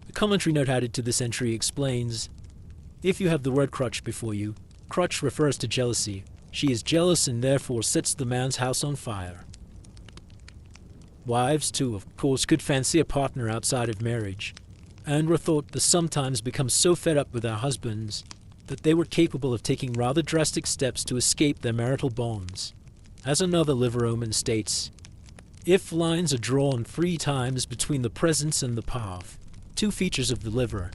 S1: The commentary note added to this entry explains, if you have the word crutch before you, crutch refers to jealousy. She is jealous and therefore sets the man's house on fire. Wives, too, of course, could fancy a partner outside of marriage, and were thought to sometimes become so fed up with their husbands that they were capable of taking rather drastic steps to escape their marital bonds. As another liver omen states, if lines are drawn 3 times between the presence and the path, 2 features of the liver,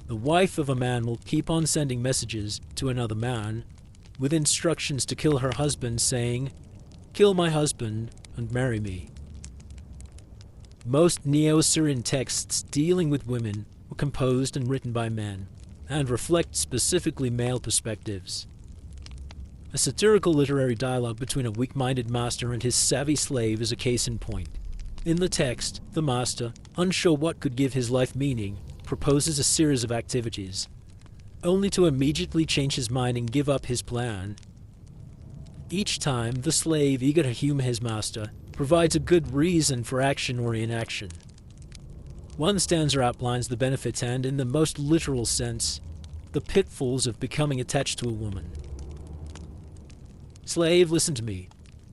S1: the wife of a man will keep on sending messages to another man with instructions to kill her husband, saying, "Kill my husband and marry me." Most Neo-Assyrian texts dealing with women were composed and written by men, and reflect specifically male perspectives. A satirical literary dialogue between a weak-minded master and his savvy slave is a case in point. In the text, the master, unsure what could give his life meaning, proposes a series of activities, only to immediately change his mind and give up his plan. Each time, the slave, eager to humor his master, provides a good reason for action or inaction. One stanza outlines the benefits and, in the most literal sense, the pitfalls of becoming attached to a woman. Slave, listen to me.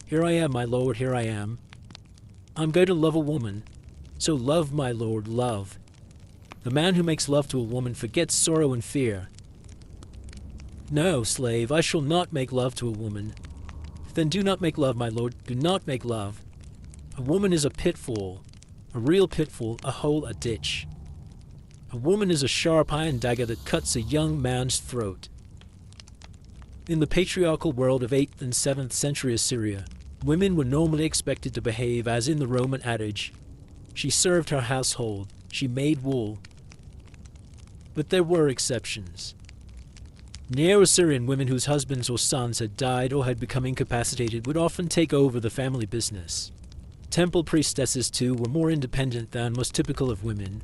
S1: Here I am, my lord, here I am. I'm going to love a woman, so love, my lord, love. The man who makes love to a woman forgets sorrow and fear. No, slave, I shall not make love to a woman. Then do not make love, my lord, do not make love. A woman is a pitfall, a real pitfall, a hole, a ditch. A woman is a sharp iron dagger that cuts a young man's throat. In the patriarchal world of 8th and 7th century Assyria, women were normally expected to behave as in the Roman adage, she served her household, she made wool. But there were exceptions. Neo-Assyrian women whose husbands or sons had died or had become incapacitated would often take over the family business. Temple priestesses, too, were more independent than was typical of women.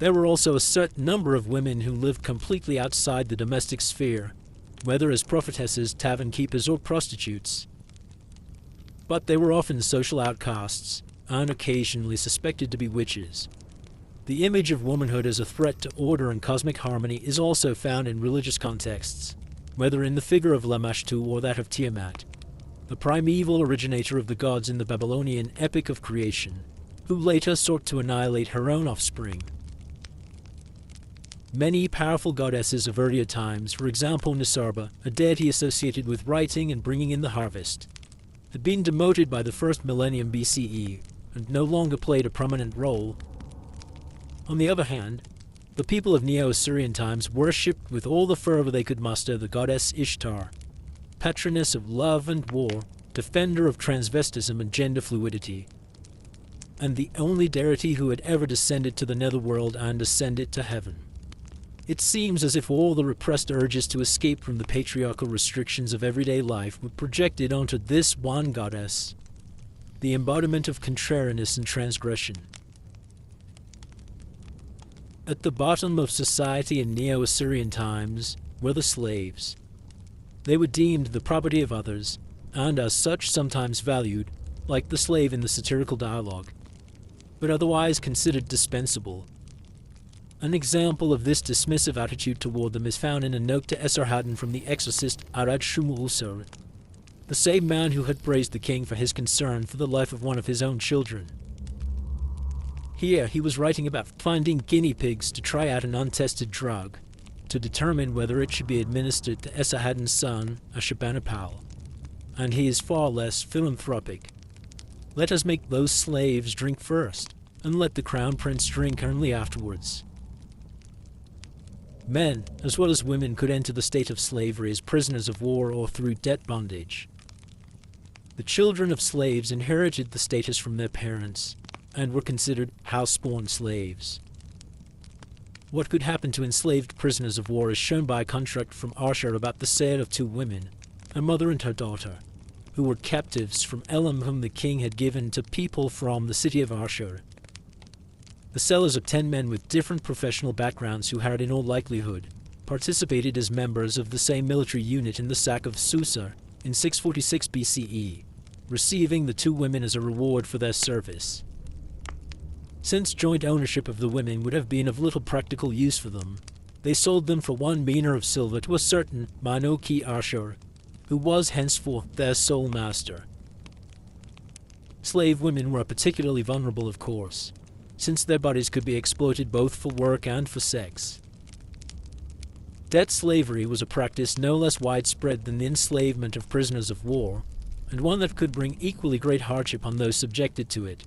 S1: There were also a certain number of women who lived completely outside the domestic sphere, whether as prophetesses, tavern keepers, or prostitutes. But they were often social outcasts, and occasionally suspected to be witches. The image of womanhood as a threat to order and cosmic harmony is also found in religious contexts, whether in the figure of Lamashtu or that of Tiamat, the primeval originator of the gods in the Babylonian epic of creation, who later sought to annihilate her own offspring. Many powerful goddesses of earlier times, for example Nisarba, a deity associated with writing and bringing in the harvest, had been demoted by the first millennium BCE and no longer played a prominent role. On the other hand, the people of Neo-Assyrian times worshipped with all the fervor they could muster the goddess Ishtar, patroness of love and war, defender of transvestism and gender fluidity, and the only deity who had ever descended to the netherworld and ascended to heaven. It seems as if all the repressed urges to escape from the patriarchal restrictions of everyday life were projected onto this one goddess, the embodiment of contrariness and transgression. At the bottom of society in Neo-Assyrian times were the slaves. They were deemed the property of others, and as such sometimes valued, like the slave in the satirical dialogue, but otherwise considered dispensable. An example of this dismissive attitude toward them is found in a note to Esarhaddon from the exorcist Arad Shumulusar, the same man who had praised the king for his concern for the life of one of his own children. Here he was writing about finding guinea pigs to try out an untested drug, to determine whether it should be administered to Esarhaddon's son, Ashurnasirpal, and he is far less philanthropic. Let us make those slaves drink first, and let the crown prince drink only afterwards. Men, as well as women, could enter the state of slavery as prisoners of war or through debt bondage. The children of slaves inherited the status from their parents, and were considered house-born slaves. What could happen to enslaved prisoners of war is shown by a contract from Ashur about the sale of 2 women, a mother and her daughter, who were captives from Elam whom the king had given to people from the city of Ashur. The sellers of 10 men with different professional backgrounds who had in all likelihood participated as members of the same military unit in the sack of Susa in 646 BCE. receiving the two women as a reward for their service. Since joint ownership of the women would have been of little practical use for them, they sold them for 1 mina of silver to a certain Mano-ki-Ashur, who was henceforth their sole master. Slave women were particularly vulnerable, of course, since their bodies could be exploited both for work and for sex. Debt slavery was a practice no less widespread than the enslavement of prisoners of war, and one that could bring equally great hardship on those subjected to it.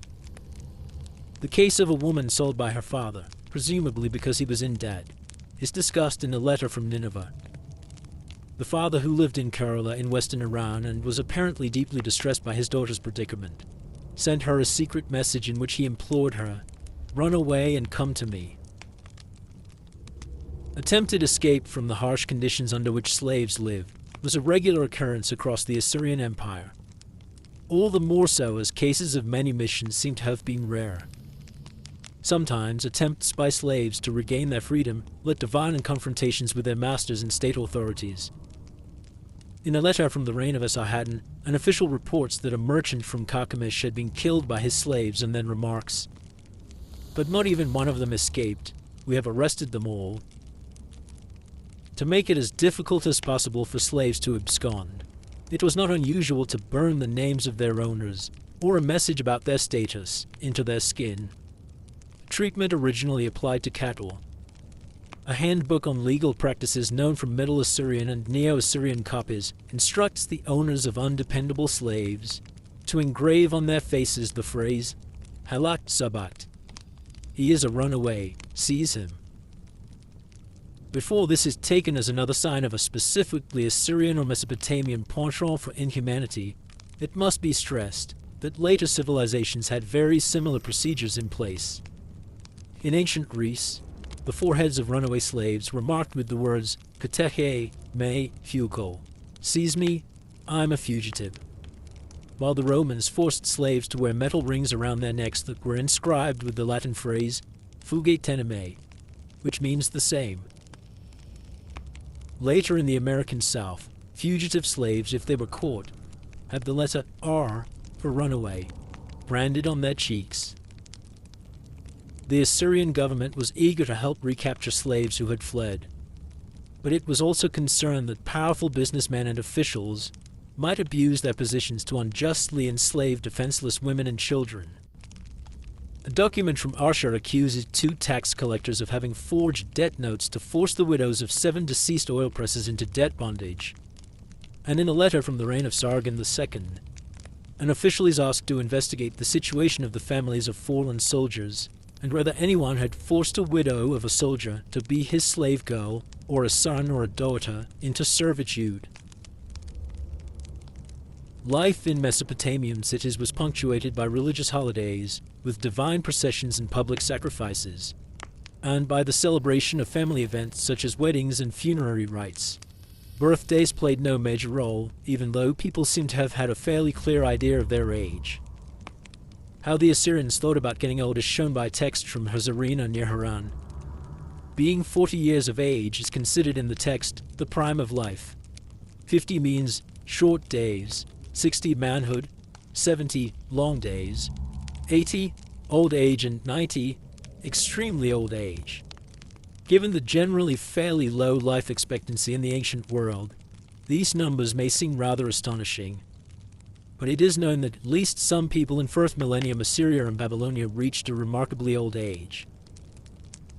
S1: The case of a woman sold by her father, presumably because he was in debt, is discussed in a letter from Nineveh. The father, who lived in Kerala in western Iran and was apparently deeply distressed by his daughter's predicament, sent her a secret message in which he implored her, "Run away and come to me." Attempted escape from the harsh conditions under which slaves lived was a regular occurrence across the Assyrian Empire, all the more so as cases of manumission seem to have been rare. Sometimes attempts by slaves to regain their freedom led to violent confrontations with their masters and state authorities. In a letter from the reign of Esarhaddon, an official reports that a merchant from Carchemish had been killed by his slaves and then remarks, "But not even one of them escaped. We have arrested them all." To make it as difficult as possible for slaves to abscond, it was not unusual to burn the names of their owners, or a message about their status, into their skin. Treatment originally applied to cattle. A handbook on legal practices known from Middle Assyrian and Neo-Assyrian copies instructs the owners of undependable slaves to engrave on their faces the phrase, "Halak Sabat." He is a runaway, seize him. Before this is taken as another sign of a specifically Assyrian or Mesopotamian penchant for inhumanity, it must be stressed that later civilizations had very similar procedures in place. In ancient Greece, the foreheads of runaway slaves were marked with the words "Kateche me fugo," "Seize me, I'm a fugitive," while the Romans forced slaves to wear metal rings around their necks that were inscribed with the Latin phrase "Fuge teneme," which means the same. Later in the American South, fugitive slaves, if they were caught, had the letter R for runaway branded on their cheeks. The Assyrian government was eager to help recapture slaves who had fled, but it was also concerned that powerful businessmen and officials might abuse their positions to unjustly enslave defenseless women and children. A document from Ashur accuses 2 tax collectors of having forged debt notes to force the widows of 7 deceased oil presses into debt bondage. And in a letter from the reign of Sargon II, an official is asked to investigate the situation of the families of fallen soldiers and whether anyone had forced a widow of a soldier to be his slave girl or a son or a daughter into servitude. Life in Mesopotamian cities was punctuated by religious holidays, with divine processions and public sacrifices, and by the celebration of family events such as weddings and funerary rites. Birthdays played no major role, even though people seem to have had a fairly clear idea of their age. How the Assyrians thought about getting old is shown by text from Hazarina near Haran. Being 40 years of age is considered in the text the prime of life. 50 means short days, 60 manhood, 70 long days, 80 old age, and 90 extremely old age. Given the generally fairly low life expectancy in the ancient world, these numbers may seem rather astonishing, but it is known that at least some people in 1st millennium Assyria and Babylonia reached a remarkably old age.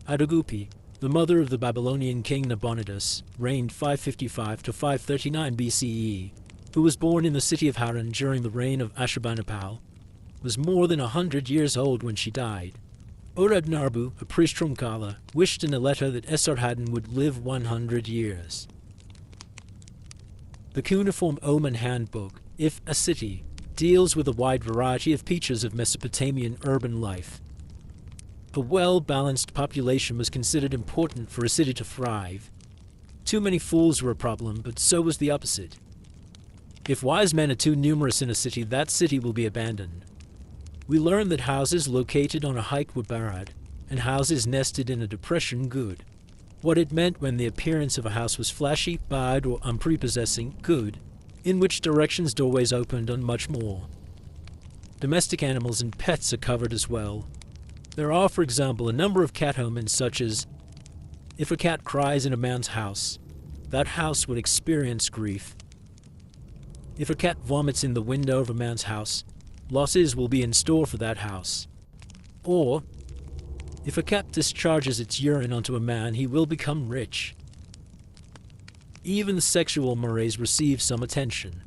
S1: Adugupi, the mother of the Babylonian king Nabonidus, reigned 555 to 539 BCE, who was born in the city of Haran during the reign of Ashurnasirpal, was more than 100 years old when she died. Urad-Narbu, a priest from Kala, wished in a letter that Esarhaddon would live 100 years. The cuneiform Oman handbook, If a City, deals with a wide variety of features of Mesopotamian urban life. A well-balanced population was considered important for a city to thrive. Too many fools were a problem, but so was the opposite. If wise men are too numerous in a city, that city will be abandoned. We learn that houses located on a height were bad, and houses nested in a depression good. What it meant when the appearance of a house was flashy, bad, or unprepossessing, good, in which directions doorways opened, and much more. Domestic animals and pets are covered as well. There are, for example, a number of cat omens such as, if a cat cries in a man's house, that house would experience grief. If a cat vomits in the window of a man's house, losses will be in store for that house. Or, if a cat discharges its urine onto a man, he will become rich. Even the sexual mores receive some attention.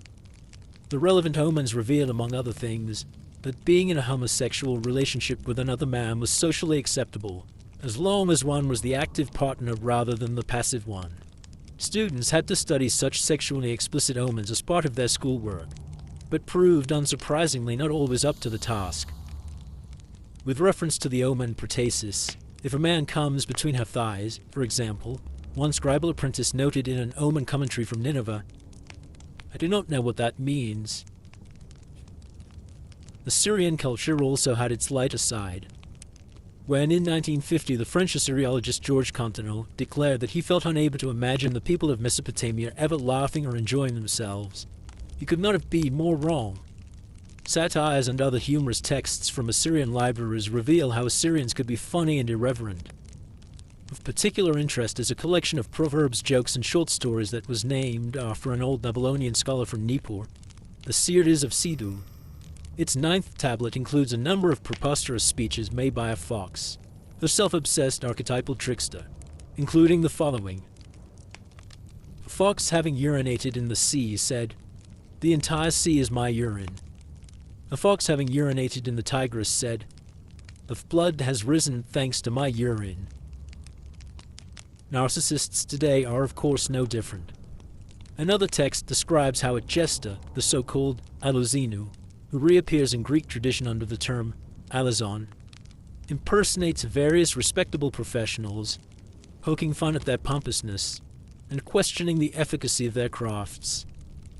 S1: The relevant omens reveal, among other things, that being in a homosexual relationship with another man was socially acceptable, as long as one was the active partner rather than the passive one. Students had to study such sexually explicit omens as part of their schoolwork, but proved, unsurprisingly, not always up to the task. With reference to the omen protasis, if a man comes between her thighs, for example, one scribal apprentice noted in an omen commentary from Nineveh, "I do not know what that means." Assyrian culture also had its lighter side. When in 1950 the French Assyriologist Georges Contenot declared that he felt unable to imagine the people of Mesopotamia ever laughing or enjoying themselves, he could not have been more wrong. Satires and other humorous texts from Assyrian libraries reveal how Assyrians could be funny and irreverent. Of particular interest is a collection of proverbs, jokes, and short stories that was named after an old Babylonian scholar from Nippur, the Series of Sidhu. Its 9th tablet includes a number of preposterous speeches made by a fox, the self-obsessed archetypal trickster, including the following. A fox having urinated in the sea said, "The entire sea is my urine." A fox having urinated in the Tigris said, "The flood has risen thanks to my urine." Narcissists today are, of course, no different. Another text describes how a jester, the so-called Alozinu, who reappears in Greek tradition under the term alazon, impersonates various respectable professionals, poking fun at their pompousness, and questioning the efficacy of their crafts.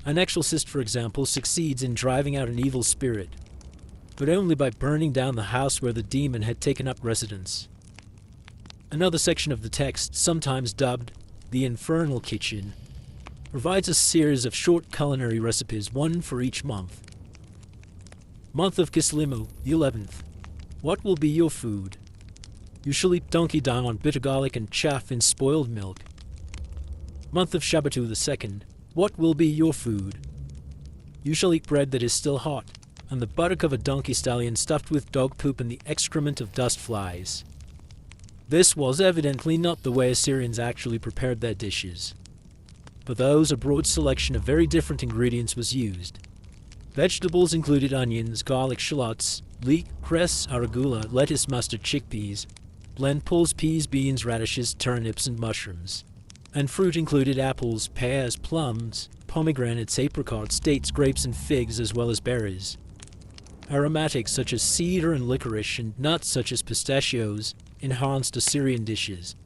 S1: An exorcist, for example, succeeds in driving out an evil spirit, but only by burning down the house where the demon had taken up residence. Another section of the text, sometimes dubbed the Infernal Kitchen, provides a series of short culinary recipes, one for each month. Month of Kislevu, the 11th. What will be your food? You shall eat donkey dung on bitter garlic and chaff in spoiled milk. Month of Shabbatu, the 2nd. What will be your food? You shall eat bread that is still hot, and the buttock of a donkey stallion stuffed with dog poop and the excrement of dust flies. This was evidently not the way Assyrians actually prepared their dishes. For those, a broad selection of very different ingredients was used. Vegetables included onions, garlic, shallots, leek, cress, arugula, lettuce, mustard, chickpeas, lentils, peas, beans, radishes, turnips, and mushrooms. And fruit included apples, pears, plums, pomegranates, apricots, dates, grapes, and figs, as well as berries. Aromatics such as cedar and licorice, and nuts such as pistachios, enhanced Assyrian dishes.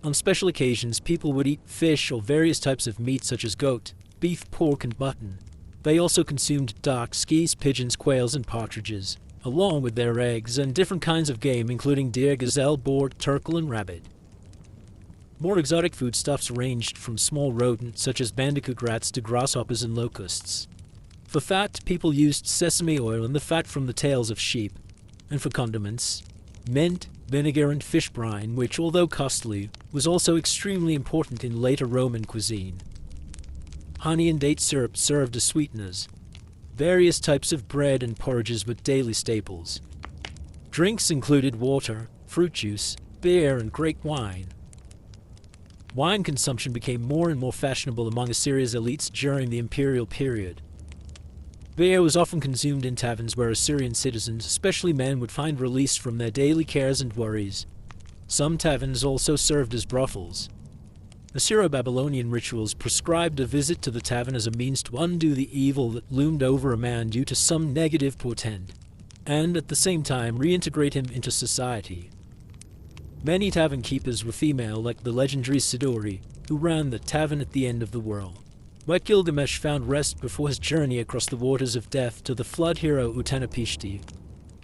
S1: On special occasions, people would eat fish or various types of meat such as goat, beef, pork, and mutton. They also consumed ducks, geese, pigeons, quails, and partridges, along with their eggs and different kinds of game including deer, gazelle, boar, turtle, and rabbit. More exotic foodstuffs ranged from small rodents such as bandicoot rats to grasshoppers and locusts. For fat, people used sesame oil and the fat from the tails of sheep. And for condiments, mint, vinegar, and fish brine, which, although costly, was also extremely important in later Roman cuisine. Honey and date syrup served as sweeteners. Various types of bread and porridges were daily staples. Drinks included water, fruit juice, beer, and grape wine. Wine consumption became more and more fashionable among Assyria's elites during the imperial period. Beer was often consumed in taverns where Assyrian citizens, especially men, would find release from their daily cares and worries. Some taverns also served as brothels. Assyro-Babylonian rituals prescribed a visit to the tavern as a means to undo the evil that loomed over a man due to some negative portent, and at the same time reintegrate him into society. Many tavern keepers were female, like the legendary Siduri, who ran the tavern at the end of the world, where Gilgamesh found rest before his journey across the waters of death to the flood hero Utanapishti.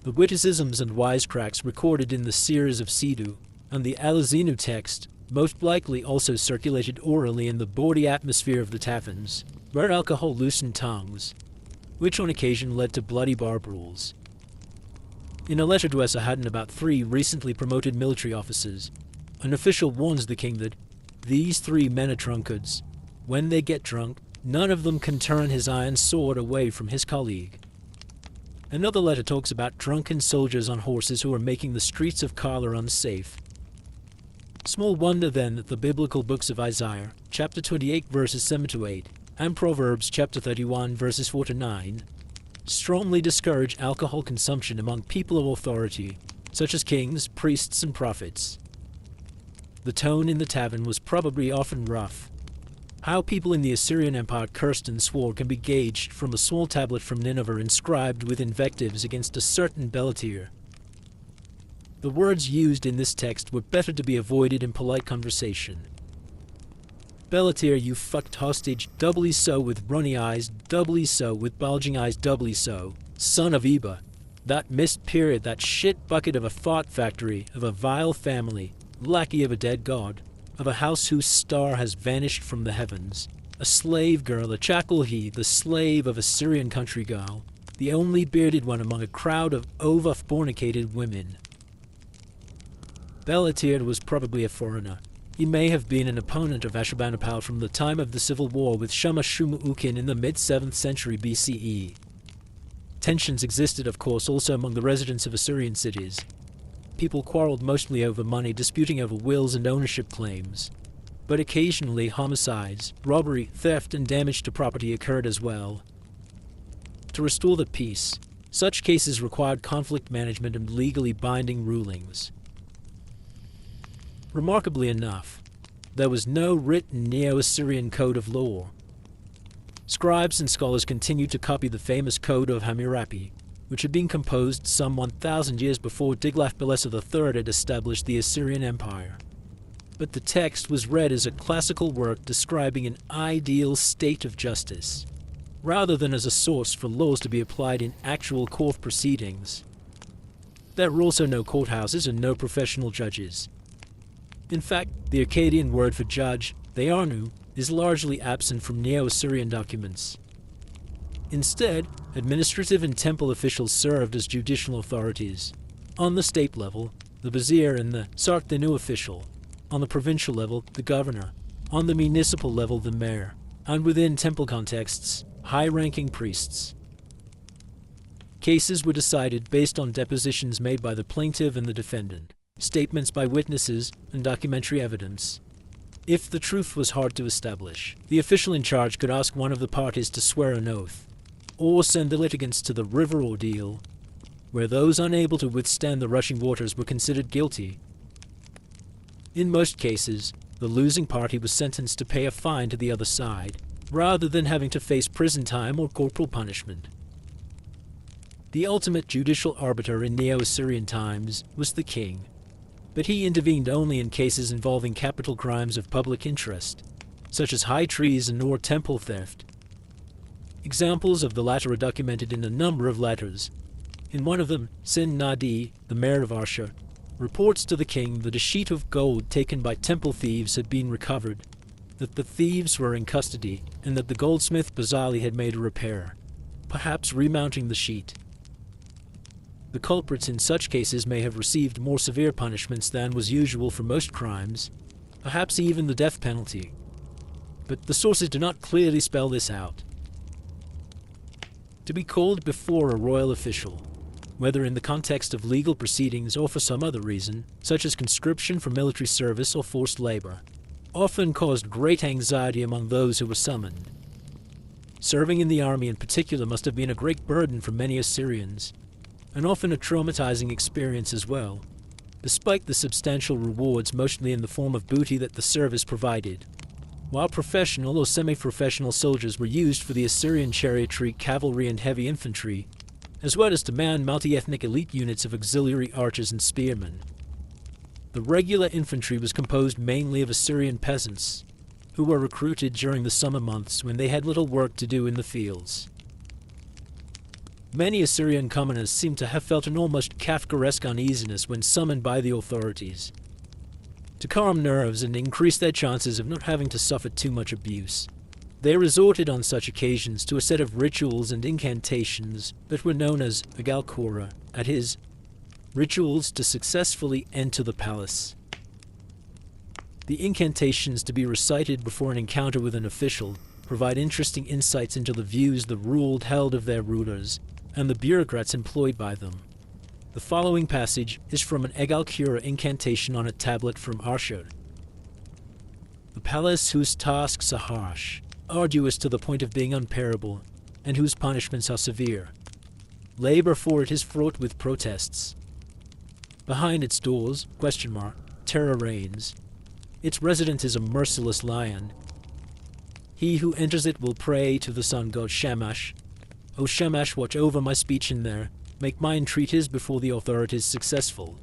S1: The witticisms and wisecracks recorded in the Series of Sidhu and the Alazinu text most likely also circulated orally in the bawdy atmosphere of the taverns, where alcohol loosened tongues, which on occasion led to bloody bar brawls. In a letter to Esarhaddon about 3 recently promoted military officers, an official warns the king that these 3 men are drunkards. When they get drunk, none of them can turn his iron sword away from his colleague. Another letter talks about drunken soldiers on horses who are making the streets of Kala unsafe. Small wonder then that the biblical books of Isaiah, chapter 28 verses 7-8, and Proverbs chapter 31 verses 4-9, strongly discourage alcohol consumption among people of authority, such as kings, priests, and prophets. The tone in the tavern was probably often rough. How people in the Assyrian Empire cursed and swore can be gauged from a small tablet from Nineveh inscribed with invectives against a certain Belatir. The words used in this text were better to be avoided in polite conversation. Belatir, you fucked hostage, doubly so with runny eyes, doubly so with bulging eyes, doubly so. Son of Eba, that missed period, that shit bucket of a fart factory, of a vile family, lackey of a dead god, of a house whose star has vanished from the heavens, a slave girl, a chackle he, the slave of a Syrian country girl, the only bearded one among a crowd of over-fornicated women. Belatir was probably a foreigner. He may have been an opponent of Ashurnasirpal from the time of the civil war with Shamash-shum-ukin in the mid-7th century BCE. Tensions existed, of course, also among the residents of Assyrian cities. People quarreled mostly over money, disputing over wills and ownership claims. But occasionally homicides, robbery, theft, and damage to property occurred as well. To restore the peace, such cases required conflict management and legally binding rulings. Remarkably enough, there was no written Neo-Assyrian code of law. Scribes and scholars continued to copy the famous Code of Hammurapi, which had been composed some 1,000 years before Tiglath-Pileser III had established the Assyrian Empire. But the text was read as a classical work describing an ideal state of justice, rather than as a source for laws to be applied in actual court proceedings. There were also no courthouses and no professional judges. In fact, the Akkadian word for judge, Thearnu, is largely absent from Neo-Assyrian documents. Instead, administrative and temple officials served as judicial authorities. On the state level, the vizier and the Sartenu official. On the provincial level, the governor. On the municipal level, the mayor. And within temple contexts, high-ranking priests. Cases were decided based on depositions made by the plaintiff and the defendant, statements by witnesses, and documentary evidence. If the truth was hard to establish, the official in charge could ask one of the parties to swear an oath, or send the litigants to the river ordeal, where those unable to withstand the rushing waters were considered guilty. In most cases, the losing party was sentenced to pay a fine to the other side, rather than having to face prison time or corporal punishment. The ultimate judicial arbiter in Neo-Assyrian times was the king, but he intervened only in cases involving capital crimes of public interest, such as high treason or temple theft. Examples of the latter are documented in a number of letters. In one of them, Sin-Nadi, the mayor of Arsha, reports to the king that a sheet of gold taken by temple thieves had been recovered, that the thieves were in custody, and that the goldsmith Bazali had made a repair, perhaps remounting the sheet. The culprits in such cases may have received more severe punishments than was usual for most crimes, perhaps even the death penalty. But the sources do not clearly spell this out. To be called before a royal official, whether in the context of legal proceedings or for some other reason, such as conscription for military service or forced labor, often caused great anxiety among those who were summoned. Serving in the army in particular must have been a great burden for many Assyrians, and often a traumatizing experience as well, despite the substantial rewards mostly in the form of booty that the service provided. While professional or semi-professional soldiers were used for the Assyrian chariotry, cavalry, and heavy infantry, as well as to man multi-ethnic elite units of auxiliary archers and spearmen. The regular infantry was composed mainly of Assyrian peasants, who were recruited during the summer months when they had little work to do in the fields. Many Assyrian commoners seem to have felt an almost Kafkaesque uneasiness when summoned by the authorities. To calm nerves and increase their chances of not having to suffer too much abuse, they resorted on such occasions to a set of rituals and incantations that were known as Agalkora, at his rituals to successfully enter the palace. The incantations to be recited before an encounter with an official provide interesting insights into the views the ruled held of their rulers and the bureaucrats employed by them. The following passage is from an Agalkora incantation on a tablet from Ashur. The palace whose tasks are harsh, arduous to the point of being unbearable, and whose punishments are severe. Labor for it is fraught with protests. Behind its doors, terror reigns. Its resident is a merciless lion. He who enters it will pray to the sun god Shamash. O Shamash, watch over my speech in there. Make my entreaties before the authorities successful,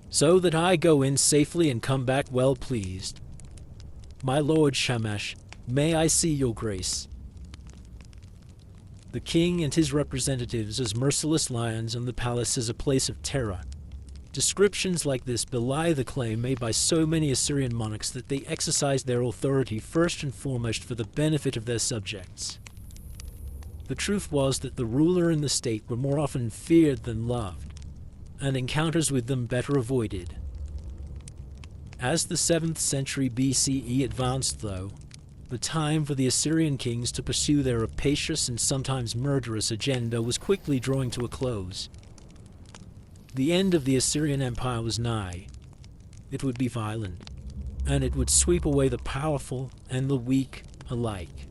S1: so that I go in safely and come back well pleased. My lord Shamash, may I see your grace. The king and his representatives as merciless lions and the palace as a place of terror. Descriptions like this belie the claim made by so many Assyrian monarchs that they exercised their authority first and foremost for the benefit of their subjects. The truth was that the ruler and the state were more often feared than loved, and encounters with them better avoided. As the 7th century BCE advanced, though, the time for the Assyrian kings to pursue their rapacious and sometimes murderous agenda was quickly drawing to a close. The end of the Assyrian Empire was nigh. It would be violent, and it would sweep away the powerful and the weak alike.